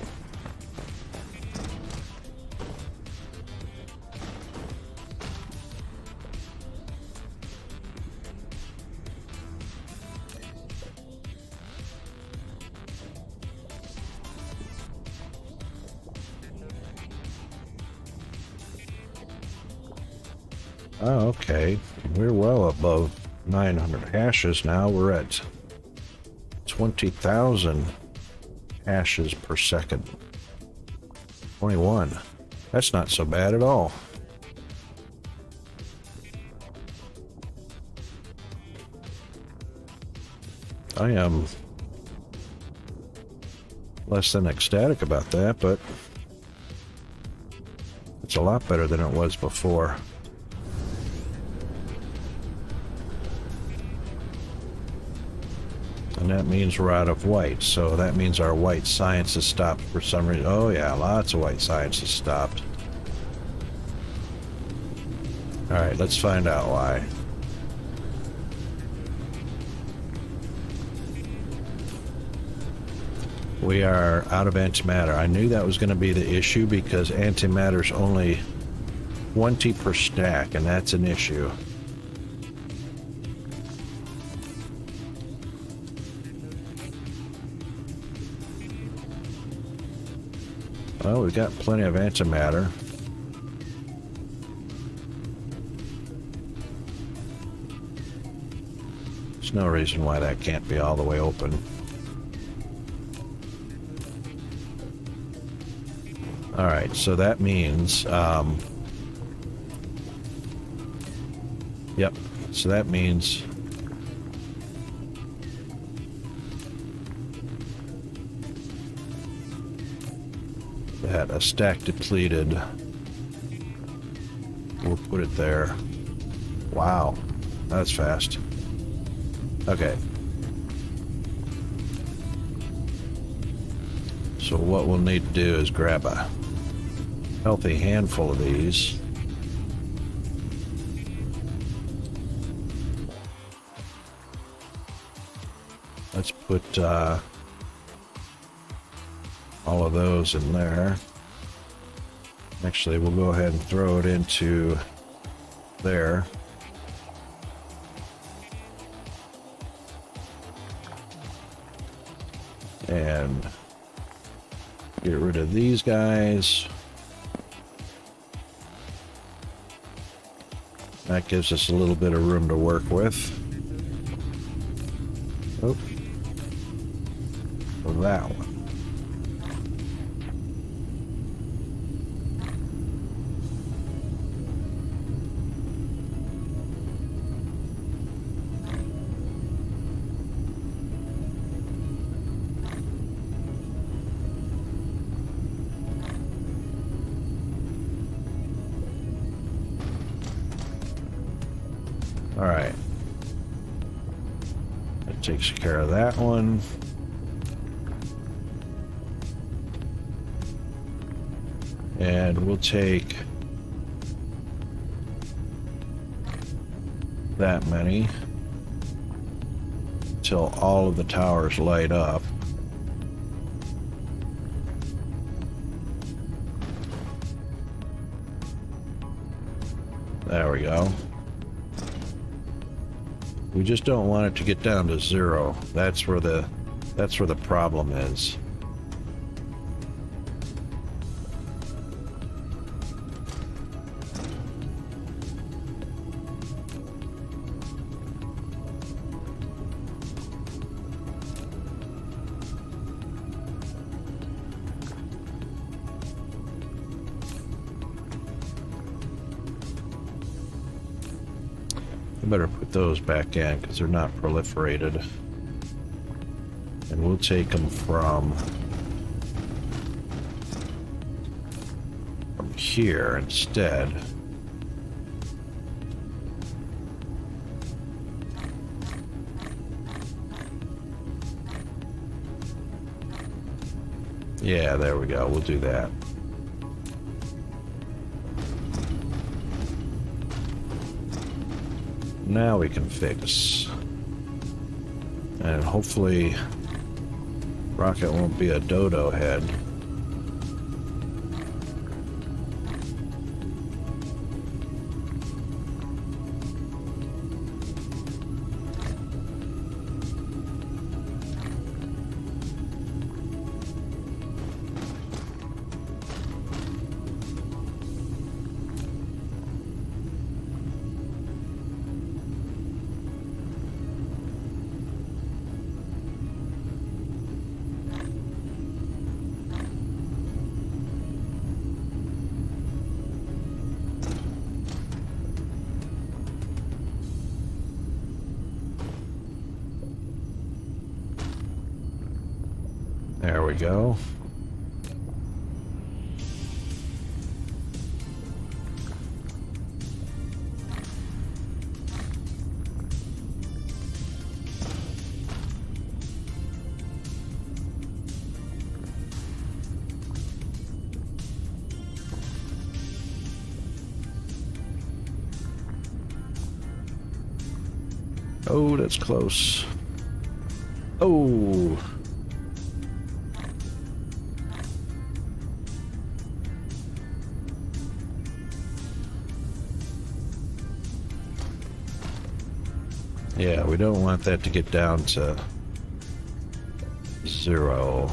Oh, okay. We're well above 900 hashes now. We're at 20,000 hashes per second. 21. That's not so bad at all. I am less than ecstatic about that, but it's a lot better than it was before. And that means we're out of white, so that means our white science has stopped for some reason. Oh yeah, lots of white science has stopped. Alright, let's find out why. We are out of antimatter. I knew that was going to be the issue because antimatter's only 20 per stack, and that's an issue. Well, we've got plenty of antimatter. There's no reason why that can't be all the way open. Alright, so that means, yep, so that means that a stack depleted, we'll put it there. Wow, that's fast. Okay. So what we'll need to do is grab a healthy handful of these. Let's put all of those in there. Actually, we'll go ahead and throw it into there. And get rid of these guys. That gives us a little bit of room to work with. Oh, for that one. All right. That takes care of that one. And we'll take that many till all of the towers light up. There we go. We just don't want it to get down to 0. That's where the problem is. I better put those back in because they're not proliferated. And we'll take them from here instead. Yeah, there we go. We'll do that. Now we can fix. And hopefully Rocket won't be a dodo head. There we go. Oh, that's close. Oh. Yeah, we don't want that to get down to 0.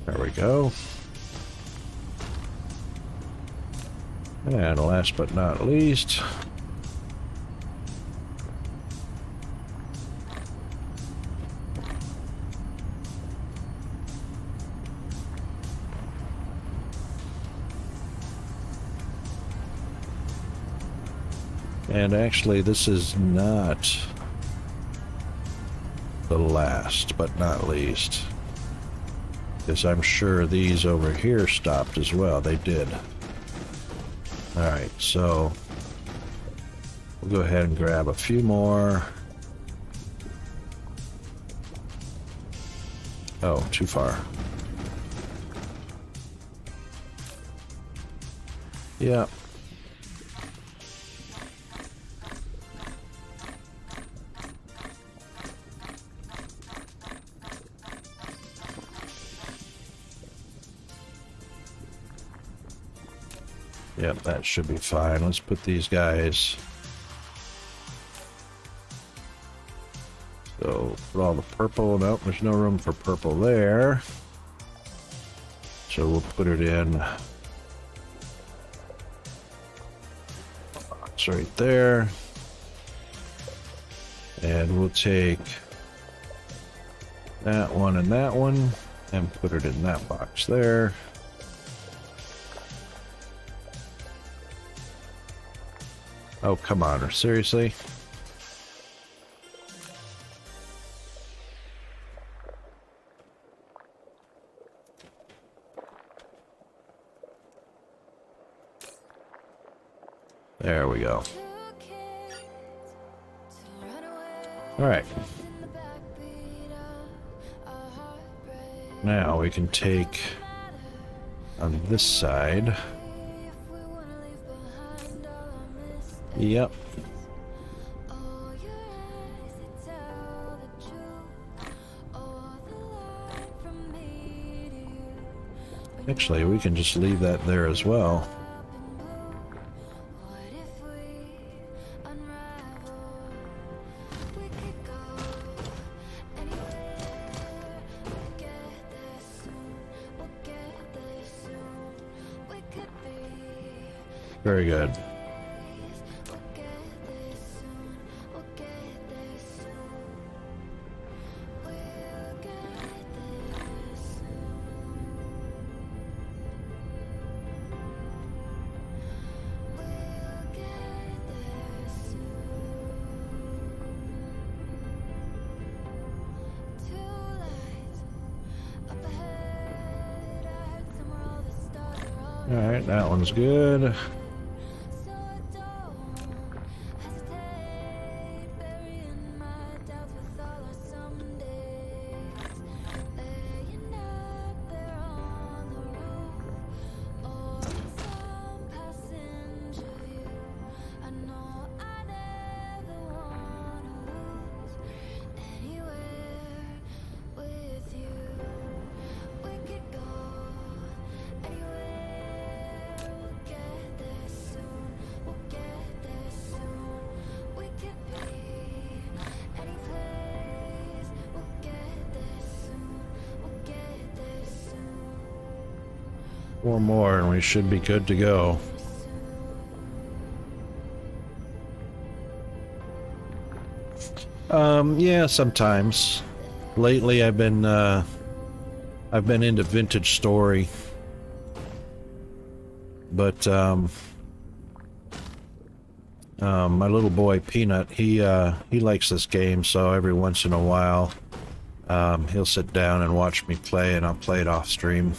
There we go. And last but not least, and actually this is not the last but not least, because I'm sure these over here stopped as well. They did. Alright, so we'll go ahead and grab a few more. Oh, too far. Yeah. Yep, that should be fine. Let's put these guys. So, put all the purple. Nope, there's no room for purple there. So we'll put it in. Box right there. And we'll take that one and put it in that box there. Oh, come on, seriously? There we go. All right. Now we can take on this side. Yep. Actually, we can just leave that there as well. Very good. Alright, that one's good. Four more and we should be good to go. Yeah, sometimes. Lately I've been into vintage story. But my little boy Peanut, he likes this game, so every once in a while he'll sit down and watch me play, and I'll play it off stream.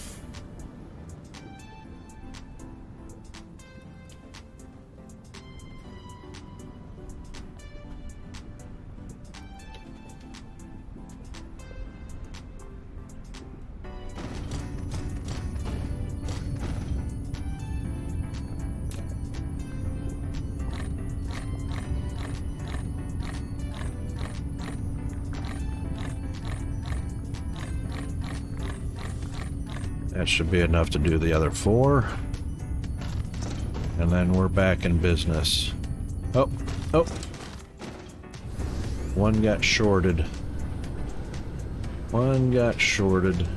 That should be enough to do the other four. And then we're back in business. Oh, oh. One got shorted. One got shorted.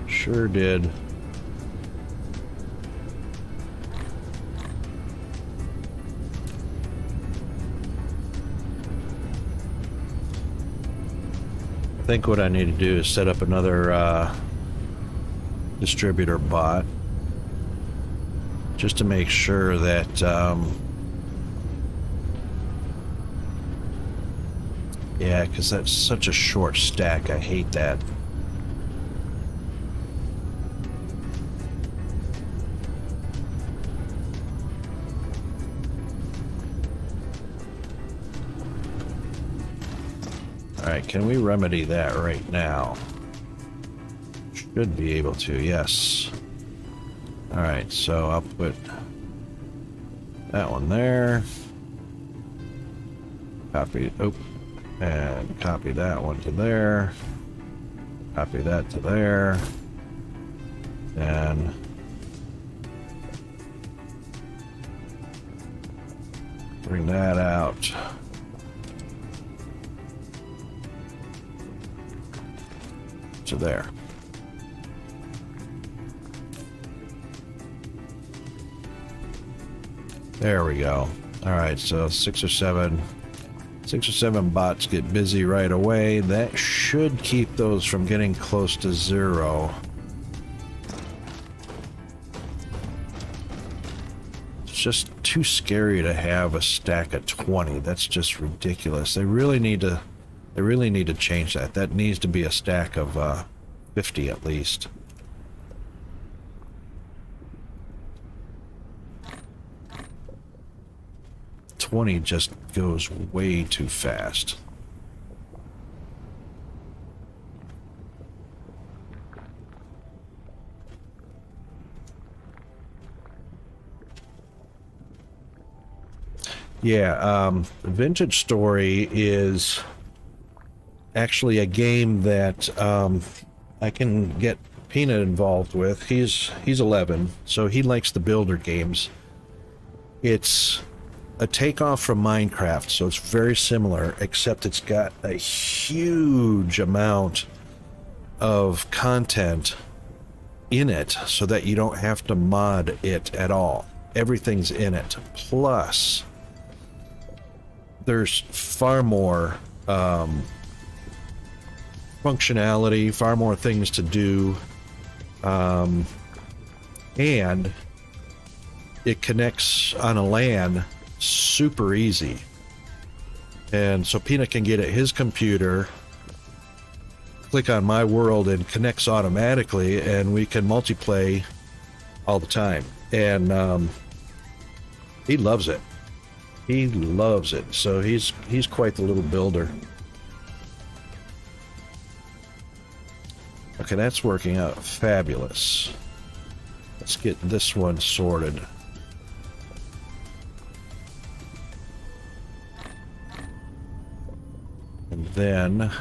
Sure did. think what I need to do is set up another distributor bot just to make sure that yeah, because that's such a short stack. I hate that. Alright, can we remedy that right now? Should be able to, yes. Alright, so I'll put that one there. Copy, oh, and copy that one to there. Copy that to there. And bring that out. To there. There we go. All right, so 6 or 7 bots get busy right away. That should keep those from getting close to 0. It's just too scary to have a stack of 20. That's just ridiculous. They really need to change that. That needs to be a stack of 50 at least. $20 just goes way too fast. Yeah, Vintage Story is actually a game that I can get Peanut involved with. He's 11, so he likes the builder games. It's a takeoff from Minecraft, so it's very similar, except it's got a huge amount of content in it so that you don't have to mod it at all. Everything's in it. Plus, there's far more functionality, far more things to do, and it connects on a LAN super easy. And so Peanut can get at his computer, click on my world, and connects automatically, and we can multiplay all the time. And he loves it. He loves it. So he's quite the little builder. Okay, that's working out fabulous. Let's get this one sorted. And then,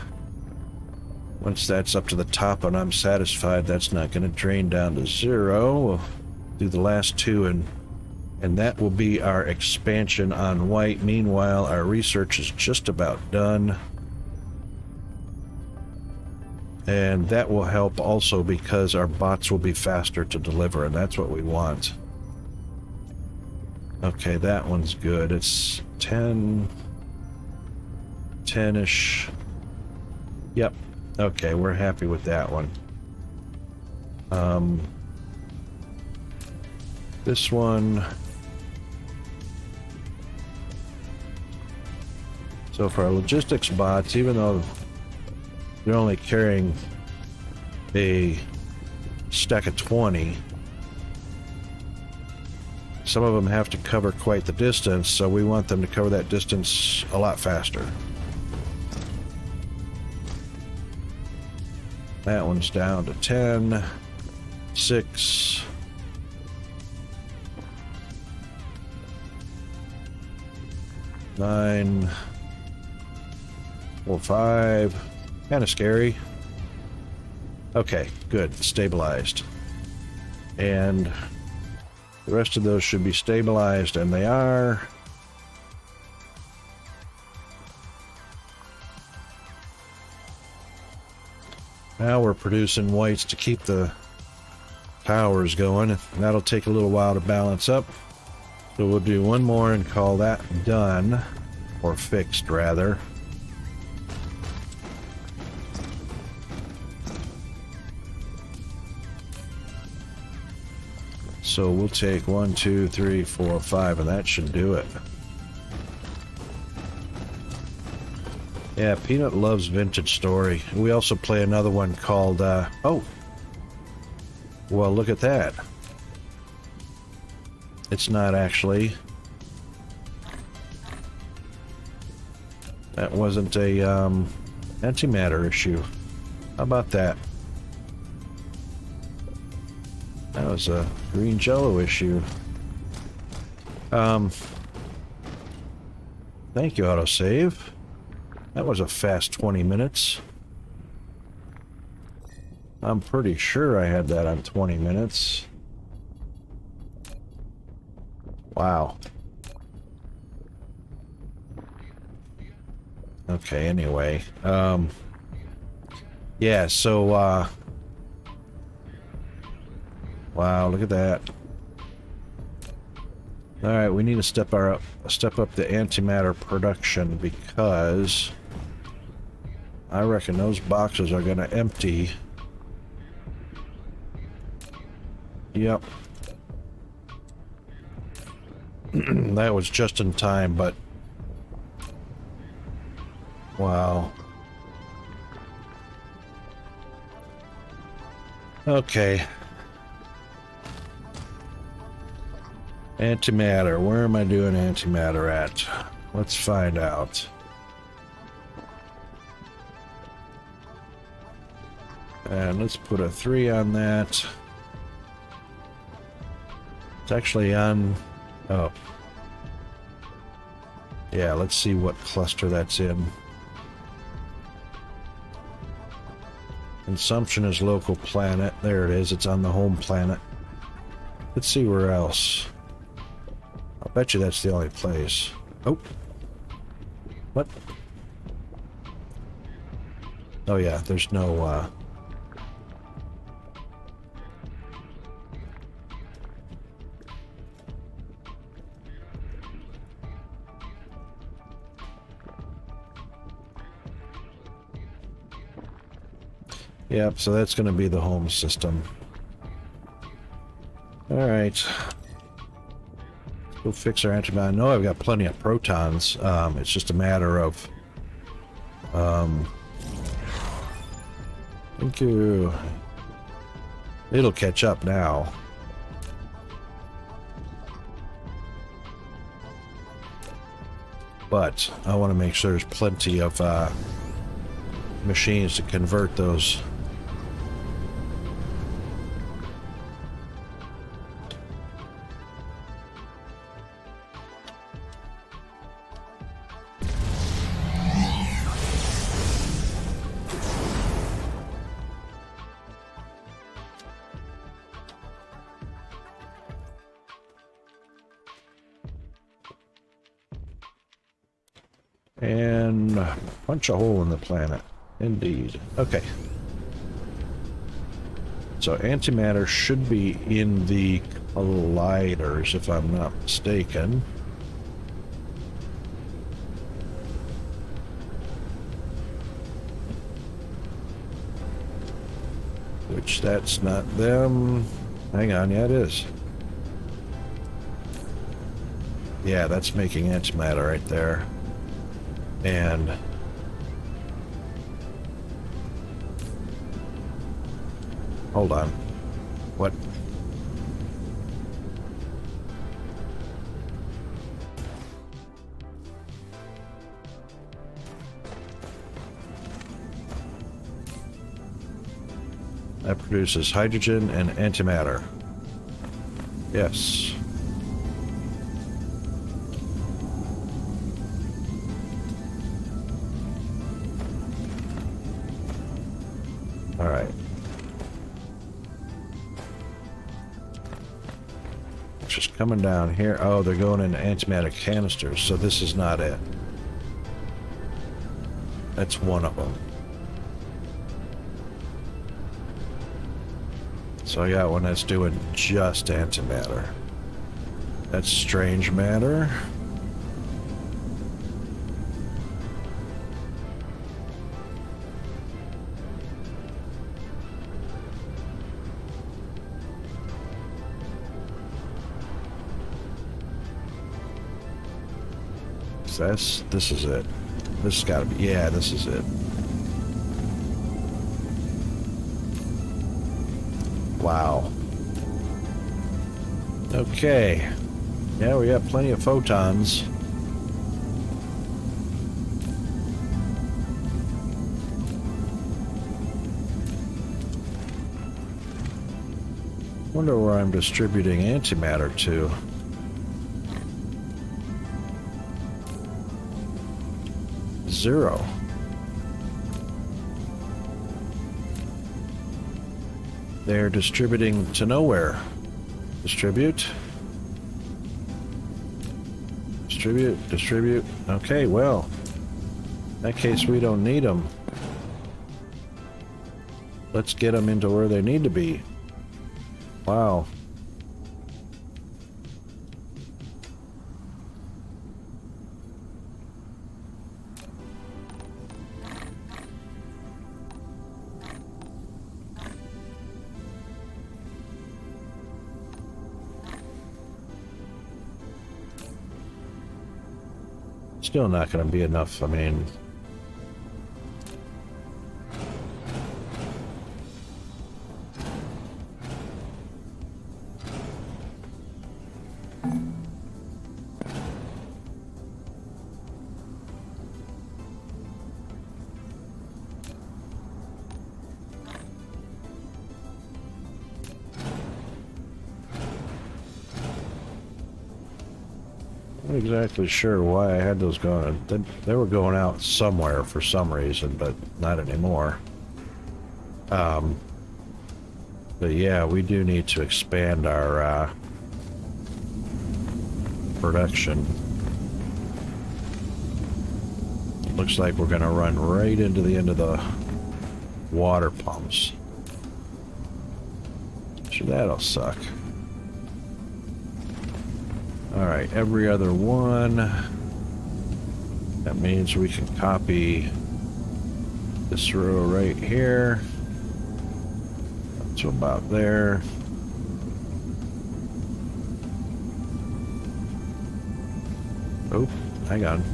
once that's up to the top and I'm satisfied that's not going to drain down to 0, we'll do the last 2, and that will be our expansion on white. Meanwhile, our research is just about done. And that will help also because our bots will be faster to deliver, and that's what we want. Okay, that one's good. It's 10-ish. Yep. Okay, we're happy with that one. This one. So for our logistics bots, even though they're only carrying a stack of 20, some of them have to cover quite the distance, so we want them to cover that distance a lot faster. That one's down to 10, 6, 9, 4, 5. Kind of scary. Okay, good. Stabilized. And the rest of those should be stabilized, and they are. Now we're producing whites to keep the towers going, and that'll take a little while to balance up. So we'll do one more and call that done, or fixed rather. So we'll take 1, 2, 3, 4, 5, and that should do it. Yeah, Peanut loves Vintage Story. We also play another one called, oh! Well, look at that. It's not actually. That wasn't a, antimatter issue. How about that? That was a green jello issue. Thank you, autosave. That was a fast 20 minutes. I'm pretty sure I had that on 20 minutes. Wow. Okay, anyway. Yeah, so, wow, look at that. Alright, we need to step up the antimatter production because I reckon those boxes are gonna empty. Yep. That was just in time, but wow. Okay. Antimatter. Where am I doing antimatter at? Let's find out. And let's put a 3 on that. It's actually on... oh. Yeah, let's see what cluster that's in. Consumption is local planet. There it is. It's on the home planet. Let's see where else. I'll bet you that's the only place. Oh. What? Oh yeah, there's no, Yep, so that's going to be the home system. Alright. We'll fix our antimatter. I know I've got plenty of protons. It's just a matter of... thank you. It'll catch up now. But I want to make sure there's plenty of machines to convert those. And punch a hole in the planet. Indeed. Okay. So antimatter should be in the colliders, if I'm not mistaken. Which that's not them. Hang on, yeah it is. Yeah, that's making antimatter right there. And hold on. What? That produces hydrogen and antimatter. Yes. All right. Just coming down here. Oh, they're going into antimatter canisters, so this is not it. That's one of them. So I got one that's doing just antimatter. That's strange matter. This is it. This has got to be, yeah, this is it. Wow. Okay. Yeah, we got plenty of photons. Wonder where I'm distributing antimatter to. Zero. They're distributing to nowhere. Distribute. Distribute. Distribute. Okay, well, in that case, we don't need them. Let's get them into where they need to be. Wow. Still not going to be enough. I mean, not exactly sure why I had those going. They were going out somewhere for some reason, but not anymore. But yeah, we do need to expand our production. Looks like we're going to run right into the end of the water pumps. So that'll suck. Alright, every other one. That means we can copy this row right here. Up to about there. Oh, hang on.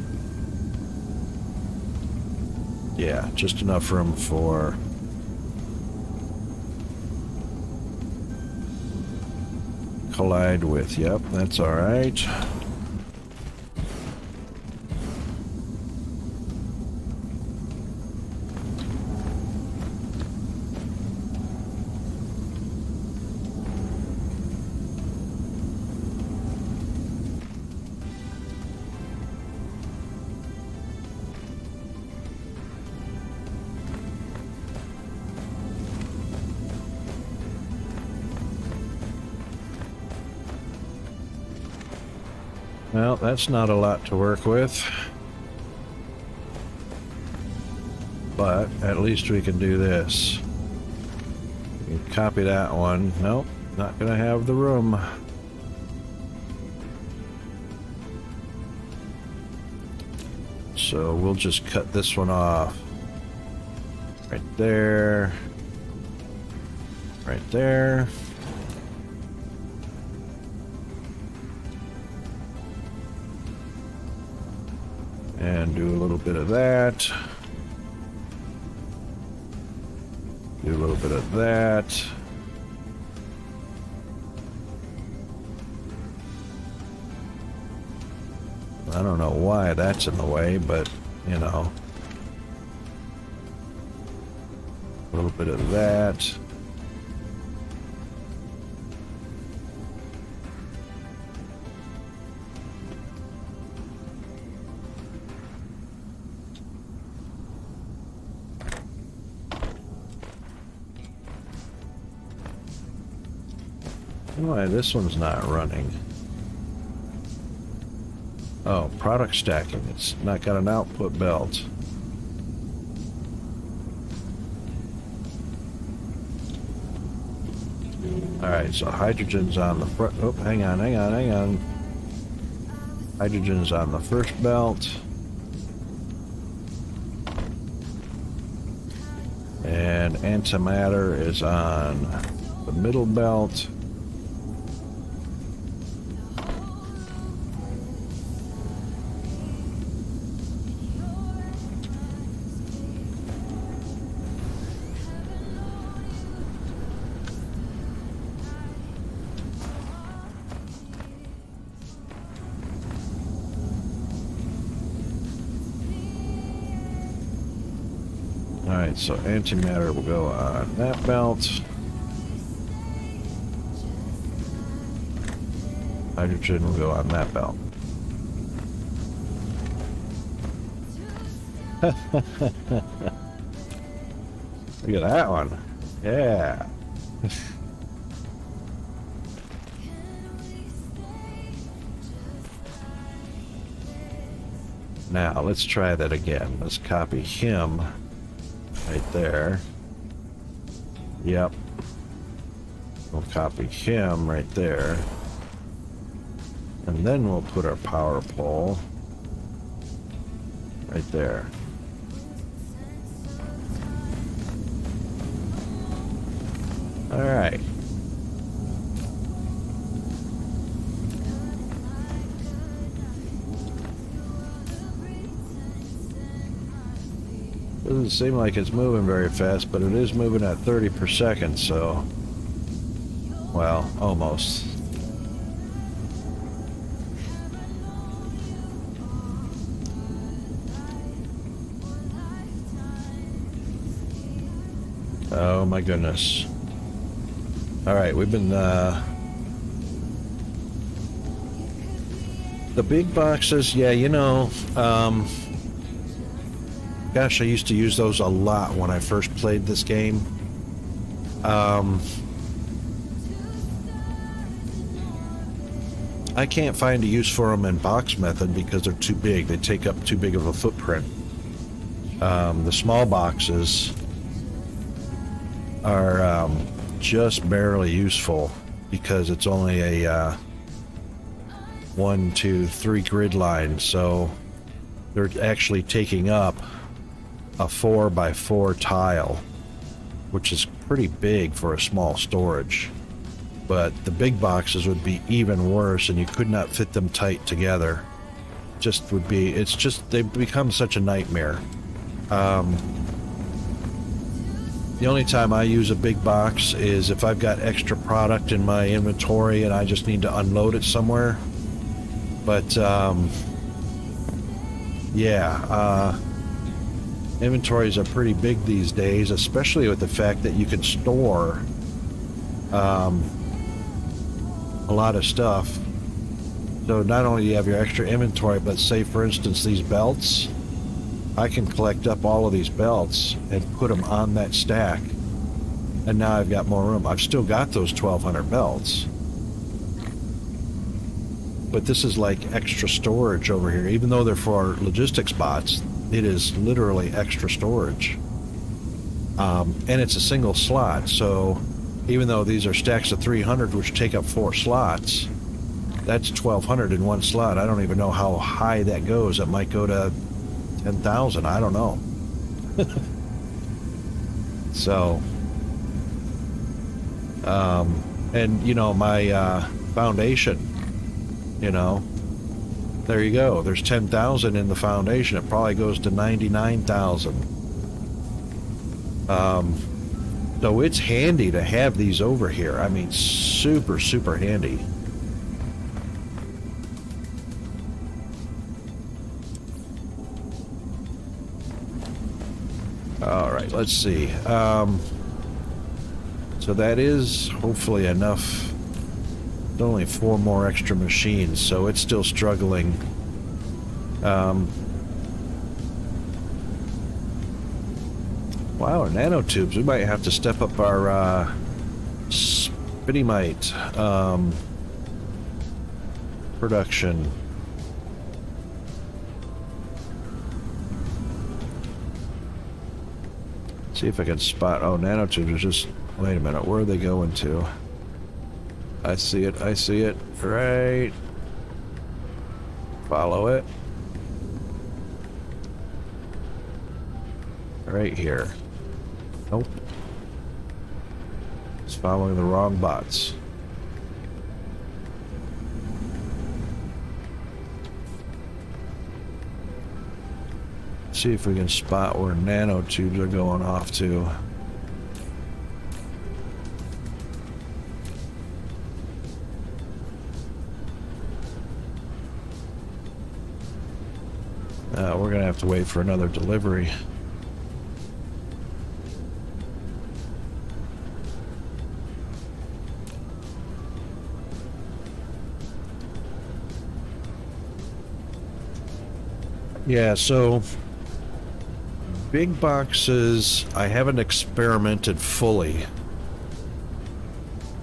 Yeah, just enough room for collide with. Yep, that's all right. Well, that's not a lot to work with. But at least we can do this. We can copy that one. Nope, not gonna have the room. So we'll just cut this one off. Right there. Right there. And do a little bit of that. Do a little bit of that. I don't know why that's in the way, but, you know. A little bit of that. Why this one's not running? Oh, product stacking. It's not got an output belt. Alright, so hydrogen's on the front. Oh, hang on. Hydrogen's on the first belt. And antimatter is on the middle belt. Alright, so antimatter will go on that belt. Hydrogen will go on that belt. Look at that one. Yeah. Now, let's try that again. Let's copy him right there. Yep. We'll copy him right there. And then we'll put our power pole right there. All right. Doesn't seem like it's moving very fast, but it is moving at 30 per second, so... Well, almost. Oh my goodness. Alright, we've been, the big boxes, yeah, you know, gosh, I used to use those a lot when I first played this game. I can't find a use for them in box method because they're too big. They take up too big of a footprint. The small boxes are just barely useful because it's only a 1, 2, 3 grid line, so they're actually taking up a 4x4 tile, which is pretty big for a small storage. But the big boxes would be even worse, and you could not fit them tight together. Just would be, it's just, they've become such a nightmare. The only time I use a big box is if I've got extra product in my inventory and I just need to unload it somewhere. But, yeah, inventories are pretty big these days, especially with the fact that you can store a lot of stuff. So not only do you have your extra inventory, but say, for instance, these belts, I can collect up all of these belts and put them on that stack, and now I've got more room. I've still got those 1,200 belts, but this is like extra storage over here. Even though they're for logistics bots, it is literally extra storage. And it's a single slot, so even though these are stacks of 300 which take up 4 slots, that's 1,200 in one slot. I don't even know how high that goes. It might go to 10,000, I don't know. So, and you know, my foundation, you know, there you go. There's 10,000 in the foundation. It probably goes to 99,000. So it's handy to have these over here. I mean, super, super handy. All right, let's see. So that is hopefully enough. There's only 4 more extra machines, so it's still struggling. Wow, nanotubes. We might have to step up our spittimite production. See if I can spot. Oh, nanotubes are just. Wait a minute. Where are they going to? I see it. I see it. Right. Follow it. Right here. Nope. It's following the wrong bots. See if we can spot where nanotubes are going off to. We're gonna have to wait for another delivery. Yeah, so big boxes, I haven't experimented fully,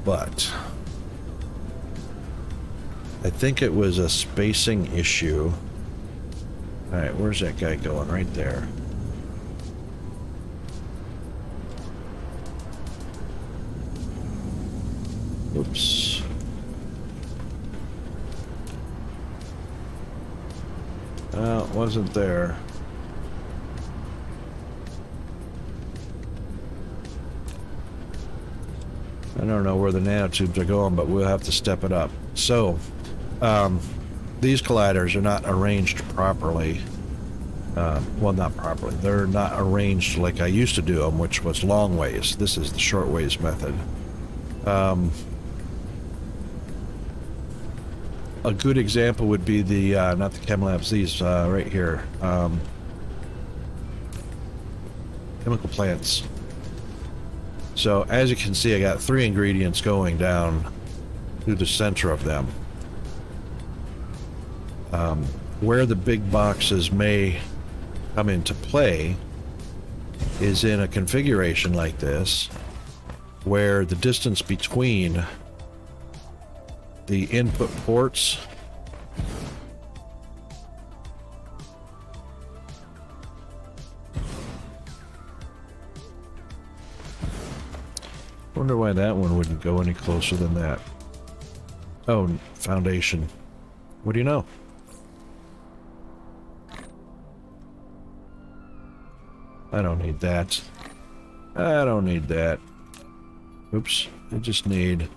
but I think it was a spacing issue. All right, where's that guy going? Right there. Oops. Well, it wasn't there. I don't know where the nanotubes are going, but we'll have to step it up. So, these colliders are not arranged properly. Well, not properly. They're not arranged like I used to do them, which was long ways. This is the short ways method. A good example would be the, not the ChemLabs, these right here. Chemical plants. So as you can see, I got 3 ingredients going down through the center of them. Where the big boxes may come into play is in a configuration like this, where the distance between the input ports wonder why that one wouldn't go any closer than that. Oh, foundation. What do you know? I don't need that. I don't need that. Oops. I just need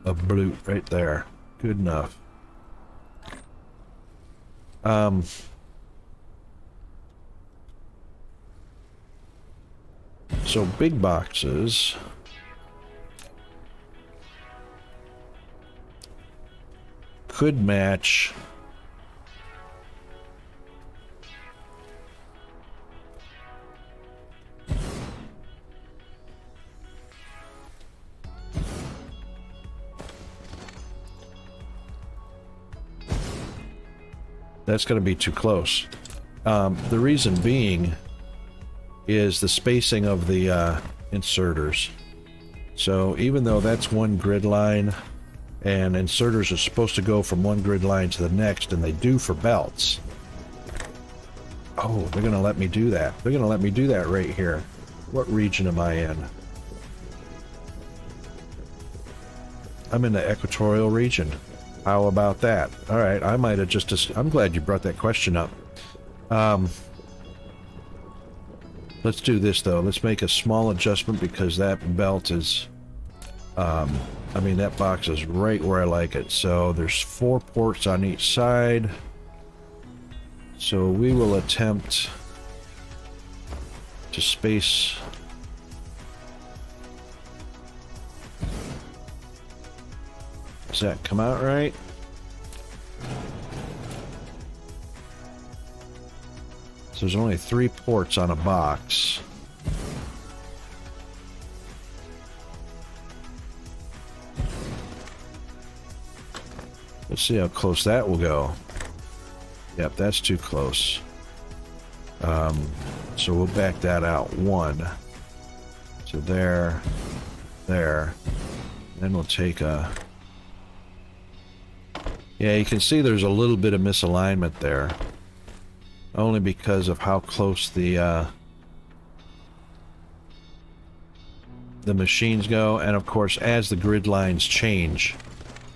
a blue right there. Good enough. So big boxes could match that's going to be too close. The reason being is the spacing of the inserters. So even though that's one grid line and inserters are supposed to go from one grid line to the next, and they do for belts. Oh, they're going to let me do that. They're going to let me do that right here. What region am I in? I'm in the equatorial region. How about that? All right, I might have just... I'm glad you brought that question up. Let's do this, though. Let's make a small adjustment because that belt is... I mean, that box is right where I like it. So there's 4 ports on each side. So we will attempt to space... Does that come out right? So there's only 3 ports on a box. Let's see how close that will go. Yep, that's too close. So we'll back that out 1. So there, there. Then we'll take a... Yeah, you can see there's a little bit of misalignment there. Only because of how close the machines go. And of course, as the grid lines change,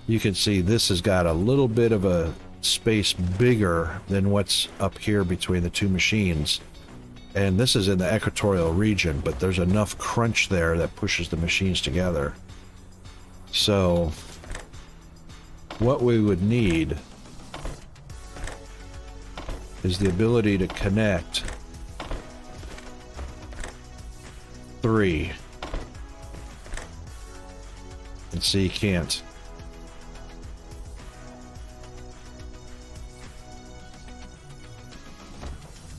you can see this has got a little bit of a space bigger than what's up here between the 2 machines. And this is in the equatorial region, but there's enough crunch there that pushes the machines together. So what we would need is the ability to connect 3. And see, you can't.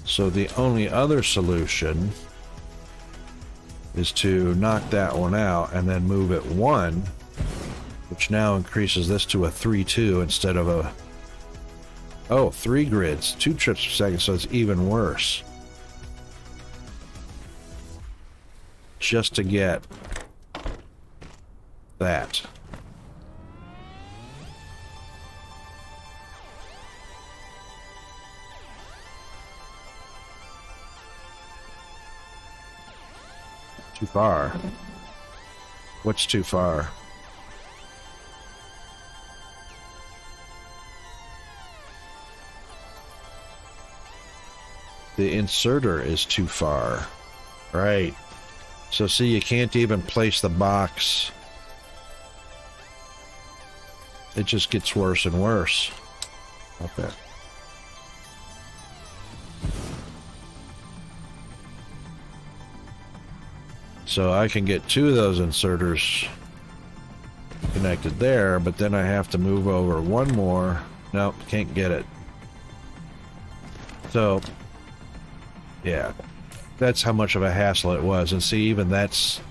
So the only other solution is to knock that one out and then move it 1, which now increases this to a 3-2 instead of a Oh, 3 grids, 2 trips per second, so it's even worse. Just to get that. Too far. What's too far? The inserter is too far. Right. So see, you can't even place the box. It just gets worse and worse. Okay. So I can get 2 of those inserters connected there, but then I have to move over 1 more. Nope, can't get it. So, yeah, that's how much of a hassle it was. And see, even that's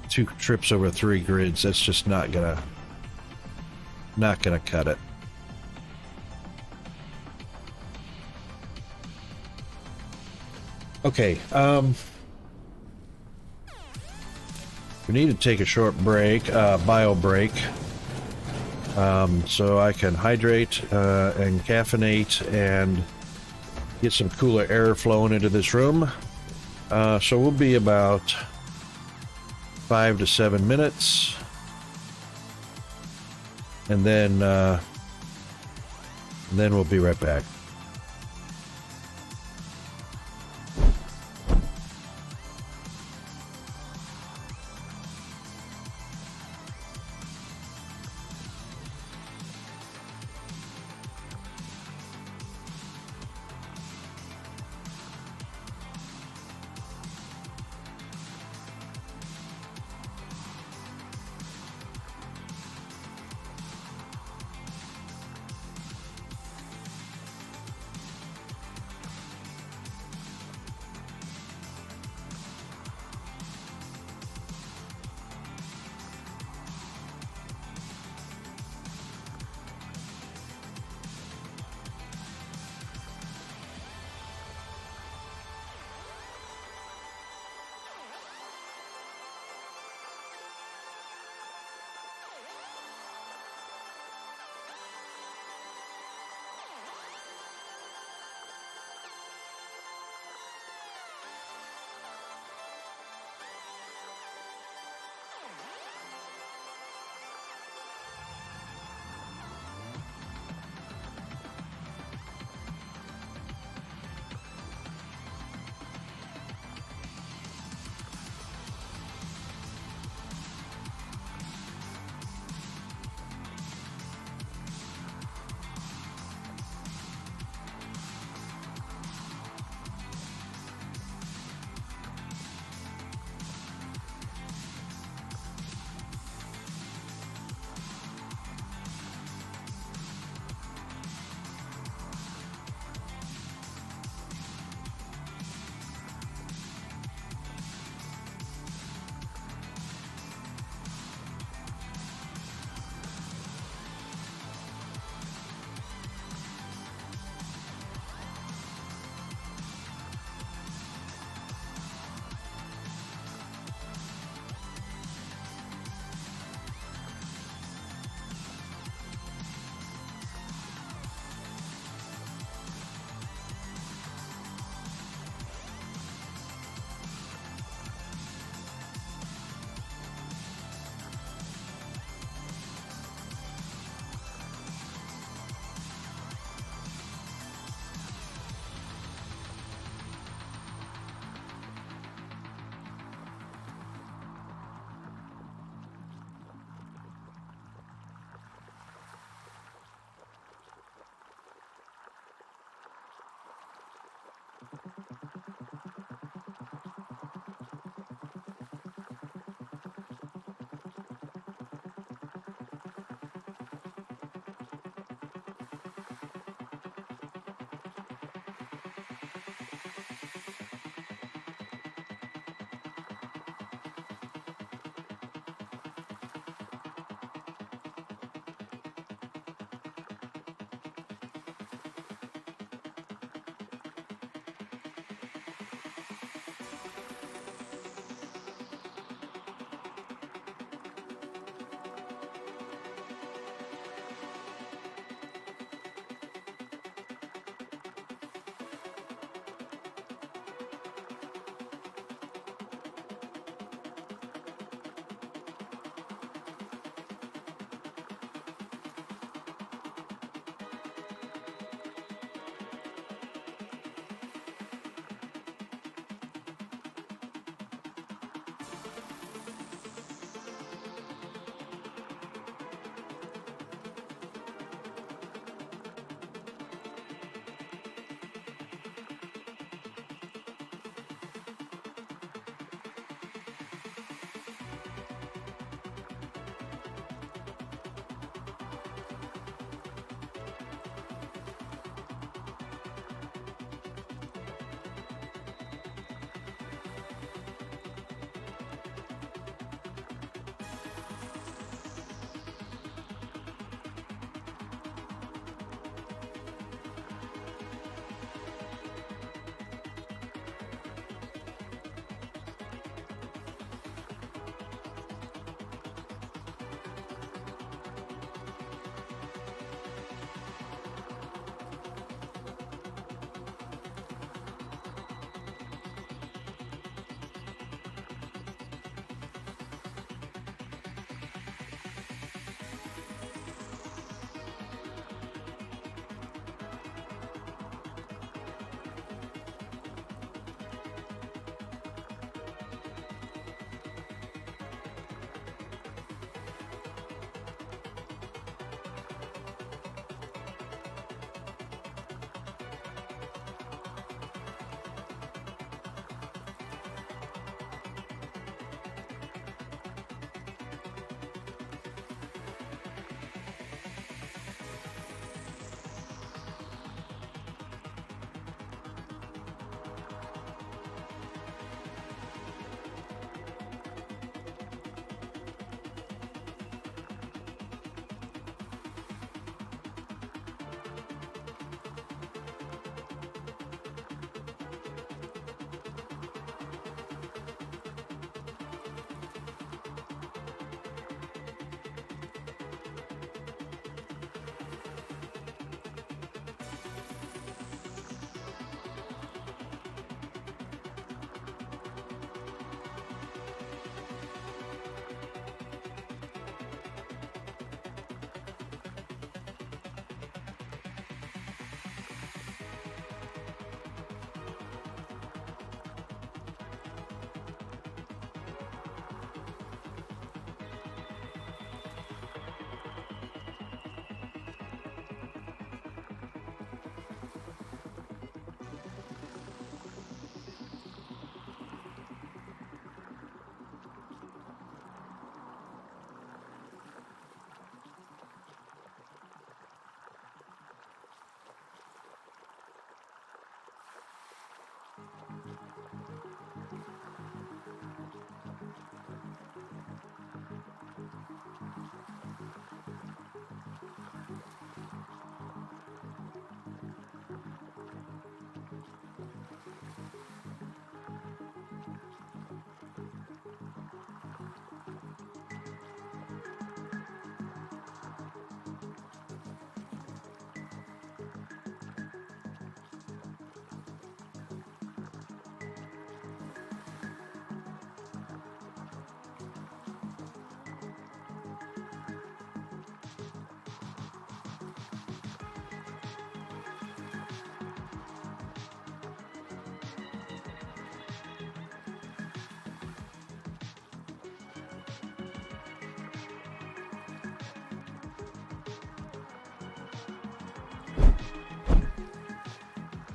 2 trips over 3 grids. That's just not gonna cut it. Okay, we need to take a short break, bio break, so I can hydrate and caffeinate and get some cooler air flowing into this room. So we'll be about 5 to 7 minutes, and then we'll be right back.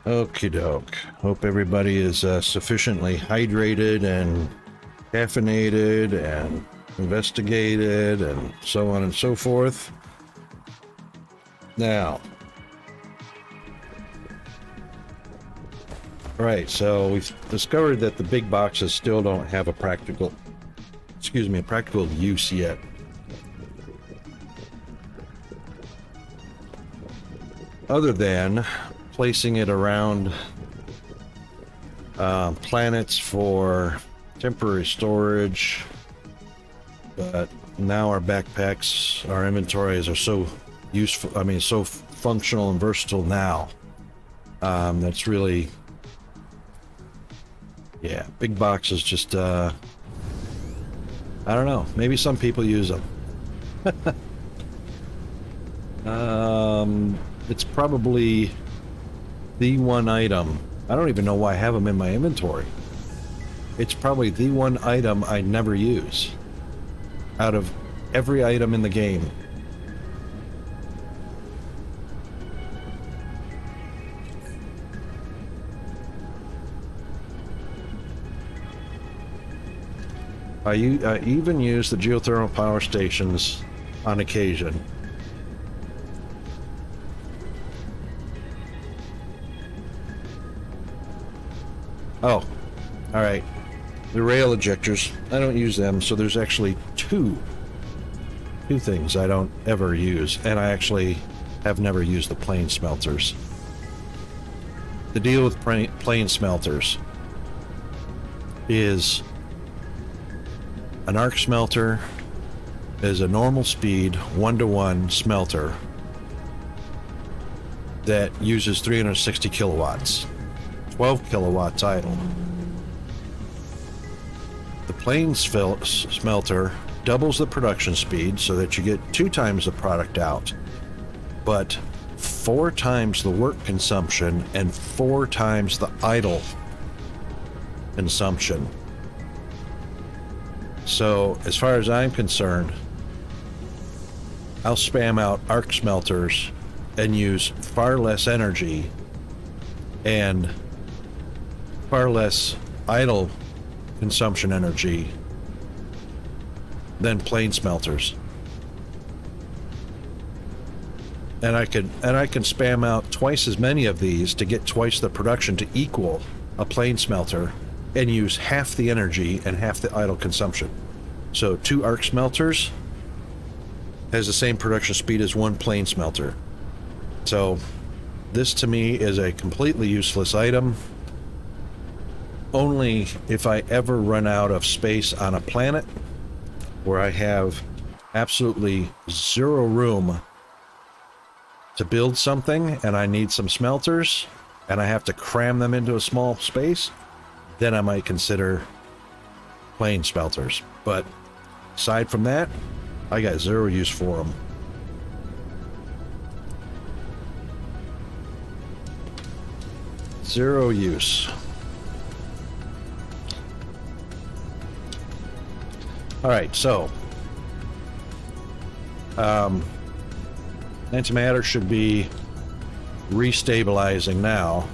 Okie doke. Hope everybody is sufficiently hydrated and caffeinated and investigated and so on and so forth. Now, right, so we've discovered that the big boxes still don't have a practical use yet. Other than placing it around planets for temporary storage, but now our backpacks, our inventories are so useful, so functional and versatile now. That's really, yeah, big boxes just, I don't know, maybe some people use them. It's probably the one item. I don't even know why I have them in my inventory. It's probably the one item I never use out of every item in the game. I even use the geothermal power stations on occasion. Oh, all right. The rail ejectors, I don't use them, so there's actually two things I don't ever use, and I actually have never used the plane smelters. The deal with plane smelters is an arc smelter is a normal speed 1-to-1 smelter that uses 360 kilowatts, 12 kilowatts idle. The plane smelter doubles the production speed so that you get 2 times the product out, but 4 times the work consumption and 4 times the idle consumption. So as far as I'm concerned, I'll spam out arc smelters and use far less energy and far less idle consumption energy than plane smelters. And I can spam out twice as many of these to get twice the production to equal a plane smelter and use half the energy and half the idle consumption. So 2 arc smelters has the same production speed as 1 plane smelter. So this to me is a completely useless item. Only if I ever run out of space on a planet where I have absolutely 0 room to build something and I need some smelters and I have to cram them into a small space, then I might consider plane smelters. But aside from that, I got 0 use for them. Zero use. All right, so antimatter should be restabilizing now.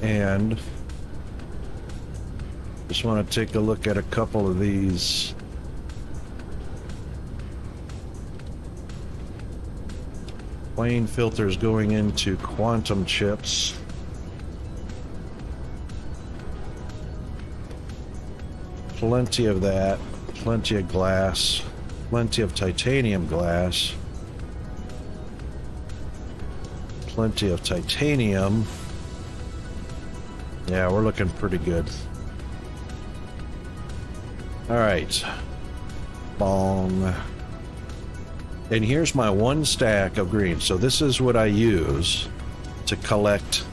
And just want to take a look at a couple of these. Plane filters going into quantum chips. Plenty of that, plenty of glass, plenty of titanium glass, plenty of titanium. Yeah, we're looking pretty good. All right, bong. And here's my 1 stack of green. So this is what I use to collect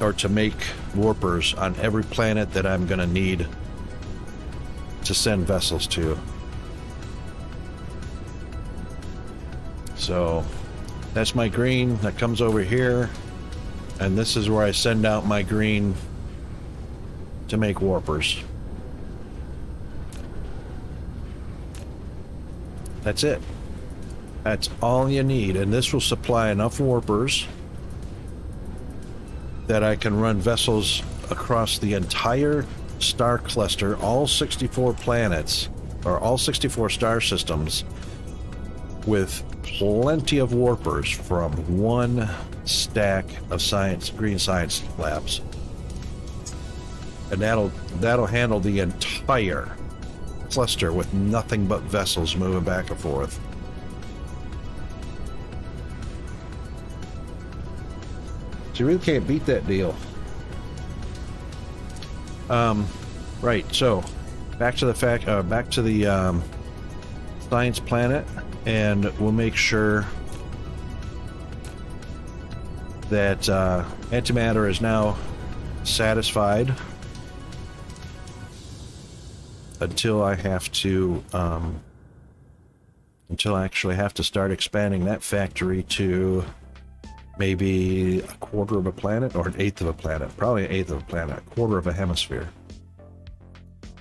or to make warpers on every planet that I'm gonna need to send vessels to. So that's my green that comes over here, and this is where I send out my green to make warpers. That's it. That's all you need, and this will supply enough warpers that I can run vessels across the entire star cluster, all 64 planets, or all 64 star systems, with plenty of warpers from one stack of green science labs. And that'll handle the entire cluster with nothing but vessels moving back and forth. So you really can't beat that deal. Right, so back to the science planet, and we'll make sure that antimatter is now satisfied until I actually have to start expanding that factory to maybe a quarter of a planet or an eighth of a planet. Probably an eighth of a planet, a quarter of a hemisphere.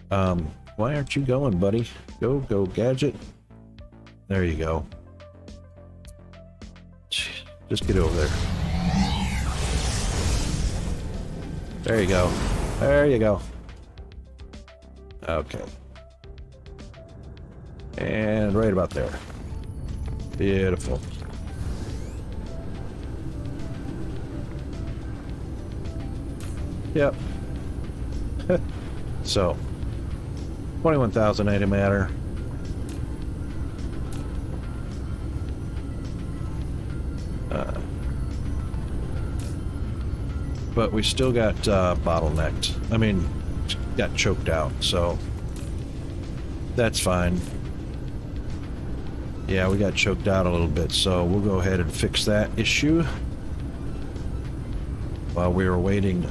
Why aren't you going, buddy? Go, gadget. There you go. Just get over there. There you go. There you go. Okay. And right about there. Beautiful. Yep. So, 21,000 antimatter. But we still got bottlenecked. I mean, got choked out, so that's fine. Yeah, we got choked out a little bit, so we'll go ahead and fix that issue while we were waiting.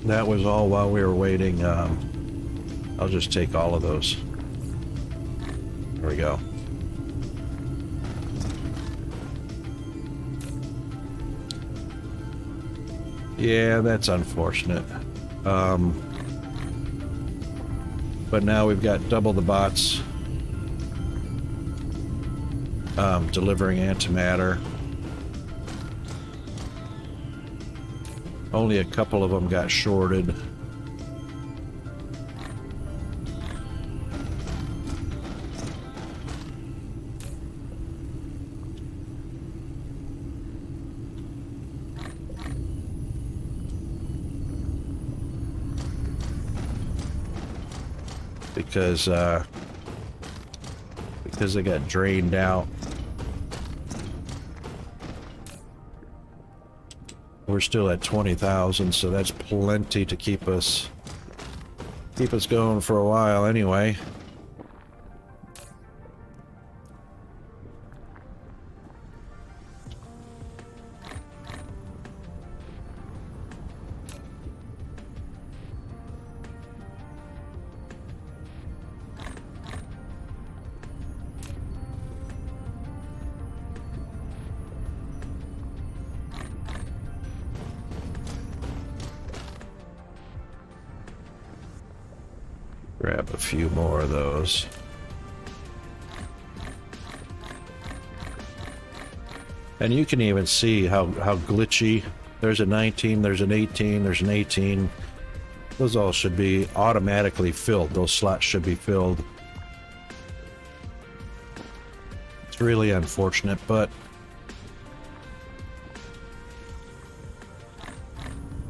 That was all while we were waiting. I'll just take all of those. There we go. Yeah, that's unfortunate. But now we've got double the bots delivering antimatter. Only a couple of them got shorted. Because they got drained out. We're still at 20,000, so that's plenty to keep us going for a while anyway. Grab a few more of those. And you can even see how glitchy. There's a 19, there's an 18, there's an 18. Those all should be automatically filled. Those slots should be filled. It's really unfortunate, but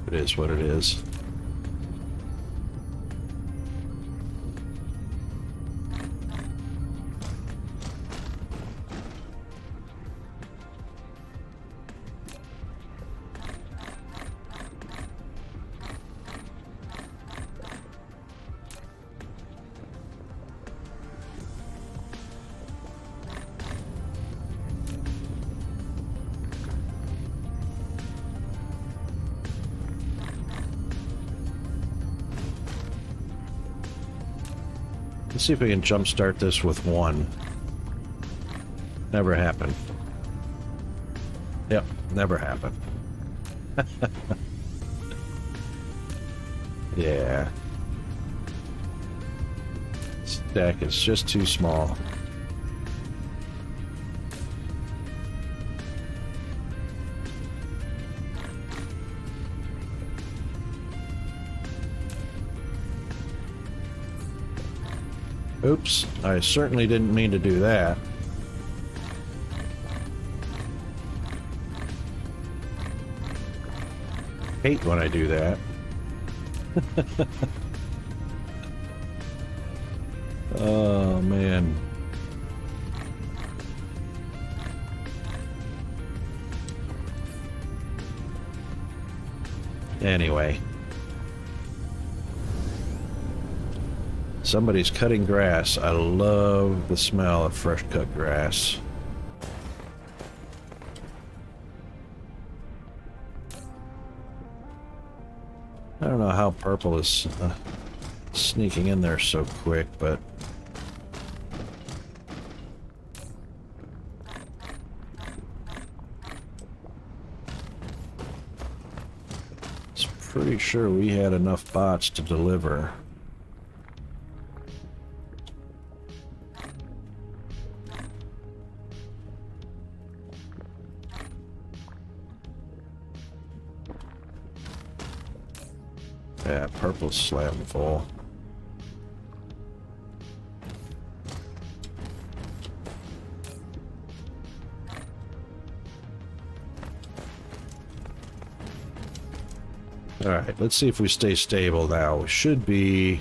it is what it is. Let's see if we can jumpstart this with one. Never happened. Yep, never happened. Yeah. Deck is just too small. Oops, I certainly didn't mean to do that. Hate when I do that. Oh, man. Anyway. Somebody's cutting grass. I love the smell of fresh cut grass. I don't know how purple is sneaking in there so quick, but it's pretty sure we had enough bots to deliver. Yeah, purple's slam full. Alright, let's see if we stay stable now. We should be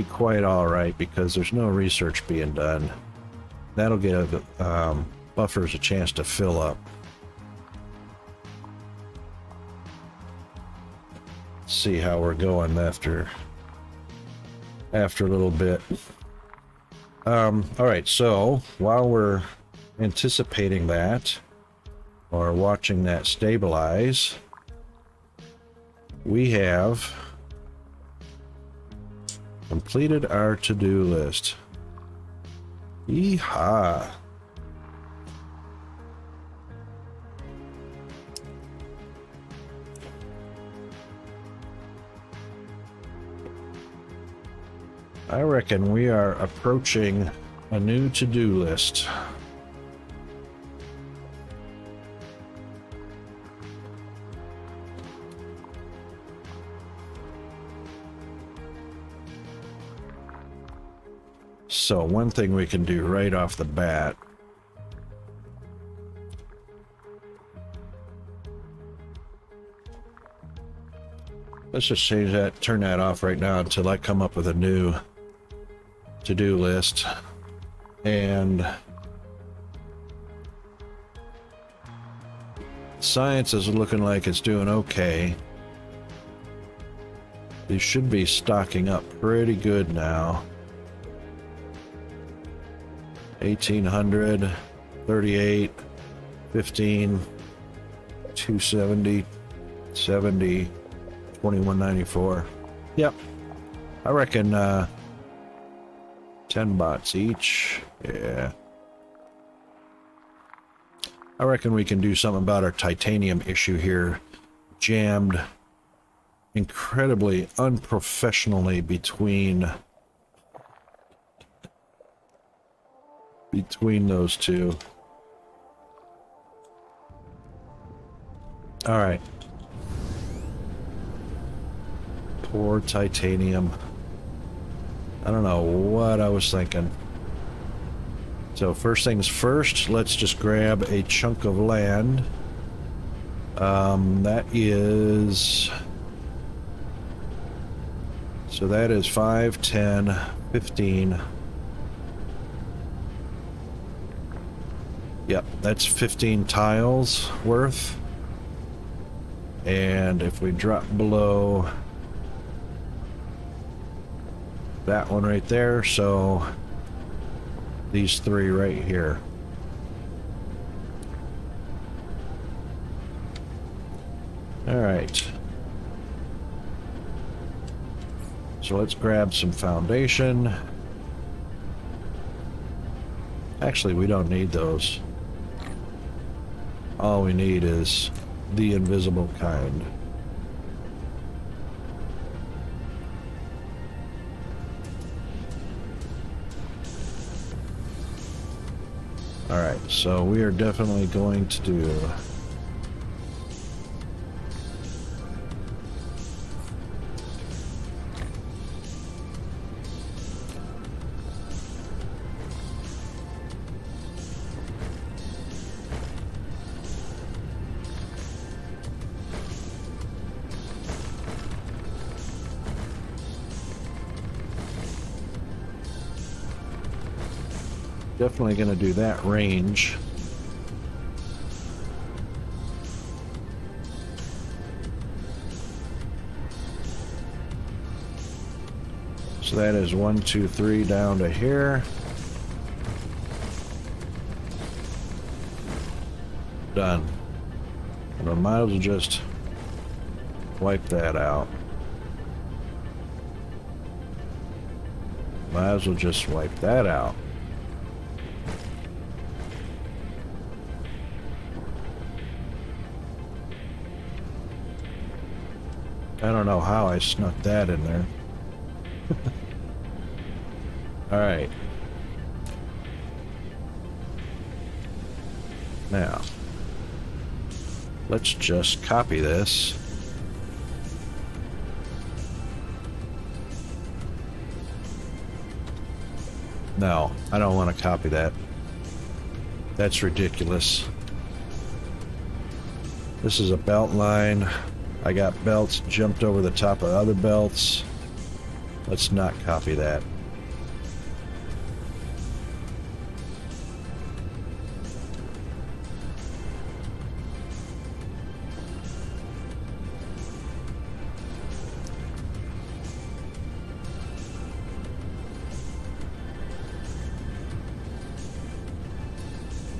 quite alright because there's no research being done. That'll give buffers a chance to fill up. See how we're going after a little bit. All right, so while we're anticipating that or watching that stabilize, we have completed our to-do list. Yeehaw. I reckon we are approaching a new to-do list. So one thing we can do right off the bat . Let's just change that, turn that off right now until I come up with a new to-do list. And science is looking like it's doing okay. These should be stocking up pretty good now. 1800, 38, 15, 270, 70, 2194. Yep. I reckon 10 bots each. Yeah. I reckon we can do something about our titanium issue here. Jammed incredibly unprofessionally between those two. All right. Poor titanium. I don't know what I was thinking. So first things first, let's just grab a chunk of land. That is 5, 10, 15. Yep, that's 15 tiles worth. And if we drop below that one right there, so these three right here. All right. So let's grab some foundation. Actually, we don't need those. All we need is the invisible kind. Alright, so we are definitely going to do... Definitely going to do that range. So that is 1, 2, 3 down to here. Done. And I might as well just wipe that out. Might as well just wipe that out. I don't know how I snuck that in there. All right. Now, let's just copy this. No, I don't want to copy that. That's ridiculous. This is a belt line. I got belts jumped over the top of other belts. Let's not copy that.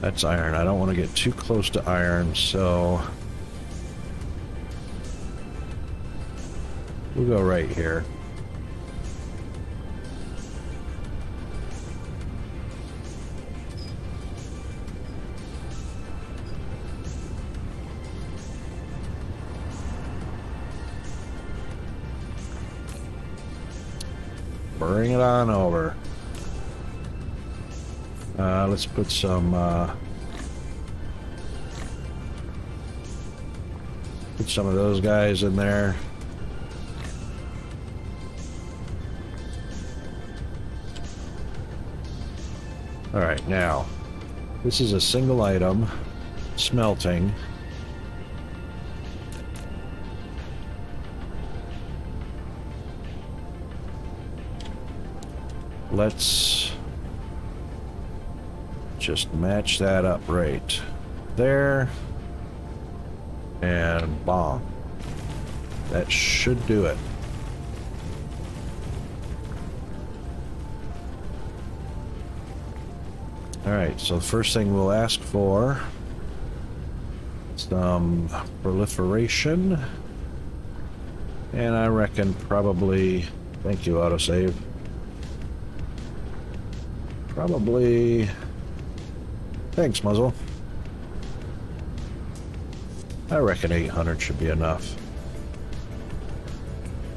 That's iron. I don't want to get too close to iron, so we'll go right here. Bring it on over. Let's put some of those guys in there. All right, now this is a single item smelting. Let's just match that up right there, and bong. That should do it. Alright, so the first thing we'll ask for is some proliferation, and I reckon probably, thank you autosave, probably, thanks muzzle, I reckon 800 should be enough,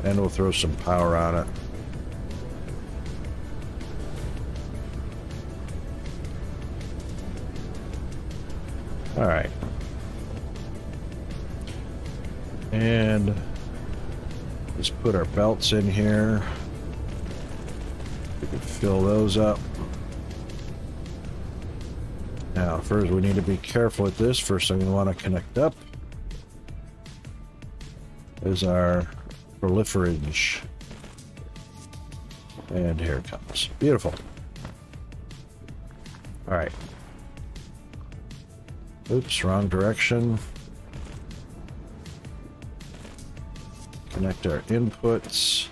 and we'll throw some power on it. All right, and let's put our belts in here. We can fill those up. Now, first we need to be careful with this. First thing we want to connect up is our proliferage. And here it comes. Beautiful. All right. Oops, wrong direction. Connect our inputs.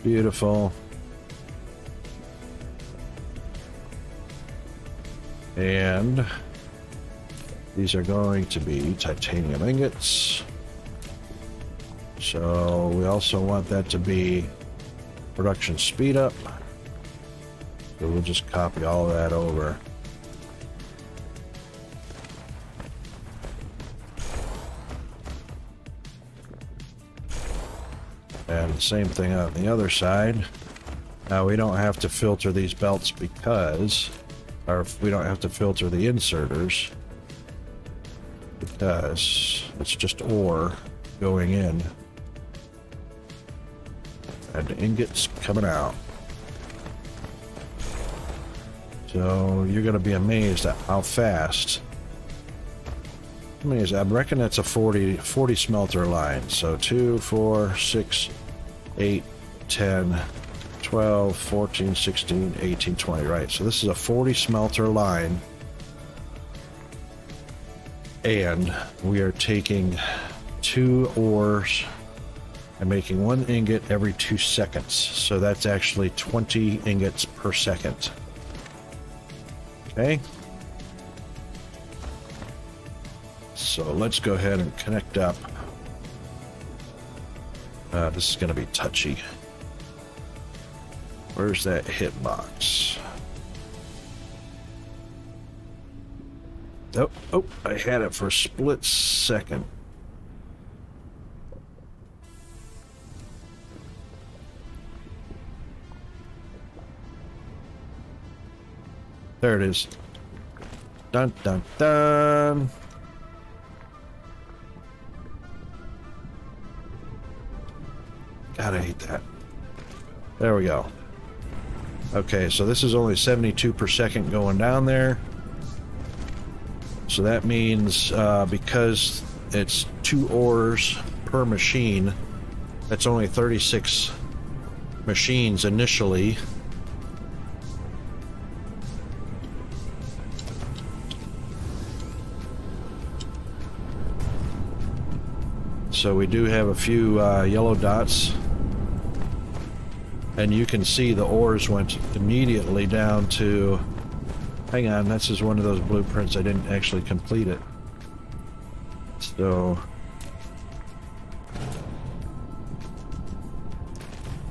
Beautiful. And these are going to be titanium ingots. So we also want that to be production speed up. So we'll just copy all of that over. And the same thing on the other side. Now we don't have to filter these belts because, or we don't have to filter the inserters because it's just ore going in and ingots coming out. So you're going to be amazed at how fast. I reckon that's a 40 smelter line. So 2, 4, 6, 8, 10, 12, 14, 16, 18, 20, right? So this is a 40 smelter line. And we are taking 2 ores and making 1 ingot every 2 seconds. So that's actually 20 ingots per second. Okay. So let's go ahead and connect up. This is going to be touchy. Where's that hitbox? Oh, I had it for a split second. There it is. Dun, dun, dun. God, I hate that. There we go. Okay, so this is only 72 per second going down there. So that means because it's 2 ores per machine, that's only 36 machines initially. So we do have a few yellow dots. And you can see the ores went immediately down to... Hang on, this is one of those blueprints. I didn't actually complete it. So...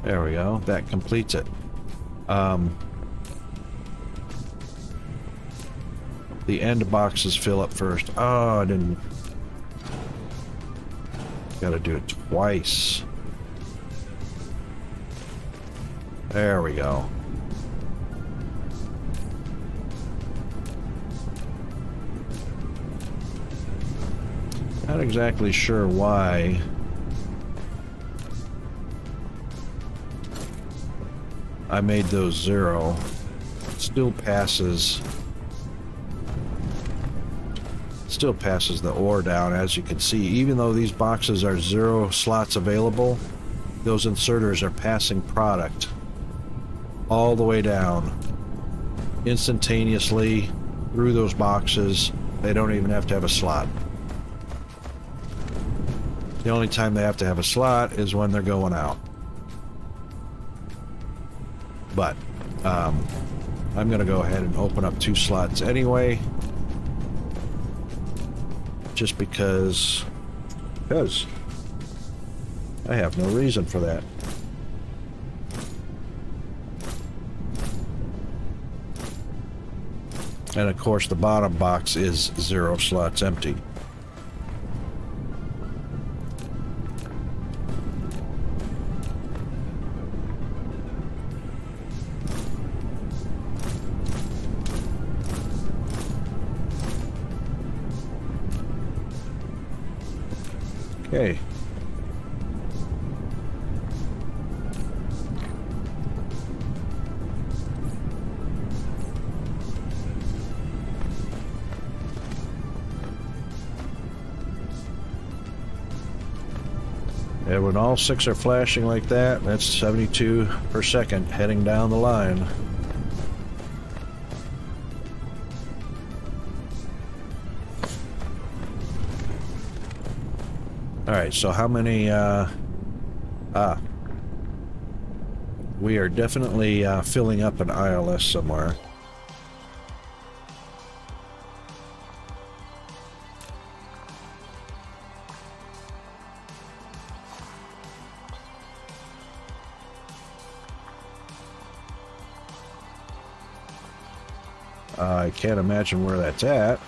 There we go. That completes it. The end boxes fill up first. Oh, I didn't... Gotta do it twice. There we go. Not exactly sure why. I made those 0. Still passes the ore down, as you can see. Even though these boxes are 0 slots available, those inserters are passing product all the way down instantaneously through those boxes. They don't even have to have a slot. The only time they have to have a slot is when they're going out. But I'm gonna go ahead and open up 2 slots anyway, just because I have no reason for that. And of course the bottom box is 0 slots empty. Okay. And when all 6 are flashing like that, that's 72 per second heading down the line. Alright, so how many, we are definitely filling up an ILS somewhere. I can't imagine where that's at.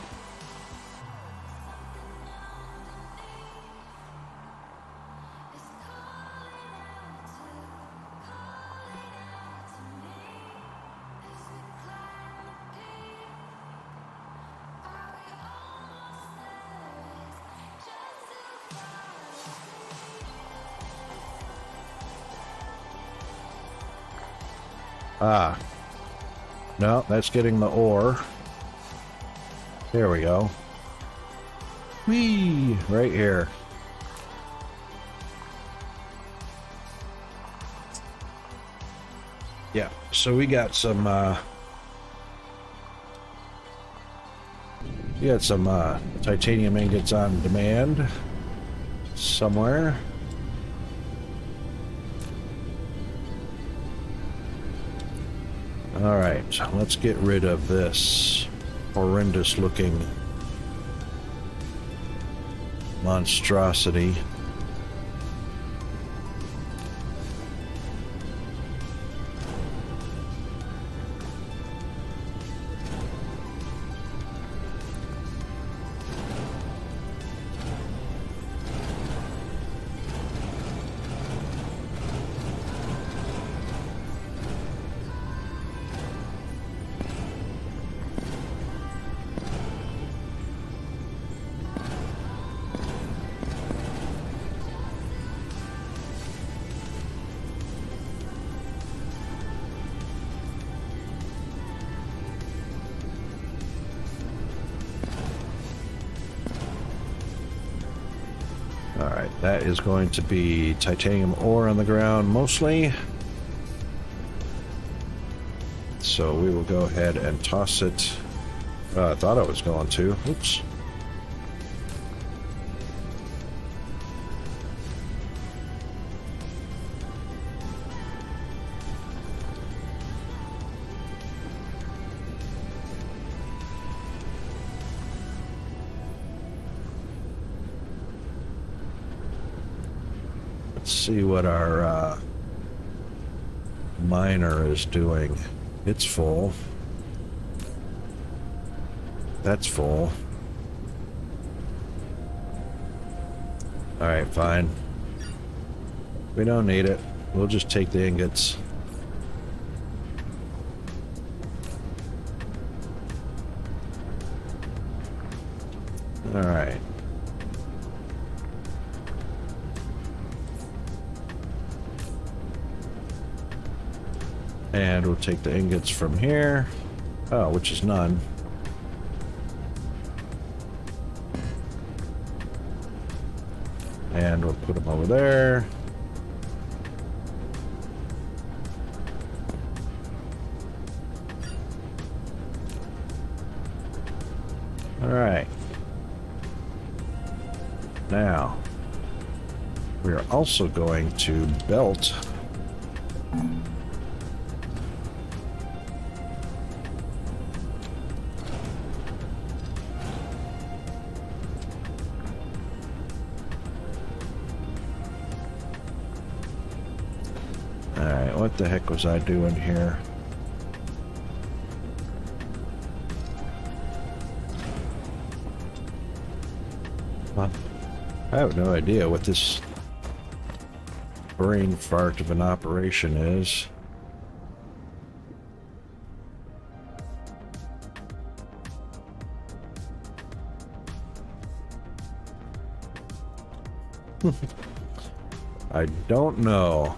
Ah, no, that's getting the ore. There we go. Whee! Right here. Yeah, so we got some, titanium ingots on demand somewhere. All right, so let's get rid of this horrendous looking monstrosity. Alright, that is going to be titanium ore on the ground mostly. So we will go ahead and toss it. I thought I was going to. Oops. See what our miner is doing. It's full. That's full. Alright, fine. We don't need it. We'll just take the ingots. Alright. And we'll take the ingots from here. Oh, which is none. And we'll put them over there. All right. Now, we are also going to belt what the heck was I doing here? Huh. I have no idea what this brain fart of an operation is. I don't know.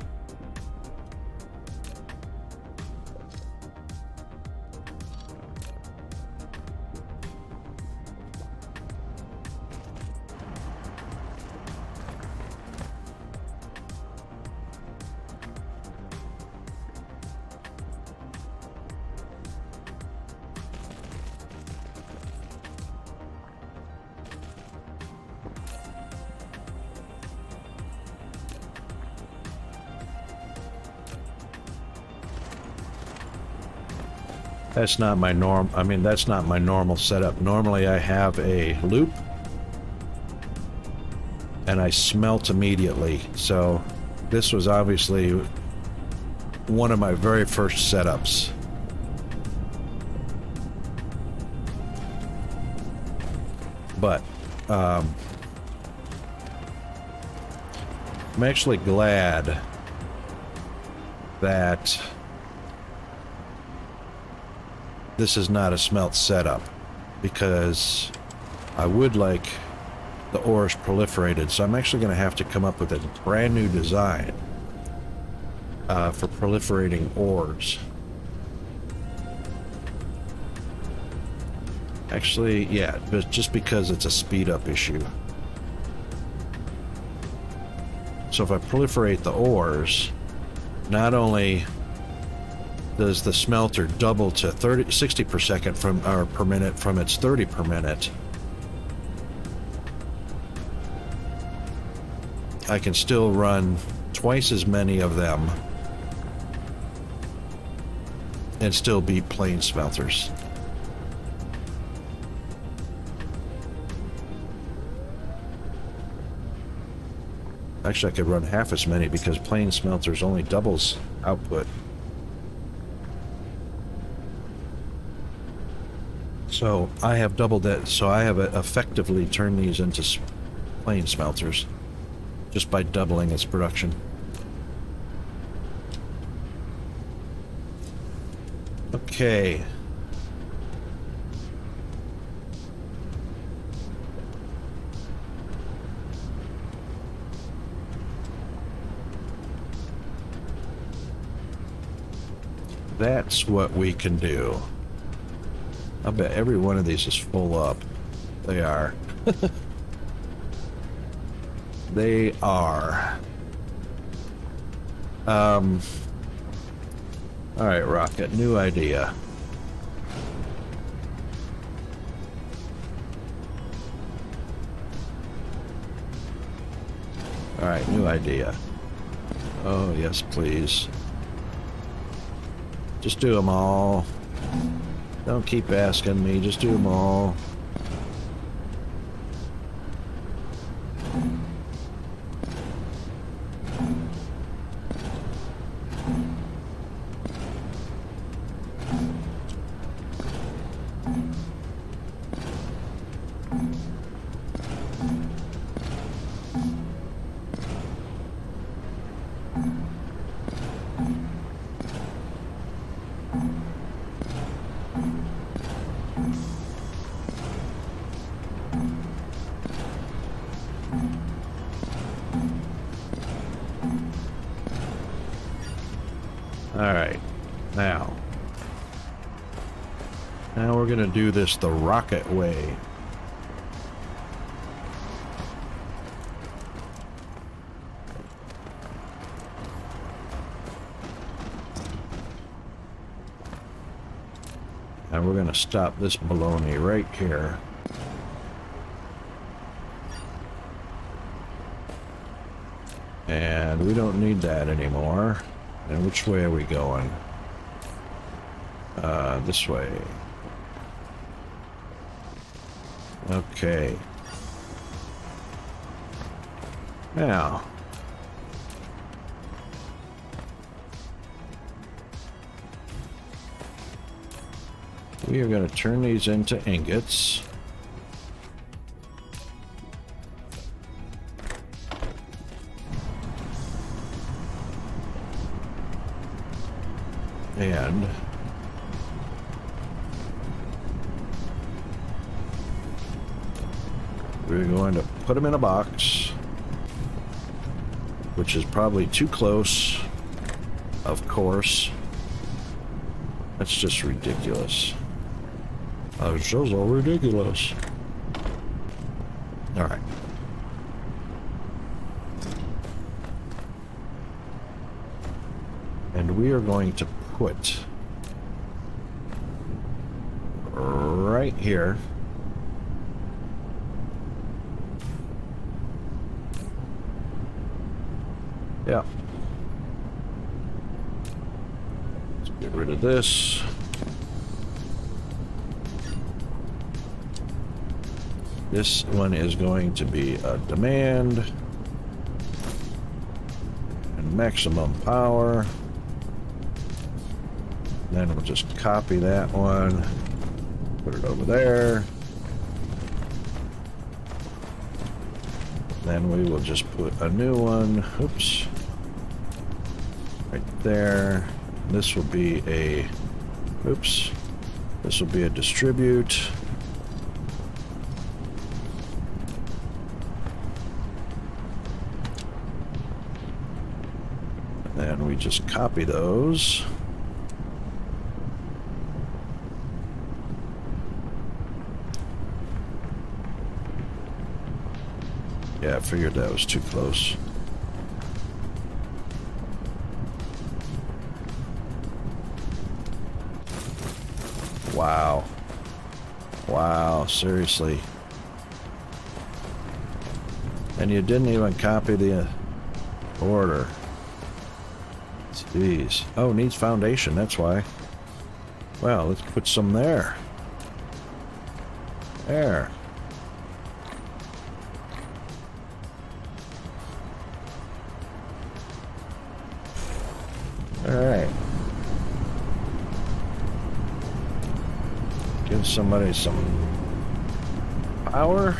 That's not my that's not my normal setup. Normally I have a loop and I smelt immediately. So this was obviously one of my very first setups. But I'm actually glad that this is not a smelt setup, because I would like the ores proliferated, so I'm actually going to have to come up with a brand new design for proliferating ores. Actually, yeah, but just because it's a speed up issue. So if I proliferate the ores, not only does the smelter double to 60 per second or per minute from its 30 per minute, I can still run twice as many of them and still beat plain smelters. Actually, I could run half as many because plain smelters only doubles output. So I have doubled that, so I have effectively turned these into plain smelters just by doubling its production. Okay. That's what we can do. I bet every one of these is full up. They are. They are. All right, Rocket, new idea. All right, new idea. Oh, yes, please. Just do them all. Don't keep asking me, just do them all. Alright, now we're gonna do this the rocket way. And we're gonna stop this baloney right here. And we don't need that anymore. And which way are we going? This way. Okay. Now. We are going to turn these into ingots. And we're going to put them in a box, which is probably too close, of course. That's just ridiculous. It's just all ridiculous. All right. And we are going to put right here yeah, let's get rid of this. This one is going to be a demand and maximum power. Then we'll just copy that one, put it over there. Then we will just put a new one, oops, right there. This will be a, oops, this will be a distribute. Then we just copy those. Yeah, I figured that was too close. Wow. Wow, seriously. And you didn't even copy the order. Jeez. Oh, needs foundation, that's why. Well, let's put some there. There. Alright. Give somebody some power.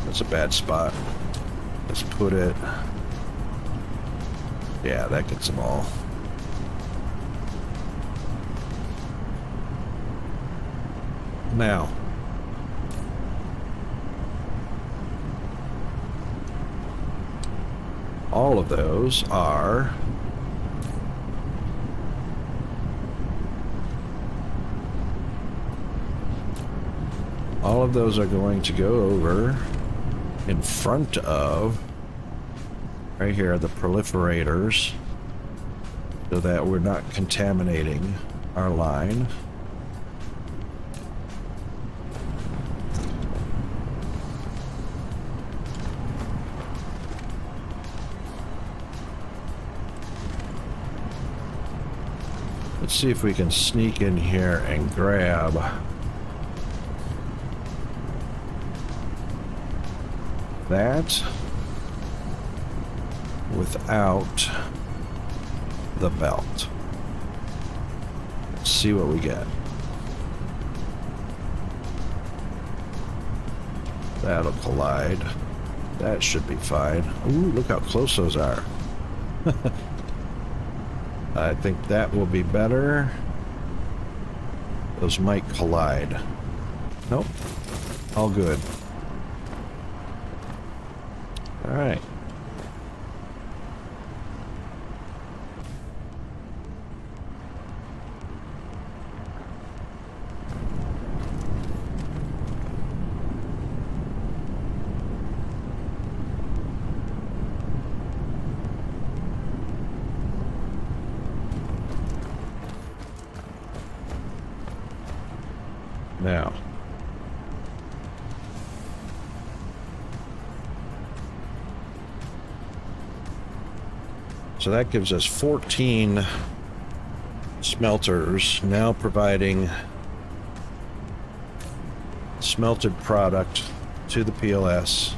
That's a bad spot. Let's put it... Yeah, that gets them all. Now. All of those are... All of those are going to go over in front of, right here, the proliferators, so that we're not contaminating our line. Let's see if we can sneak in here and grab that without the belt. Let's see what we get. That'll collide. That should be fine. Ooh, look how close those are. I think that will be better. Those might collide. Nope. All good. All right. Now. So that gives us 14 smelters now providing smelted product to the PLS.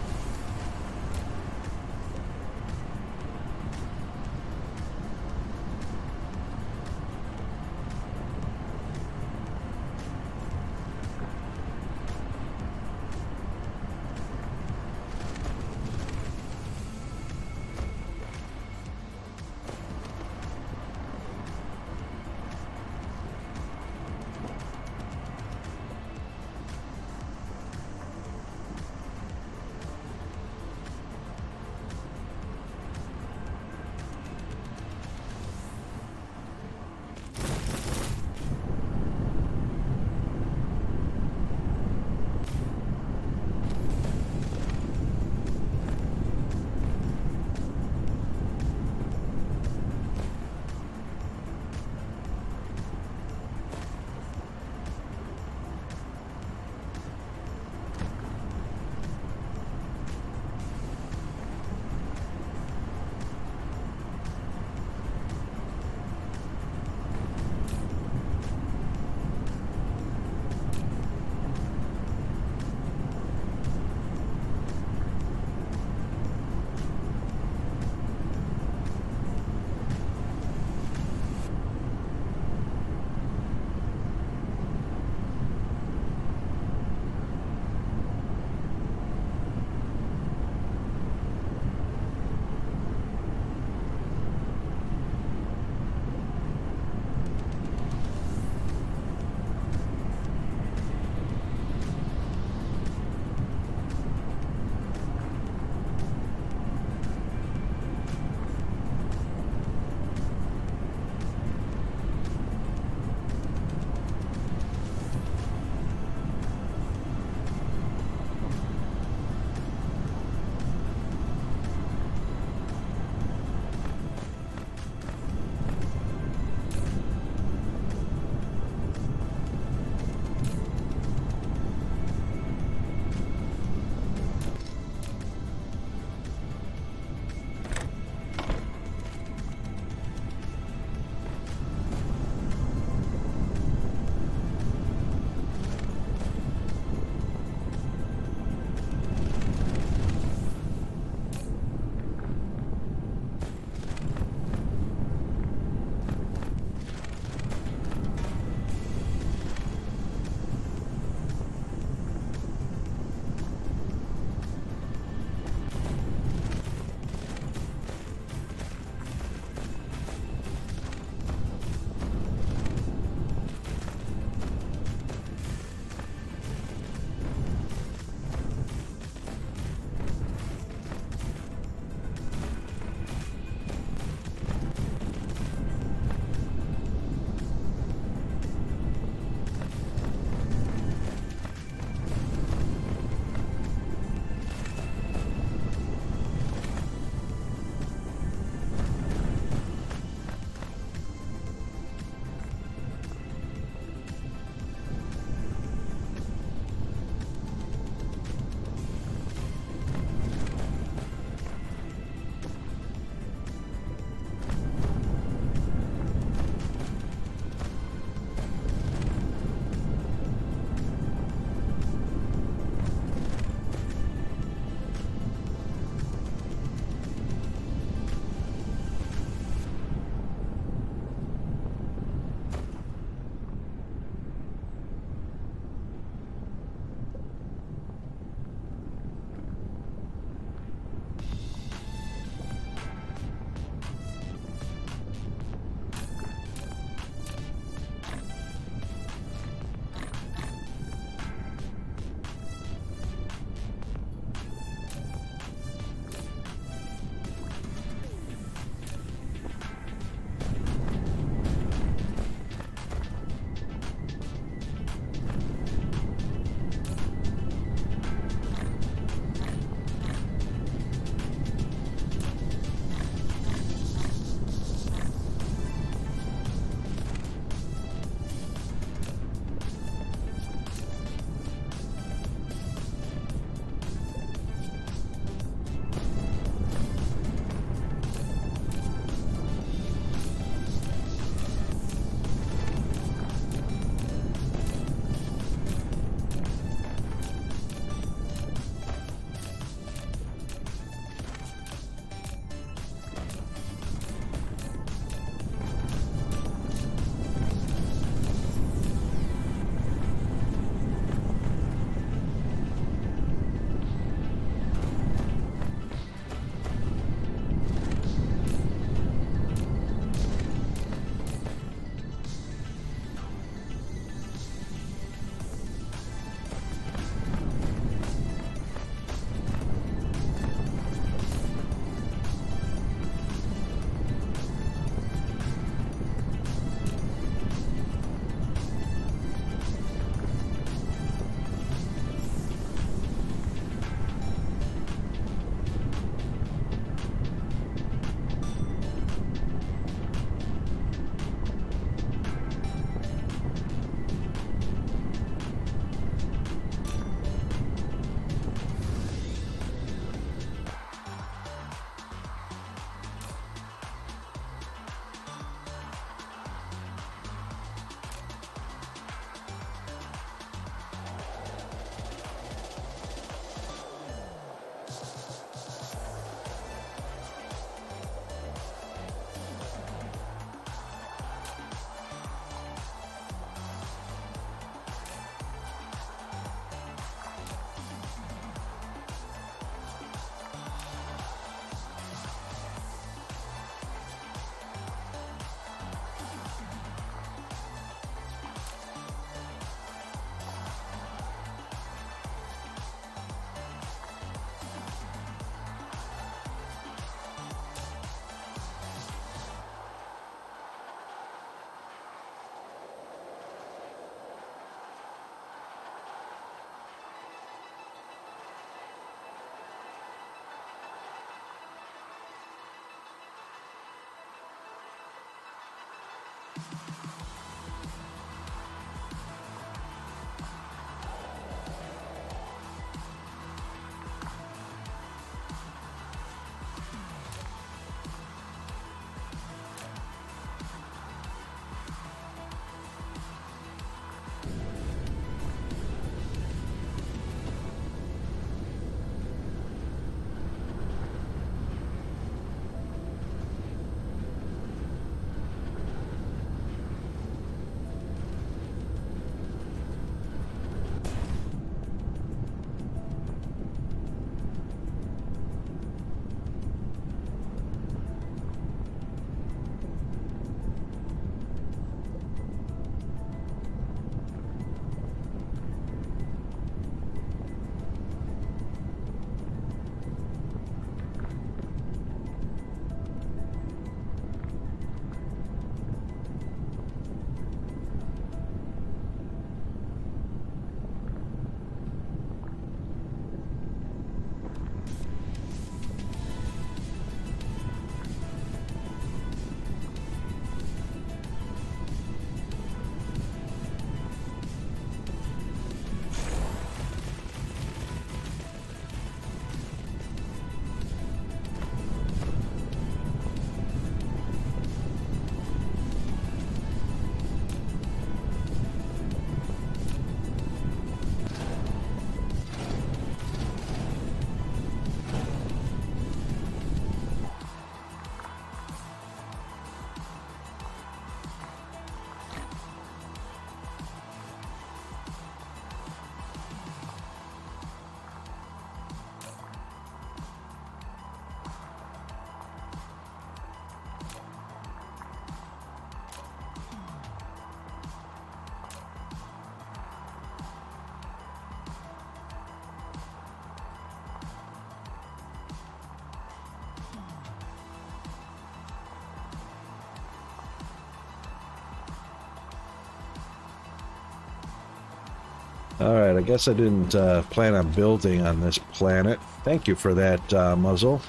Alright, I guess I didn't plan on building on this planet. Thank you for that, muzzle.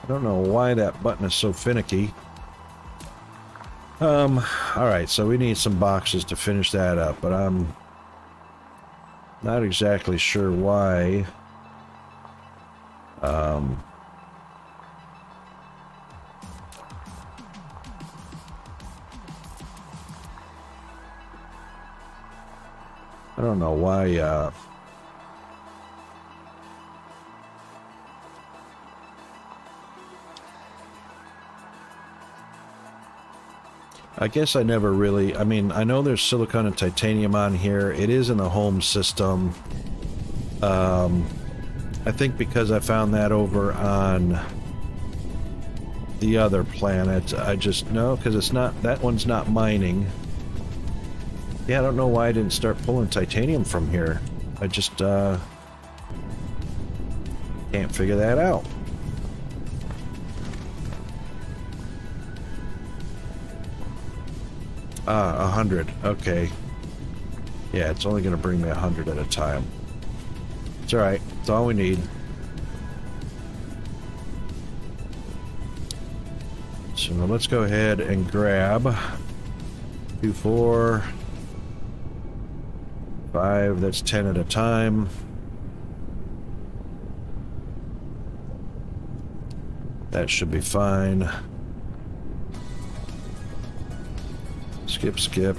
I don't know why that button is so finicky. Alright, so we need some boxes to finish that up, but I'm not exactly sure why. I don't know why, I guess I never really, I mean, I know there's silicon and titanium on here. It is in the home system. I think because I found that over on the other planet, I just know, because it's not, that one's not mining. Yeah, I don't know why I didn't start pulling titanium from here. I just, can't figure that out. Ah, 100. Okay. Yeah, it's only going to bring me 100 at a time. It's alright. It's all we need. So let's go ahead and grab 2, 4, 5. That's 10 at a time. That should be fine. Skip, skip.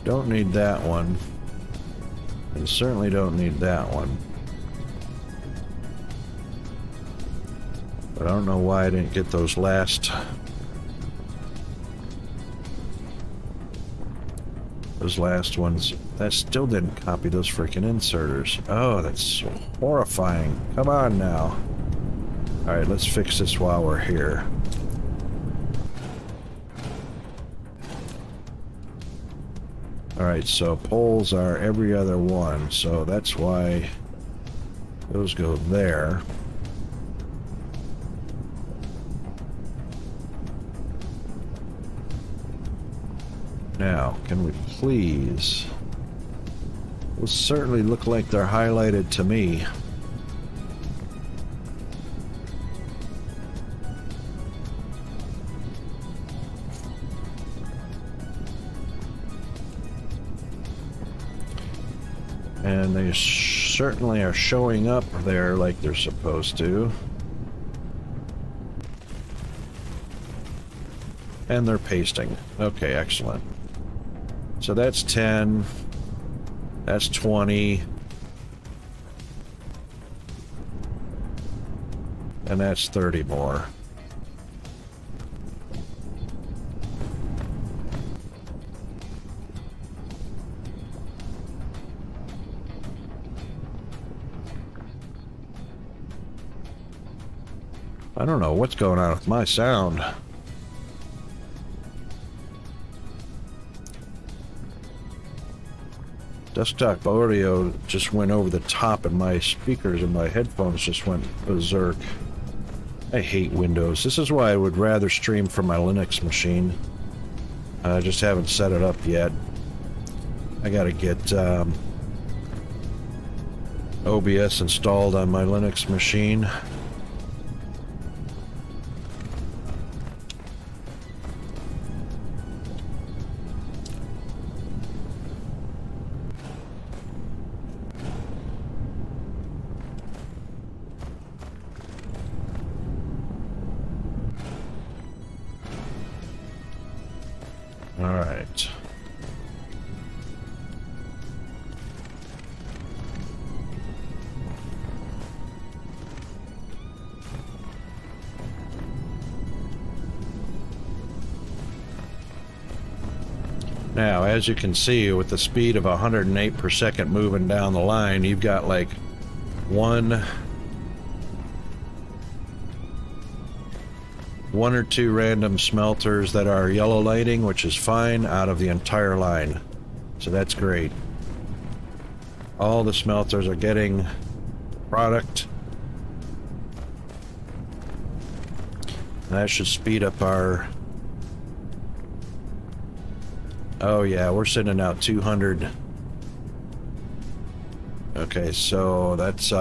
Don't need that one. And certainly don't need that one. But I don't know why I didn't get those last... Those last ones. That still didn't copy those freaking inserters. Oh, that's horrifying. Come on now. Alright, let's fix this while we're here. Alright, so poles are every other one, so that's why those go there. Now, can we please... Will certainly look like they're highlighted to me. And they certainly are showing up there like they're supposed to. And they're pasting. Okay, excellent. So that's 10. That's 20. And that's 30 more. I don't know what's going on with my sound. Desktop audio just went over the top and my speakers and my headphones just went berserk. I hate Windows. This is why I would rather stream from my Linux machine. I just haven't set it up yet. I gotta get OBS installed on my Linux machine. Alright. Now, as you can see, with the speed of 108 per second moving down the line, you've got like one or two random smelters that are yellow lighting, which is fine, out of the entire line. So that's great. All the smelters are getting product. And that should speed up our... Oh yeah, we're sending out 200 Okay, so that's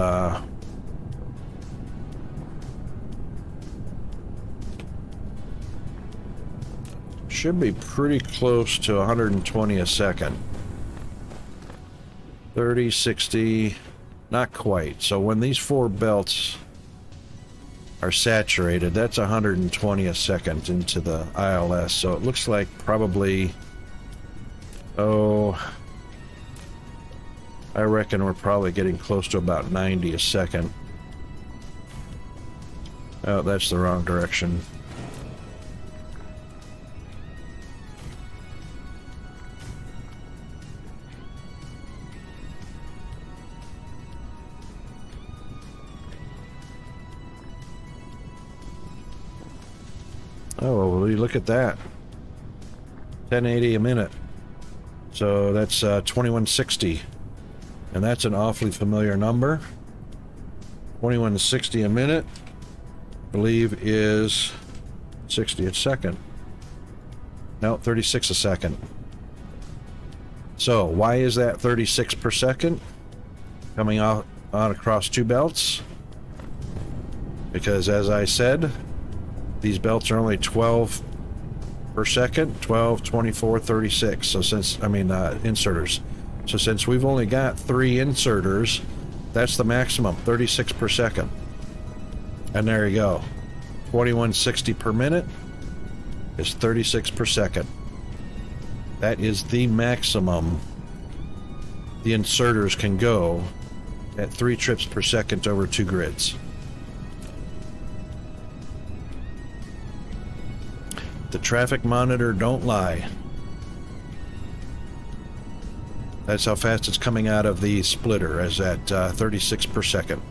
should be pretty close to 120 a second. 30, 60, not quite. So when these 4 belts are saturated, that's 120 a second into the ILS. So it looks like probably, oh, I reckon we're probably getting close to about 90 a second. Oh, that's the wrong direction. Oh, well, look at that. 1080 a minute. So that's 2160. And that's an awfully familiar number. 2160 a minute, I believe, is 60 a second. No, 36 a second. So why is that 36 per second coming out across 2 belts? Because as I said, these belts are only 12 per second, 12, 24, 36. So since, inserters. So since we've only got 3 inserters, that's the maximum, 36 per second. And there you go. 2160 per minute is 36 per second. That is the maximum the inserters can go at 3 trips per second over 2 grids. The traffic monitor don't lie. That's how fast it's coming out of the splitter, as at 36 per second.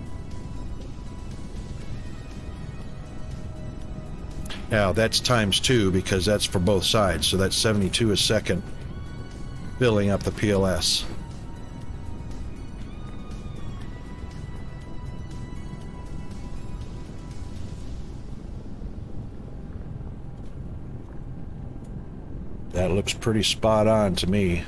Now that's times 2 because that's for both sides, so that's 72 a second filling up the PLS. That looks pretty spot on to me.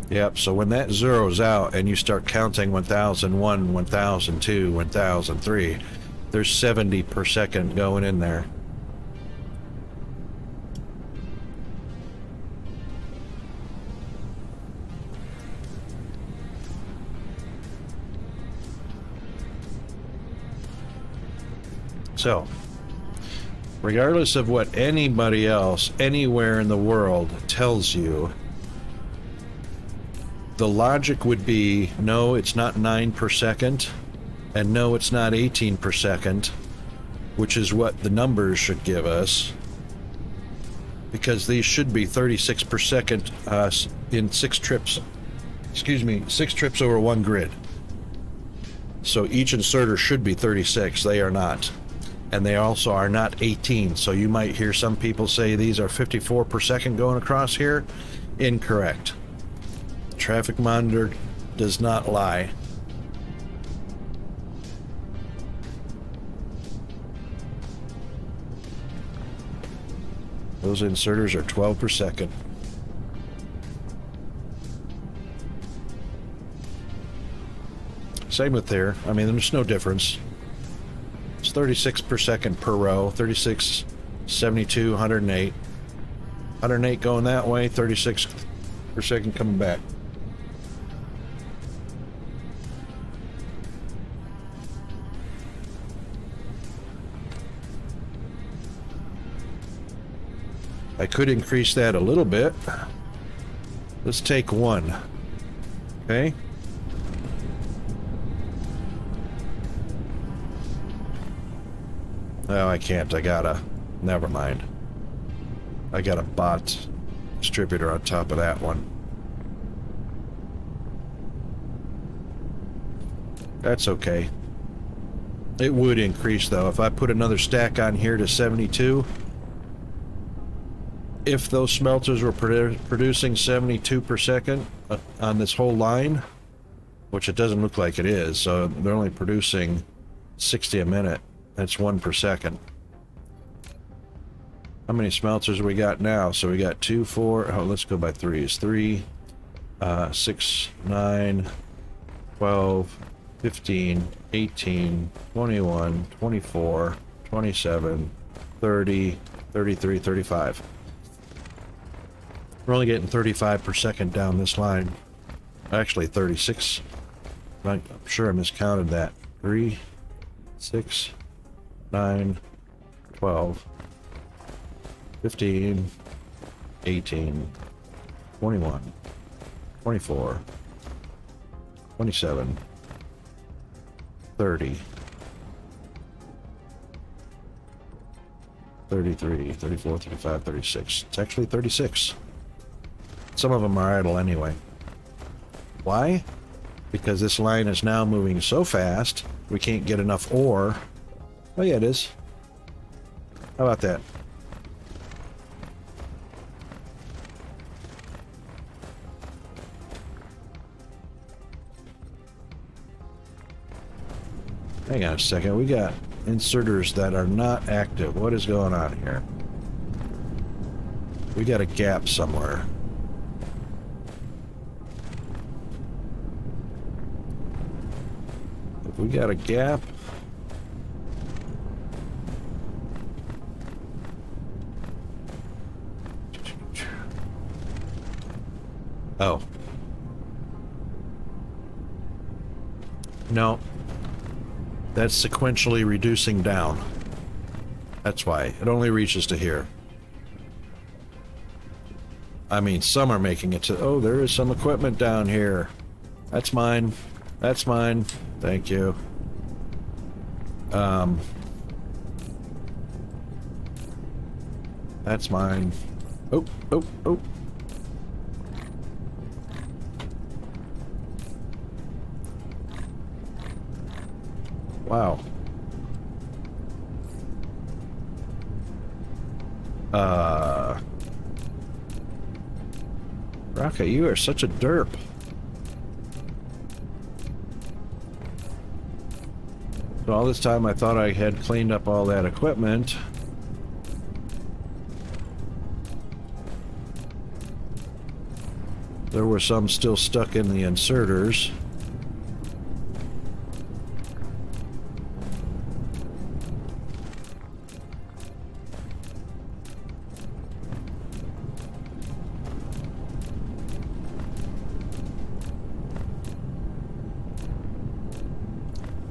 Yep, so when that zeroes out and you start counting 1001, 1002, 1003, there's 70 per second going in there. So, regardless of what anybody else anywhere in the world tells you, the logic would be, no, it's not 9 per second, and no, it's not 18 per second, which is what the numbers should give us, because these should be 36 per second in 6 trips, 6 trips over 1 grid. So each inserter should be 36, they are not. And they also are not 18, so you might hear some people say these are 54 per second going across here. Incorrect. Traffic monitor does not lie. Those inserters are 12 per second. Same with there. I mean, there's no difference. It's 36 per second per row. 36, 72, 108. 108 going that way, 36 per second coming back. I could increase that a little bit. Let's take 1. Okay. No, I can't. Never mind. I got a bot distributor on top of that one. That's okay. It would increase though. If I put another stack on here to 72, if those smelters were producing 72 per second on this whole line, which it doesn't look like it is, so they're only producing 60 a minute. That's 1 per second. How many smelters we got now? So we got 2, 4. Oh, let's go by threes. 3, 6, 9, 12, 15, 18, 21, 24, 27, 30, 33, 35. We're only getting 35 per second down this line. Actually, 36. I'm sure I miscounted that. 3, 6, 9, 12, 15, 18, 21, 24, 27, 30, 33, 34, 35, 36. It's actually 36. Some of them are idle anyway. Why? Because this line is now moving so fast, we can't get enough ore. Oh yeah, it is. How about that? Hang on a second, we got inserters that are not active. What is going on here? We got a gap somewhere. If we got a gap, oh. No. That's sequentially reducing down. That's why. It only reaches to here. I mean, some are making it to... Oh, there is some equipment down here. That's mine. That's mine. Thank you. That's mine. Oh, oh, oh. Wow. Rocket, you are such a derp. So all this time I thought I had cleaned up all that equipment. There were some still stuck in the inserters.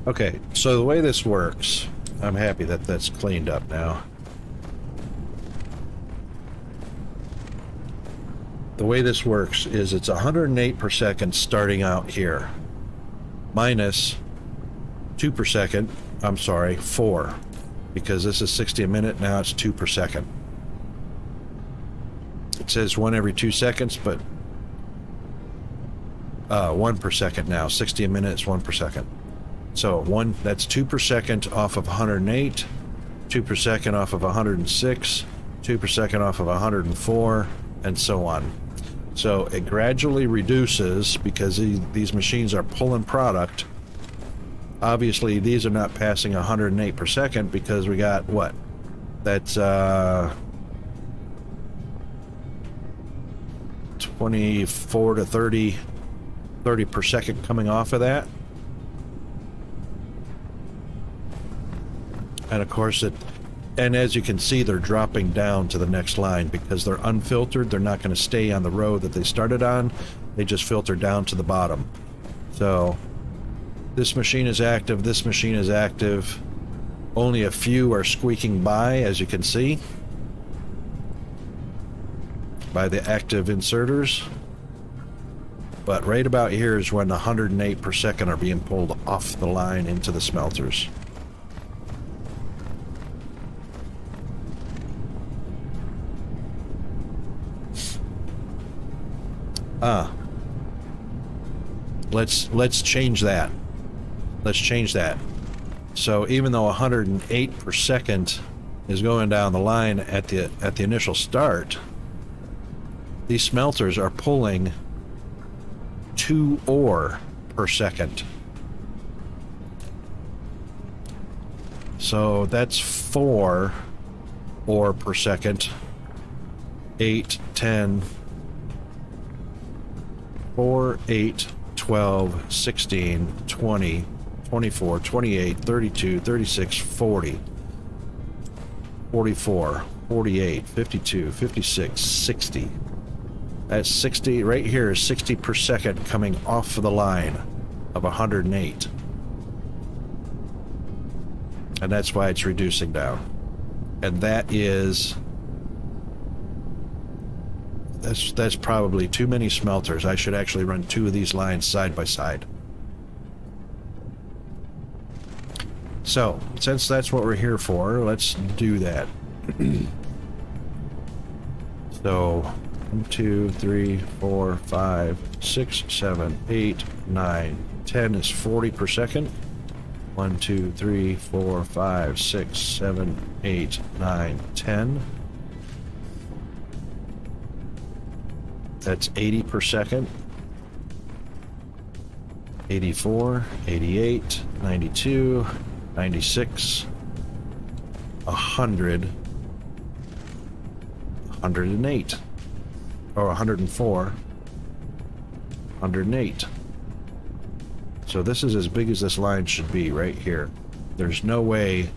Okay, so the way this works, I'm happy that that's cleaned up now. The way this works is it's 108 per second starting out here, minus 2 per second, I'm sorry, 4, because this is 60 a minute, now it's 2 per second. It says 1 every 2 seconds, but 1 per second now, 60 a minute is 1 per second. So that's 2 per second off of 108, 2 per second off of 106, 2 per second off of 104, and so on. So it gradually reduces because these machines are pulling product. Obviously, these are not passing 108 per second because we got what? That's 24 to 30 per second coming off of that. And of course and as you can see, they're dropping down to the next line because they're unfiltered. They're not going to stay on the row that they started on. They just filter down to the bottom. So this machine is active, this machine is active. Only a few are squeaking by, as you can see, by the active inserters. But right about here is when 108 per second are being pulled off the line into the smelters. Let's change that. Let's change that. So even though 108 per second is going down the line at the initial start, these smelters are pulling 2 ore per second. So that's 4 ore per second. 8, 10, 4, 8, 12, 16, 20, 24, 28, 32, 36, 40, 44, 48, 52, 56, 60. That's 60, right here is 60 per second coming off of the line of 108. And that's why it's reducing down. And that is... That's probably too many smelters. I should actually run 2 of these lines side by side. So, since that's what we're here for, let's do that. So, 1, 2, 3, 4, 5, 6, 7, 8, 9, 10 is 40 per second. 1, 2, 3, 4, 5, 6, 7, 8, 9, 10. That's 80 per second. 84, 88, 92, 96, 100, 108, or 104, 108. So this is as big as this line should be right here. There's no way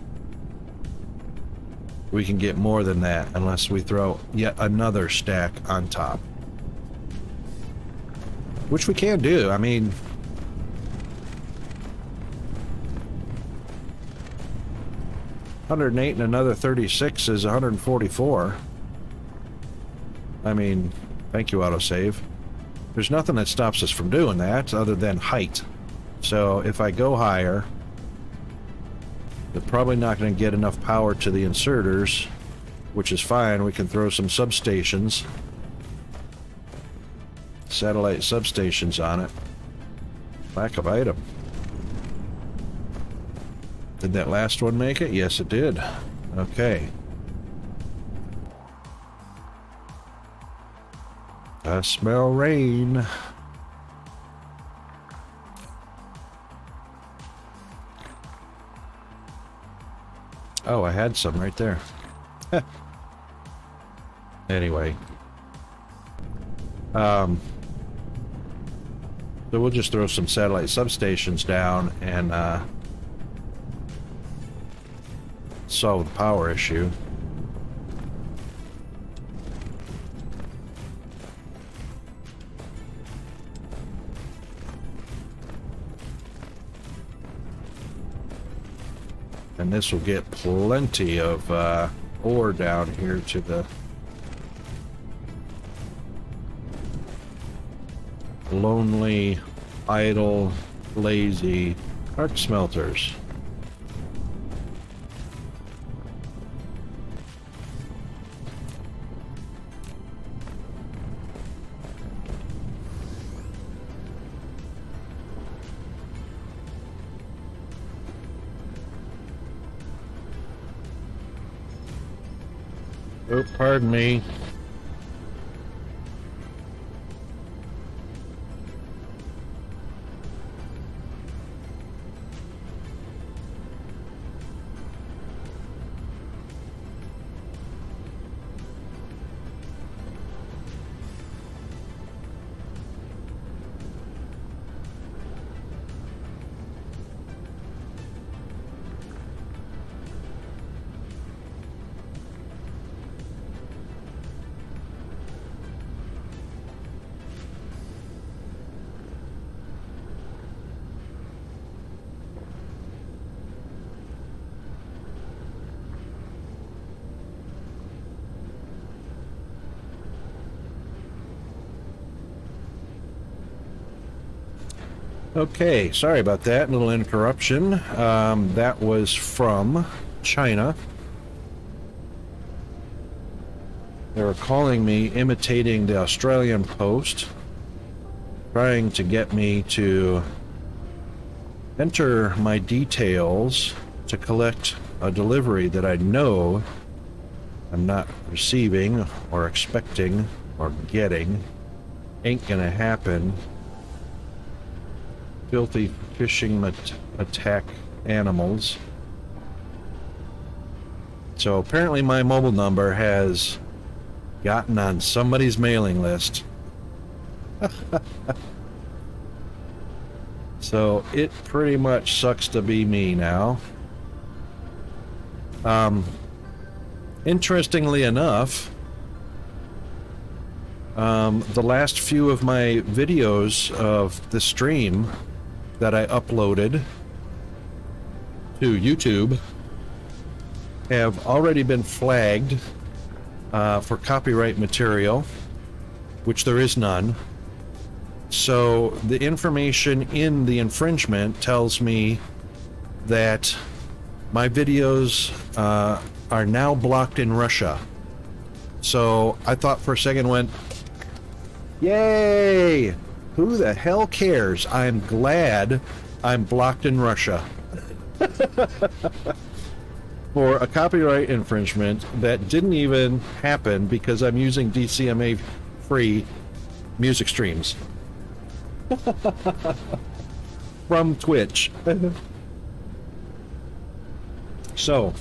we can get more than that unless we throw yet another stack on top. Which we can do. I mean, $108 and another 36 is 144. I mean, thank you, autosave. There's nothing that stops us from doing that other than height. So if I go higher, they're probably not going to get enough power to the inserters, which is fine. We can throw some substations. Satellite substations on it. Lack of item. Did that last one make it? Yes, it did. Okay. I smell rain. Oh, I had some right there. Anyway. So we'll just throw some satellite substations down and solve the power issue. And this will get plenty of ore down here to the lonely, idle, lazy arc smelters. Oh, pardon me. Okay, sorry about that little interruption. That was from China. They were calling me imitating the Australian Post, trying to get me to enter my details to collect a delivery that I know I'm not receiving or expecting or getting. Ain't gonna happen. Filthy fishing attack animals. So apparently my mobile number has gotten on somebody's mailing list. So it pretty much sucks to be me now. Interestingly enough, the last few of my videos of the stream that I uploaded to YouTube have already been flagged for copyright material, which there is none. So the information in the infringement tells me that my videos are now blocked in Russia. So I thought for a second, went, yay! Who the hell cares? I'm glad I'm blocked in Russia. For a copyright infringement that didn't even happen because I'm using DCMA free music streams from Twitch. So,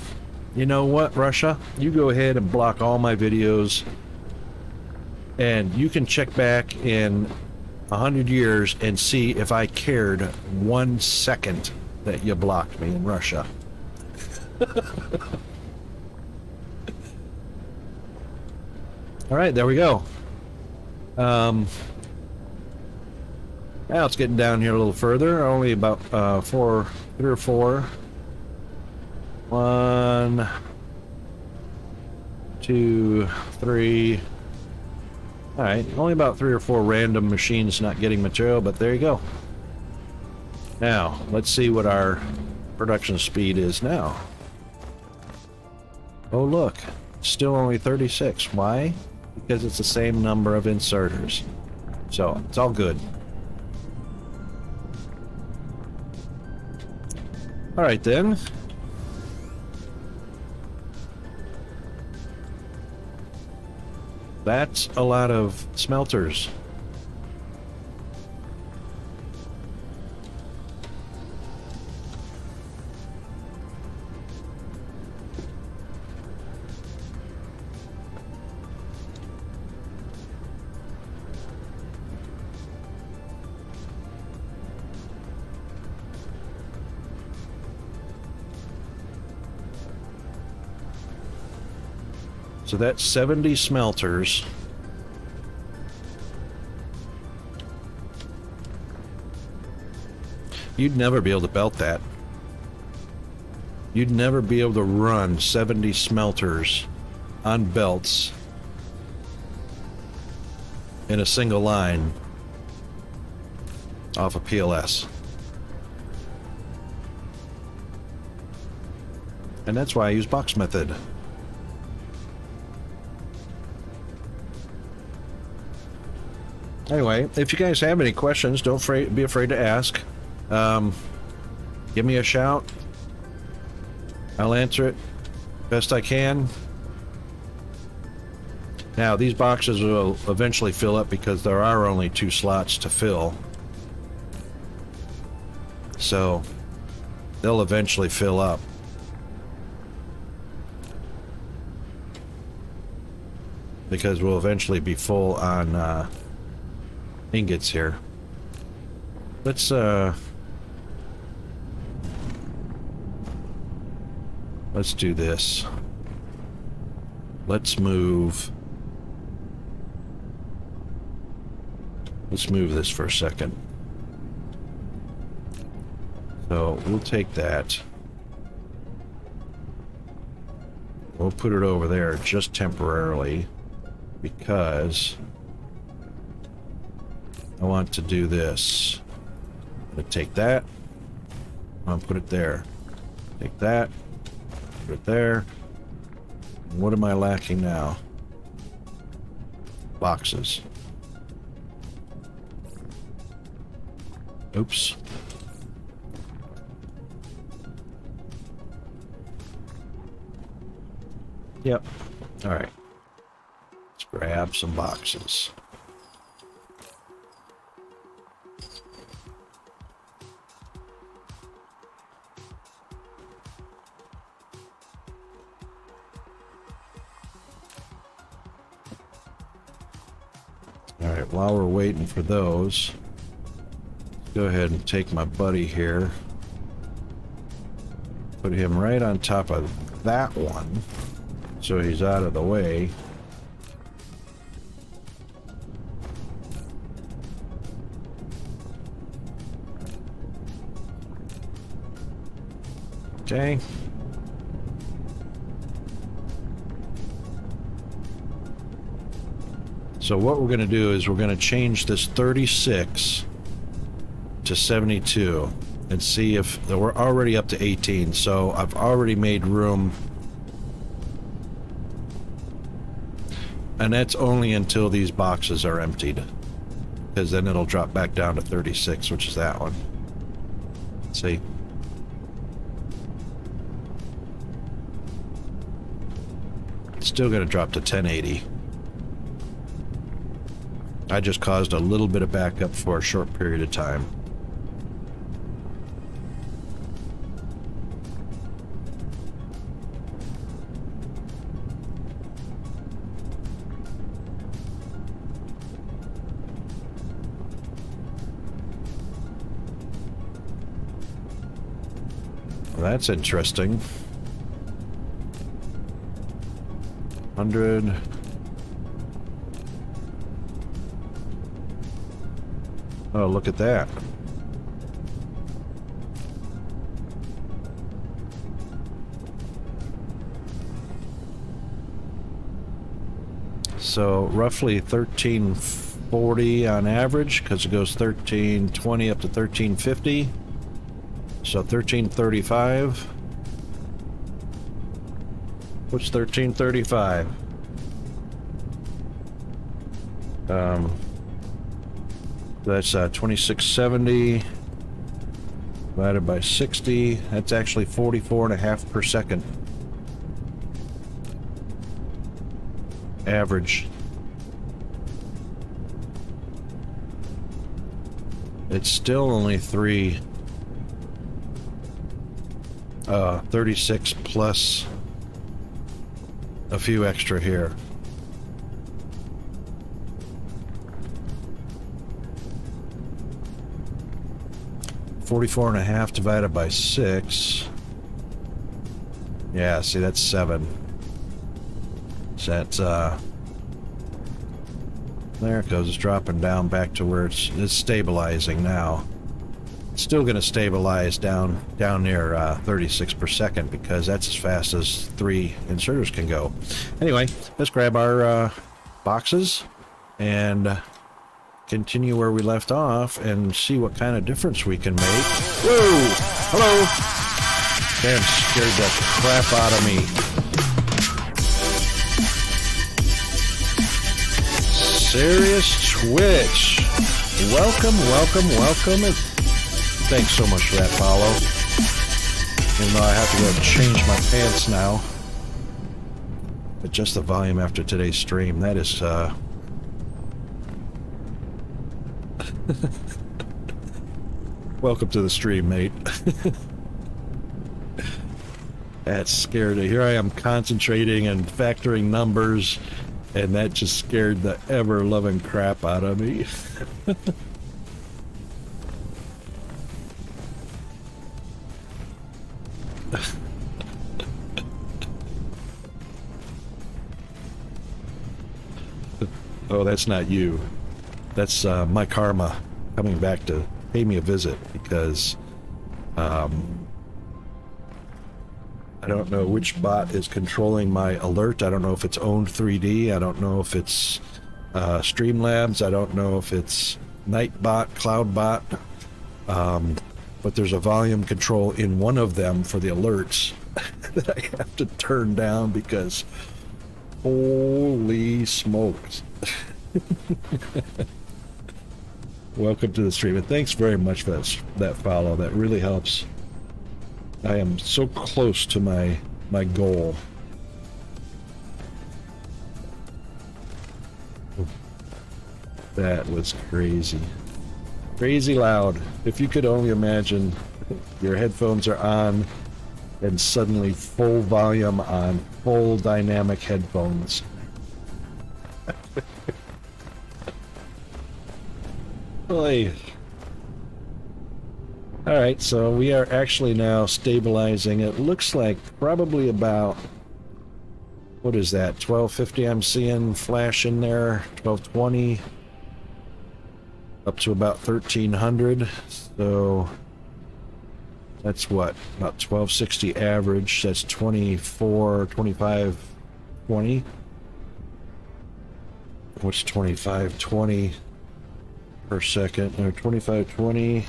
you know what, Russia? You go ahead and block all my videos, and you can check back in 100 years and see if I cared 1 second that you blocked me in Russia. All right, there we go. Now it's getting down here a little further. Only about 3 or 4. 1, 2, 3. All right, only about 3 or 4 random machines not getting material, but there you go. Now let's see what our production speed is now. Oh look, still only 36. Why? Because it's the same number of inserters. So it's all good. All right then. That's a lot of smelters. So that's 70 smelters. You'd never be able to belt that. You'd never be able to run 70 smelters on belts in a single line off a PLS. And that's why I use box method. Anyway, if you guys have any questions, don't be afraid to ask. Give me a shout. I'll answer it best I can. Now, these boxes will eventually fill up because there are only 2 slots to fill. So, they'll eventually fill up. Because we'll eventually be full on ingots here. Let's do this. Let's move this for a second. So we'll take that. We'll put it over there just temporarily because I want to do this. I'm going to take that. I'm going to put it there. Take that. Put it there. And what am I lacking now? Boxes. Oops. Yep. All right. Let's grab some boxes. Alright, while we're waiting for those, go ahead and take my buddy here. Put him right on top of that one, so he's out of the way. Okay. So what we're going to do is we're going to change this 36 to 72 and see if we're already up to 18. So I've already made room. And that's only until these boxes are emptied, because then it'll drop back down to 36, which is that one. Let's see. It's still going to drop to 1080. I just caused a little bit of backup for a short period of time. Well, that's interesting. 100. Oh, look at that. So roughly 1340 on average, because it goes 1320 up to 1350. So 1335. What's 1335? That's 2670 divided by 60. That's actually 44.5 per second. Average. It's still only 36 plus a few extra here. $44.5 divided by 6. Yeah, see, that's 7. So that's there it goes. It's dropping down back to where it's stabilizing now. It's still going to stabilize down near 36 per second, because that's as fast as 3 inserters can go. Anyway, let's grab our boxes and continue where we left off and see what kind of difference we can make. Whoa! Hello! Damn, scared the crap out of me. Serious Twitch. Welcome, welcome, welcome. And thanks so much for that follow. Even though I have to go and change my pants now. Adjust the volume after today's stream. That is, welcome to the stream, mate. That's scary. Here I am concentrating and factoring numbers, and that just scared the ever-loving crap out of me. Oh, that's not you. That's my karma coming back to pay me a visit, because I don't know which bot is controlling my alert. I don't know if it's Owned 3D. I don't know if it's Streamlabs. I don't know if it's Nightbot, Cloudbot. But there's a volume control in one of them for the alerts that I have to turn down, because holy smokes. Welcome to the stream, and thanks very much for that follow. That really helps. I am so close to my goal. That was crazy. Crazy loud. If you could only imagine, your headphones are on and suddenly full volume on full dynamic headphones. Oy. All right, so we are actually now stabilizing. It looks like probably about, what is that, 1250 I'm seeing flash in there, 1220, up to about 1300. So that's what, about 1260 average. That's 24, 25, 20. What's 25, 20 per second? Or 25, 20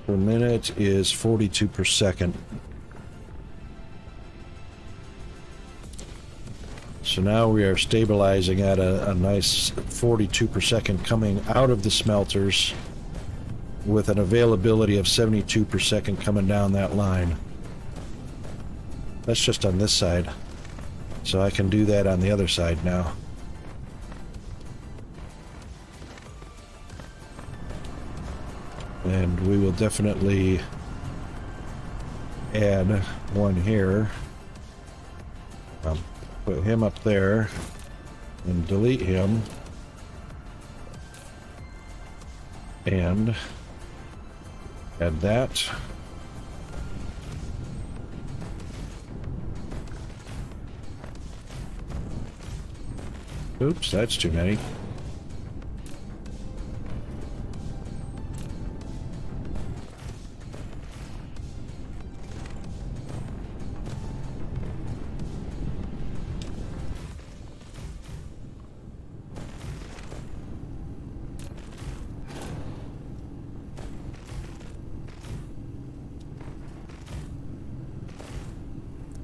per minute is 42 per second. So now we are stabilizing at a nice 42 per second coming out of the smelters with an availability of 72 per second coming down that line. That's just on this side. So I can do that on the other side now. And we will definitely add one here. Put him up there and delete him. And add that. Oops, that's too many.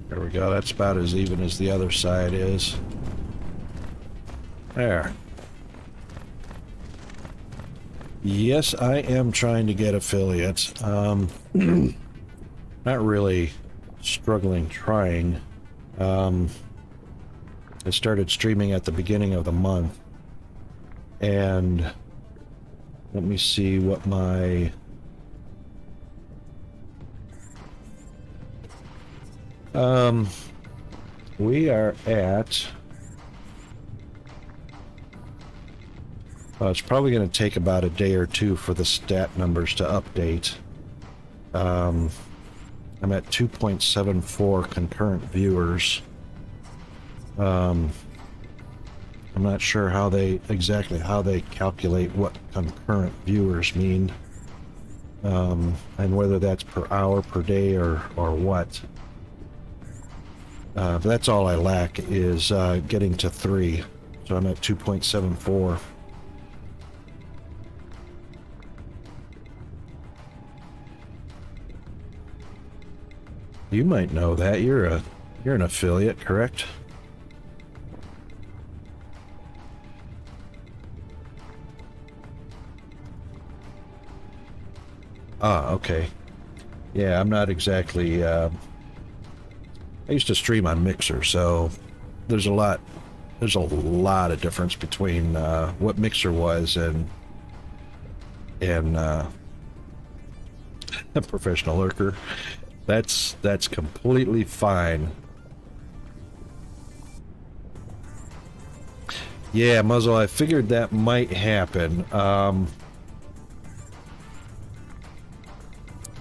There we go, that's about as even as the other side is. There. Yes, I am trying to get affiliates. Not really struggling, trying. I started streaming at the beginning of the month. And let me see what my... we are at... it's probably going to take about a day or two for the stat numbers to update. I'm at 2.74 concurrent viewers. I'm not sure how they calculate what concurrent viewers mean, and whether that's per hour, per day, or what. But that's all I lack is getting to 3. So I'm at 2.74. You might know that. You're an affiliate, correct? Ah, okay. Yeah, I'm not exactly... I used to stream on Mixer, so there's a lot of difference between what Mixer was and a professional lurker. That's completely fine. Yeah, Muzzle, I figured that might happen.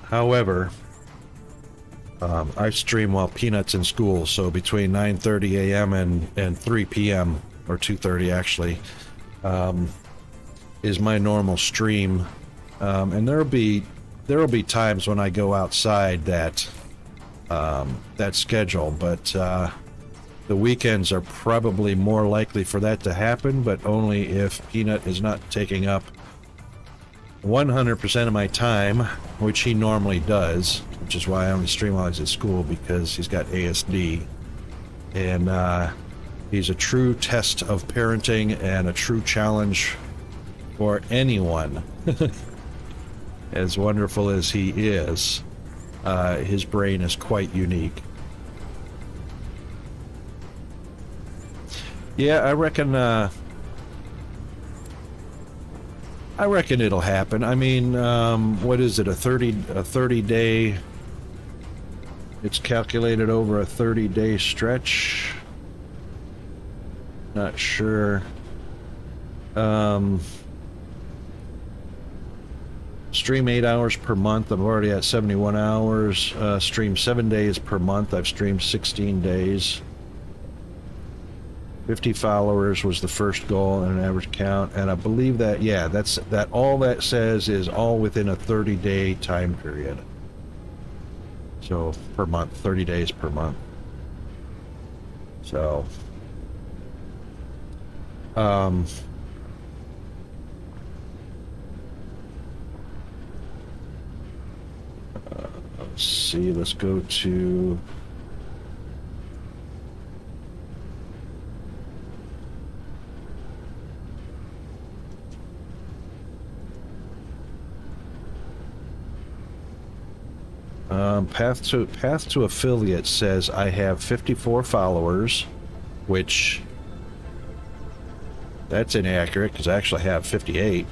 However, I stream while Peanut's in school, so between 9:30 a.m. and 3 p.m. or 2:30 actually is my normal stream, and there'll be times when I go outside that schedule, but the weekends are probably more likely for that to happen, but only if Peanut is not taking up 100% of my time, which he normally does, which is why I only stream while he's at school, because he's got ASD, and he's a true test of parenting and a true challenge for anyone. As wonderful as he is, his brain is quite unique. Yeah, I reckon it'll happen. I mean, what is it, a 30 day, it's calculated over a 30-day stretch? Not sure. Stream 8 hours per month. I'm already at 71 hours. Stream 7 days per month. I've streamed 16 days. 50 followers was the first goal and an average count. And I believe that, yeah, that all that says is all within a 30-day time period. So per month, 30 days per month. So, let's see, let's go to path to affiliate says I have 54 followers, which that's inaccurate because I actually have 58.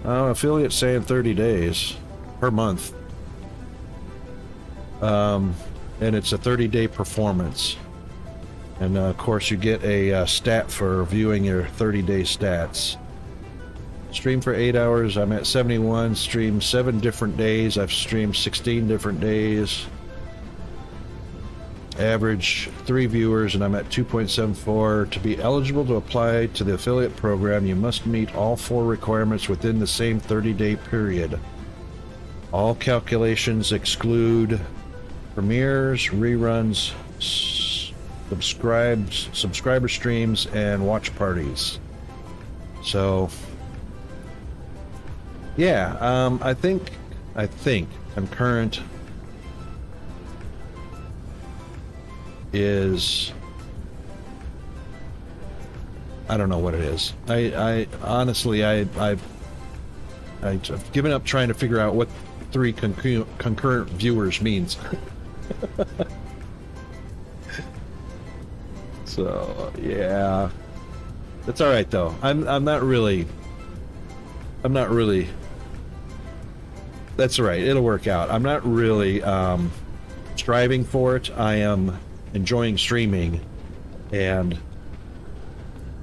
Affiliate saying 30 days per month. And it's a 30-day performance. And of course you get a stat for viewing your 30-day stats. Stream for 8 hours, I'm at 71. Streamed 7 different days. I've streamed 16 different days. Average 3 viewers, and I'm at 2.74. To be eligible to apply to the affiliate program, you must meet all 4 requirements within the same 30-day period. All calculations exclude premieres, reruns, subscriber streams, and watch parties. So, yeah, I think concurrent is, I don't know what it is. I honestly, I've given up trying to figure out what 3 concurrent viewers means. So yeah, that's all right though. I'm not really. That's all right. It'll work out. I'm not really striving for it. I am enjoying streaming, and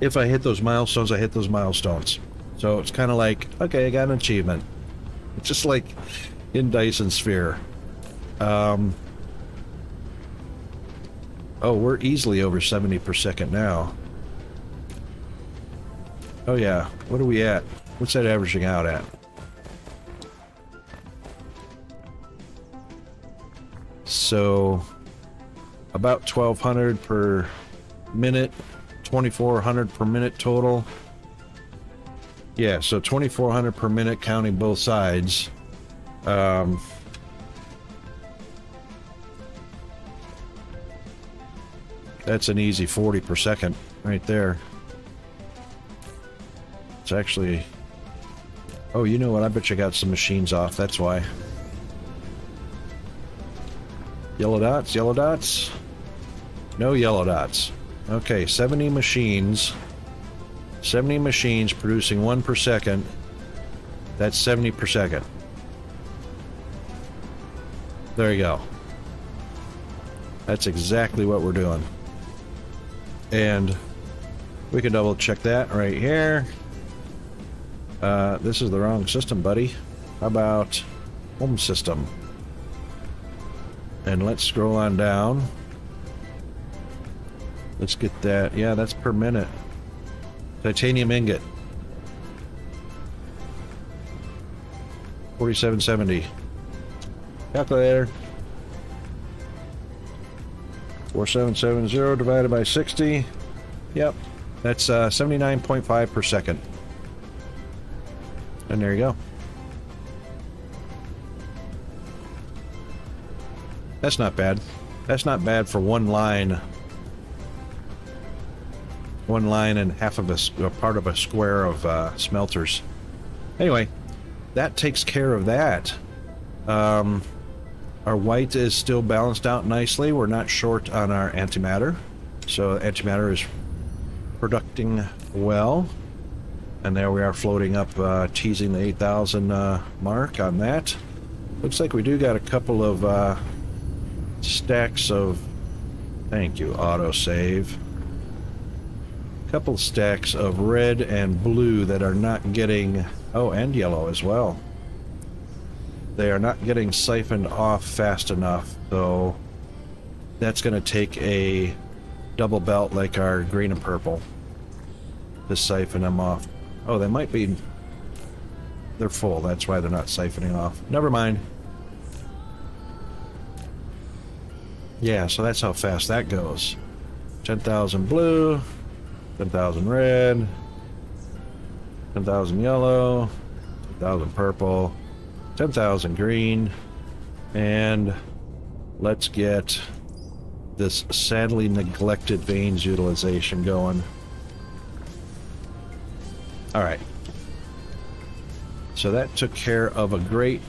if I hit those milestones, I hit those milestones. So it's kind of like, okay, I got an achievement. It's just like in Dyson Sphere. Oh, we're easily over 70 per second now. Oh yeah, what are we at? What's that averaging out at? So about 1200 per minute, 2400 per minute total. Yeah, so 2400 per minute counting both sides. That's an easy 40 per second right there. It's actually... Oh, you know what? I bet you got some machines off. That's why. Yellow dots, yellow dots. No yellow dots. Okay, 70 machines. 70 machines producing 1 per second. That's 70 per second. There you go. That's exactly what we're doing. And we can double check that right here. This is the wrong system, buddy. How about home system? And let's scroll on down. Let's get that. Yeah, that's per minute. Titanium ingot. 4770. Calculator. 4770 divided by 60. Yep. That's 79.5 per second. And there you go. That's not bad. That's not bad for one line. One line and half of a part of a square of smelters. Anyway, that takes care of that. Our white is still balanced out nicely. We're not short on our antimatter. So antimatter is producing well. And there we are floating up, teasing the 8,000 mark on that. Looks like we do got a couple of stacks of... Thank you, autosave. couple stacks of red and blue that are not getting, oh, and yellow as well. They are not getting siphoned off fast enough, so that's going to take a double belt like our green and purple to siphon them off. Oh, they might be, they're full, that's why they're not siphoning off. Never mind. Yeah, so that's how fast that goes. 10,000 blue, 10,000 red, 10,000 yellow, 10,000 purple, 10,000 green, and let's get this sadly neglected veins utilization going. Alright. So that took care of a great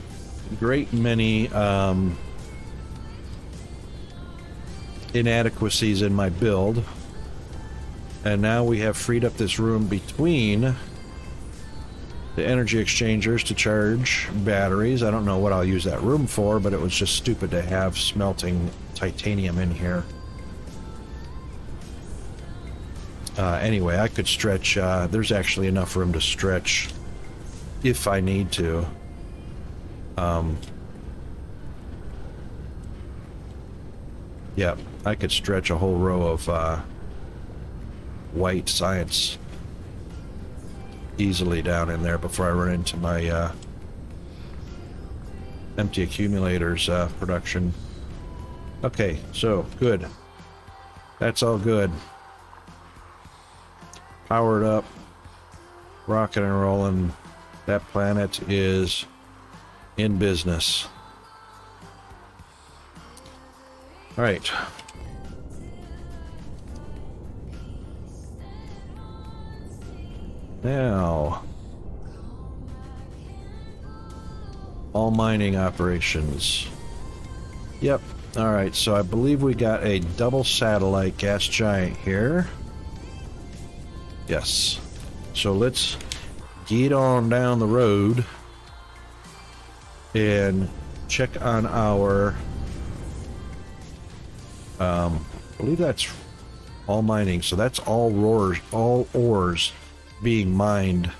many inadequacies in my build. And now we have freed up this room between the energy exchangers to charge batteries. I don't know what I'll use that room for, but it was just stupid to have smelting titanium in here. Anyway, I could stretch, there's actually enough room to stretch if I need to. Yeah, I could stretch a whole row of white science easily down in there before I run into my empty accumulators production. Okay, so good. That's all good. Powered up, rocking and rolling. That planet is in business. All right. Now, all mining operations. Yep. All right, so I believe we got a double satellite gas giant here. Yes. So let's get on down the road and check on our I believe that's all mining, so that's all ores being mined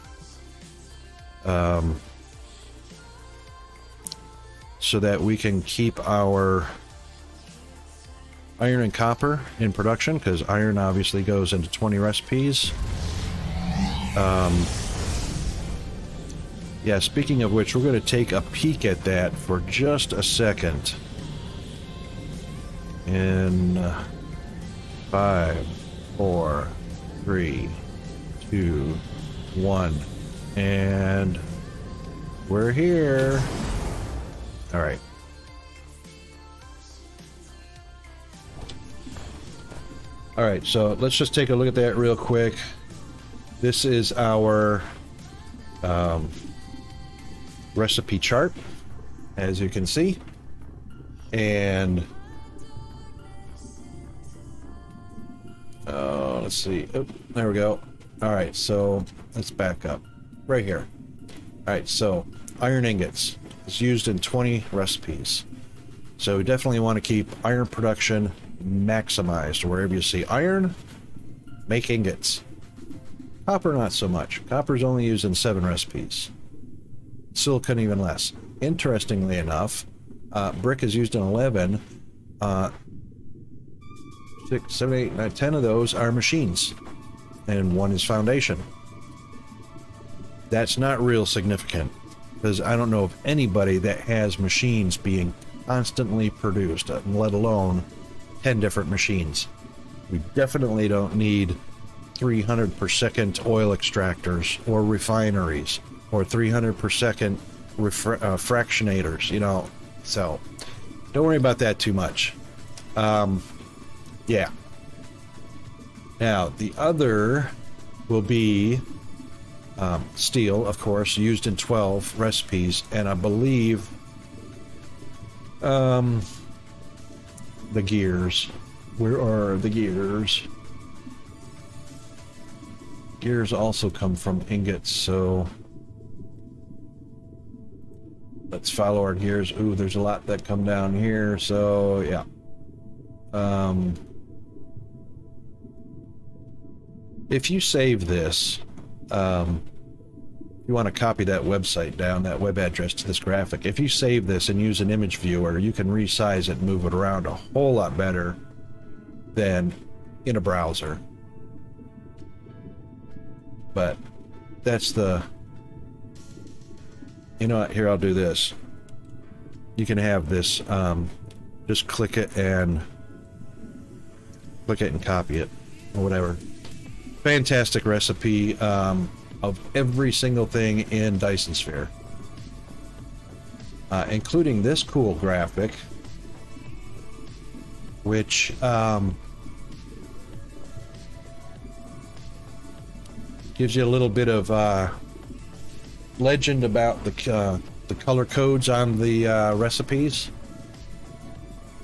so that we can keep our iron and copper in production, because iron obviously goes into 20 recipes. Yeah, speaking of which, we're going to take a peek at that for just a second. In 5, 4, 3, 2, 1, and we're here. All right. All right, so let's just take a look at that real quick. This is our recipe chart, as you can see, and let's see. Oh, there we go. All right, so let's back up right here. All right, so iron ingots is used in 20 recipes, so we definitely want to keep iron production maximized. Wherever you see iron, make ingots. Copper, not so much. Copper is only used in 7 recipes. Silicon, even less. Interestingly enough, brick is used in 11. 6, 7, 8, 9, 10 of those are machines, and 1 is foundation. That's not real significant, because I don't know of anybody that has machines being constantly produced, let alone 10 different machines. We definitely don't need 300 per second oil extractors or refineries or 300 per second fractionators, you know, so don't worry about that too much. Yeah. Now, the other will be steel, of course, used in 12 recipes, and I believe the gears. Where are the gears? Gears also come from ingots, so let's follow our gears. Ooh, there's a lot that come down here, so yeah. if you save this, you want to copy that website down, that web address to this graphic. If you save this and use an image viewer, you can resize it and move it around a whole lot better than in a browser. But that's the, you know what, here, I'll do this. You can have this, just click it and copy it or whatever. Fantastic recipe of every single thing in Dyson Sphere, including this cool graphic, which gives you a little bit of legend about the color codes on the recipes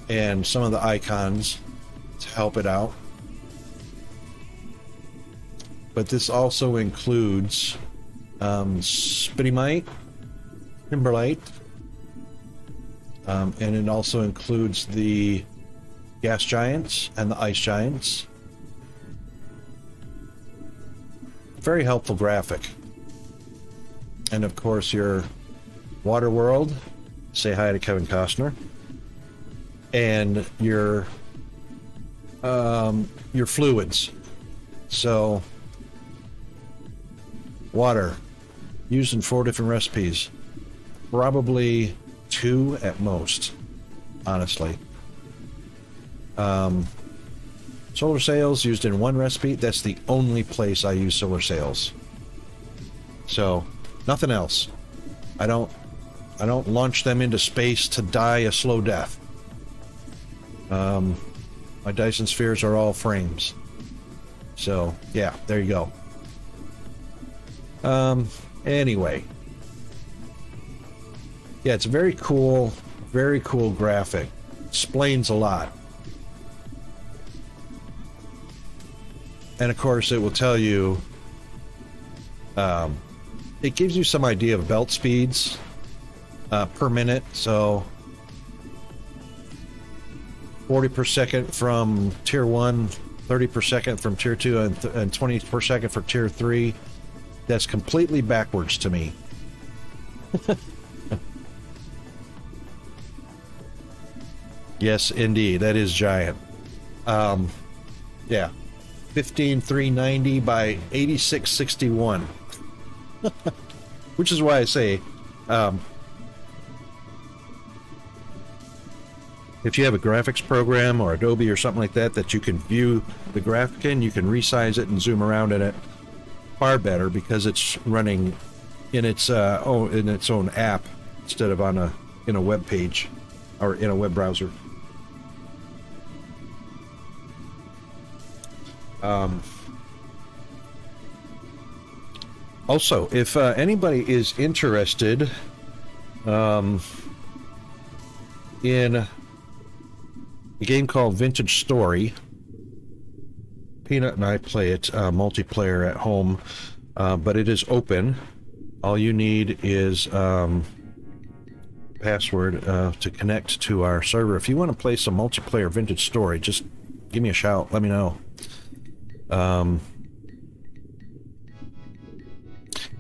and some of the icons to help it out. But this also includes Spittimite, Timberlite, and it also includes the Gas Giants and the Ice Giants. Very helpful graphic. And of course your Water World, say hi to Kevin Costner, and your fluids. So water, used in 4 different recipes. Probably 2 at most, honestly. Solar sails used in 1 recipe. That's the only place I use solar sails. So, nothing else. I don't launch them into space to die a slow death. My Dyson Spheres are all frames. So, yeah, there you go. Anyway. Yeah, it's a very cool graphic. Explains a lot. And of course, it will tell you, it gives you some idea of belt speeds per minute. So 40 per second from tier 1, 30 per second from tier 2, and 20 per second for tier 3. That's completely backwards to me. Yes, indeed, that is giant. Yeah, 15,390 by 8661. Which is why I say, if you have a graphics program or Adobe or something like that that you can view the graphic in, you can resize it and zoom around in it far better because it's running in its own app instead of in a web page or in a web browser. Also, if anybody is interested in a game called Vintage Story, Peanut and I play it multiplayer at home, but it is open. All you need is password to connect to our server. If you want to play some multiplayer Vintage Story, just give me a shout. Let me know.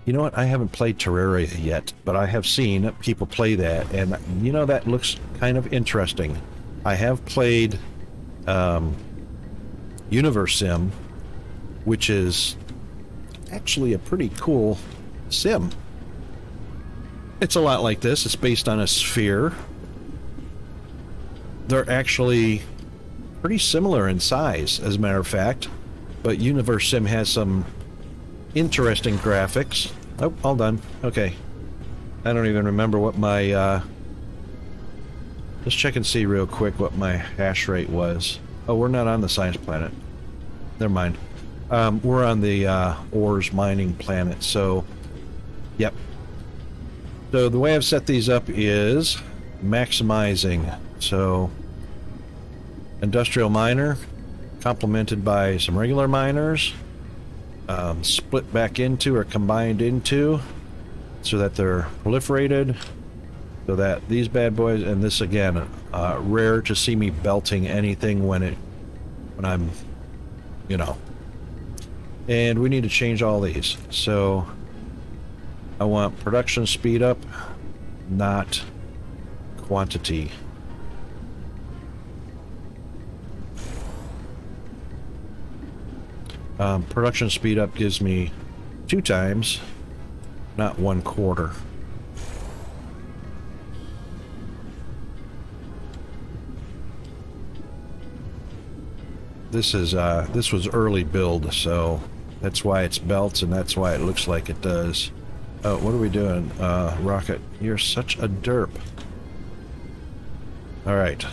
You know what? I haven't played Terraria yet, but I have seen people play that, and you know, that looks kind of interesting. I have played Universe Sim, which is actually a pretty cool sim. It's a lot like this. It's based on a sphere. They're actually pretty similar in size, as a matter of fact, but Universe Sim has some interesting graphics. Oh, all done. Okay. I don't even remember what my let's check and see real quick what my hash rate was. Oh, we're not on the science planet. Never mind. We're on the ores mining planet, so yep. So the way I've set these up is maximizing. So industrial miner complemented by some regular miners, split back into or combined into so that they're proliferated, so that these bad boys, and this again, rare to see me belting anything when I'm, you know, And we need to change all these. So I want production speed up, not quantity. Production speed up gives me 2 times, not 1/4. This was early build, so that's why it's belts and that's why it looks like it does. Oh, what are we doing? Rocket, you're such a derp. All right.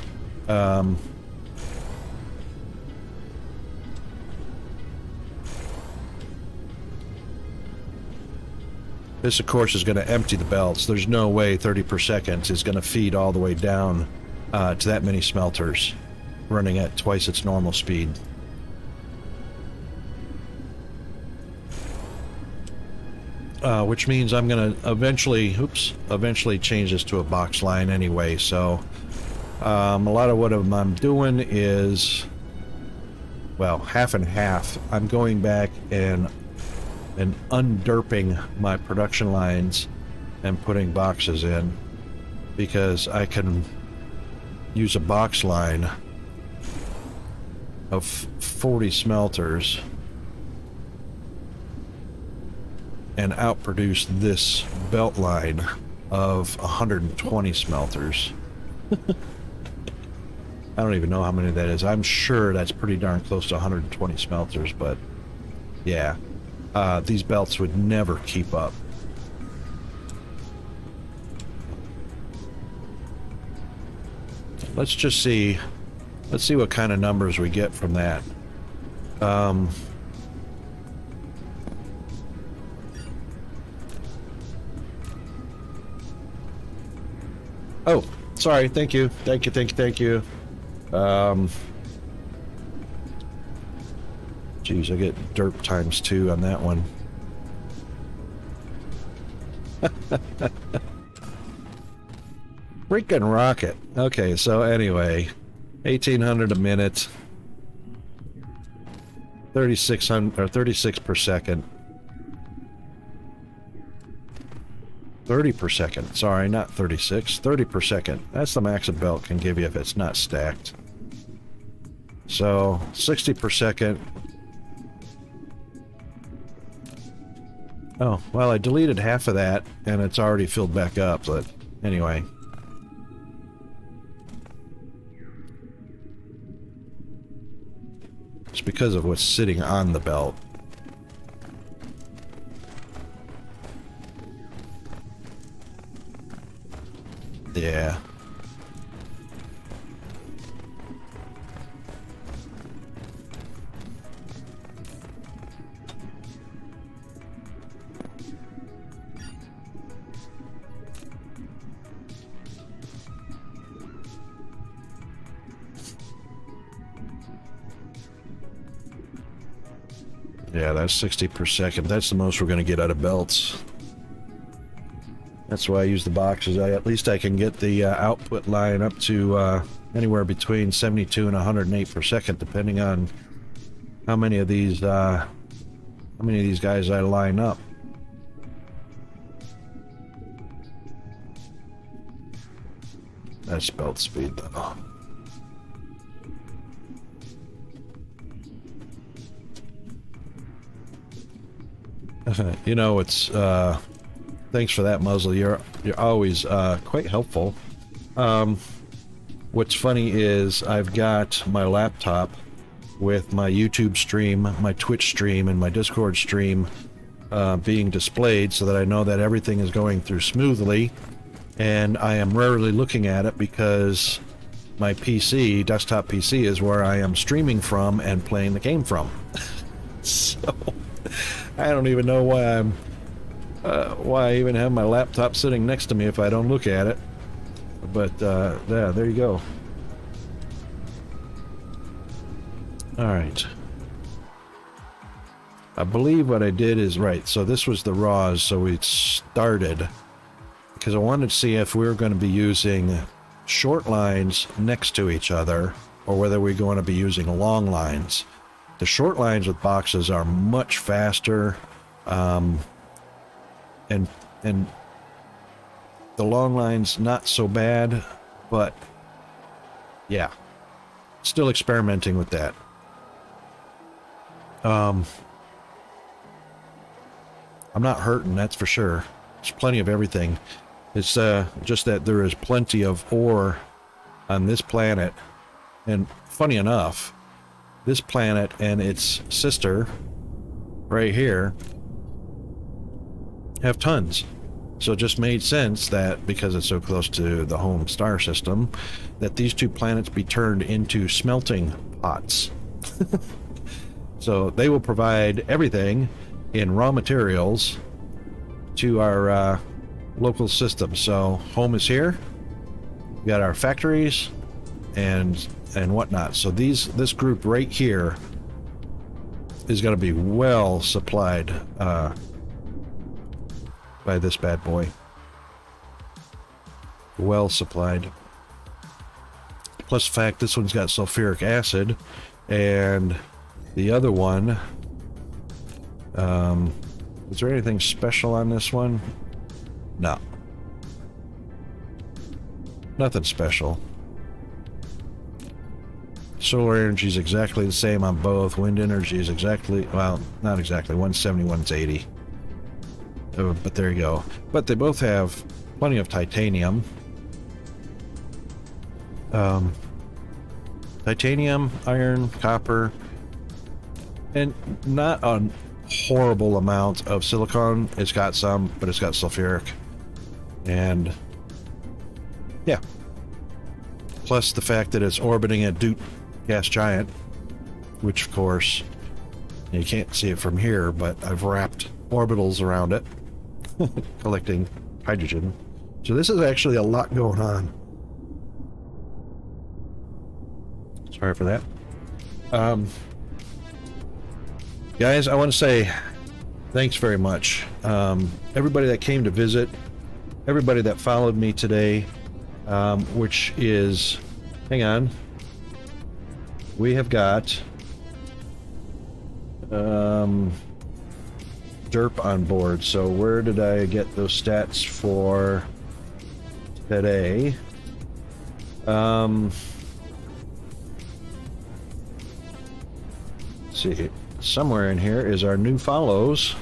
This, of course, is going to empty the belts. There's no way 30 per second is going to feed all the way down to that many smelters running at twice its normal speed. Which means I'm going to eventually change this to a box line anyway. So a lot of what I'm doing is, well, half and half. I'm going back and underping my production lines and putting boxes in, because I can use a box line of 40 smelters and outproduce this belt line of 120 smelters. I don't even know how many that is. I'm sure that's pretty darn close to 120 smelters, but yeah. These belts would never keep up. Let's just see. Let's see what kind of numbers we get from that. Oh, sorry. Thank you. Thank you. Geez, I get derp times 2 on that one. Freaking rocket. Okay, so anyway, 1800 a minute, 3600 or 36 per second. 30 per second. Sorry, not 36. 30 per second. That's the max a belt can give you if it's not stacked. So 60 per second. Oh, well, I deleted half of that, and it's already filled back up, but anyway. It's because of what's sitting on the belt. Yeah. Yeah, that's 60 per second. That's the most we're going to get out of belts. That's why I use the boxes. At least I can get the output line up to anywhere between 72 and 108 per second, depending on how many of these guys I line up. That's belt speed, though. You know, it's thanks for that, Muzzle. You're always quite helpful. What's funny is I've got my laptop with my YouTube stream, my Twitch stream, and my Discord stream being displayed so that I know that everything is going through smoothly, and I am rarely looking at it because my PC, desktop PC, is where I am streaming from and playing the game from. So I don't even know why I even have my laptop sitting next to me if I don't look at it. But yeah, there you go. All right. I believe what I did is right. So this was the raws, so we started because I wanted to see if we were going to be using short lines next to each other or whether we're going to be using long lines. The short lines with boxes are much faster, and the long lines not so bad, but yeah, still experimenting with that. I'm not hurting, that's for sure. There's plenty of everything. It's just that there is plenty of ore on this planet, and funny enough, this planet and its sister right here have tons. So it just made sense that because it's so close to the home star system, that these two planets be turned into smelting pots. So they will provide everything in raw materials to our local system. So home is here. We got our factories and whatnot. So this group right here is going to be well supplied by this bad boy. Well supplied. Plus the fact this one's got sulfuric acid, and the other one, is there anything special on this one? No. Nothing special. Solar energy is exactly the same on both. Wind energy is exactly, well, not exactly, 170, 180. But there you go. But they both have plenty of titanium. Titanium, iron, copper, and not a horrible amount of silicon. It's got some, but it's got sulfuric. And yeah. Plus the fact that it's orbiting a Duke gas giant, which of course you can't see it from here, but I've wrapped orbitals around it, collecting hydrogen. So this is actually a lot going on. Sorry for that. Guys, I want to say thanks very much. Everybody that came to visit, everybody that followed me today, which is, hang on, we have got derp on board. So where did I get those stats for today? Let's see, somewhere in here is our new follows.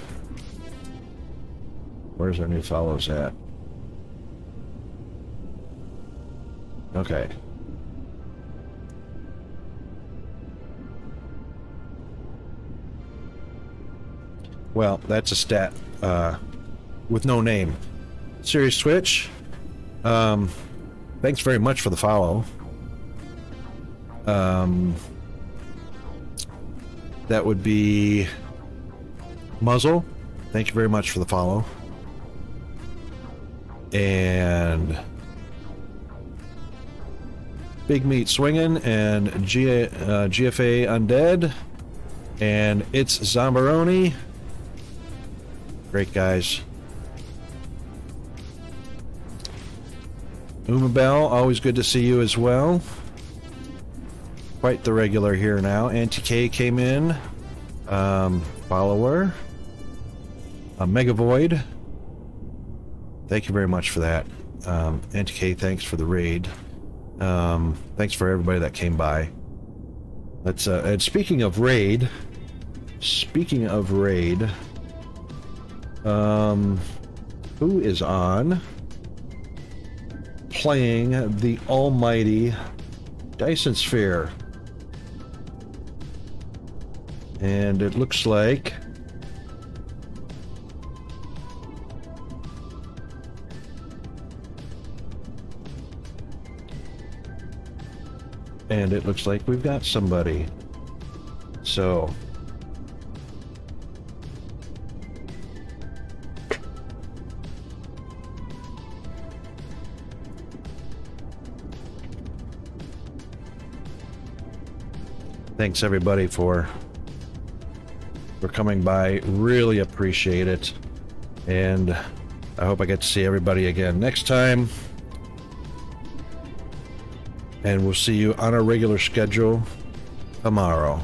Where's our new follows at? Okay. Well, that's a stat with no name. Serious Switch, thanks very much for the follow. That would be Muzzle. Thank you very much for the follow. And Big Meat Swinging and GFA Undead. And It's Zombaroni. Great guys. Umabel, always good to see you as well. Quite the regular here now. Anti-K came in. Follower. Mega Void. Thank you very much for that. Anti-K, thanks for the raid. Thanks for everybody that came by. Let's and speaking of raid, who is on playing the almighty Dyson Sphere? And it looks like we've got somebody. So thanks everybody for coming by. Really appreciate it. And I hope I get to see everybody again next time. And we'll see you on our regular schedule tomorrow.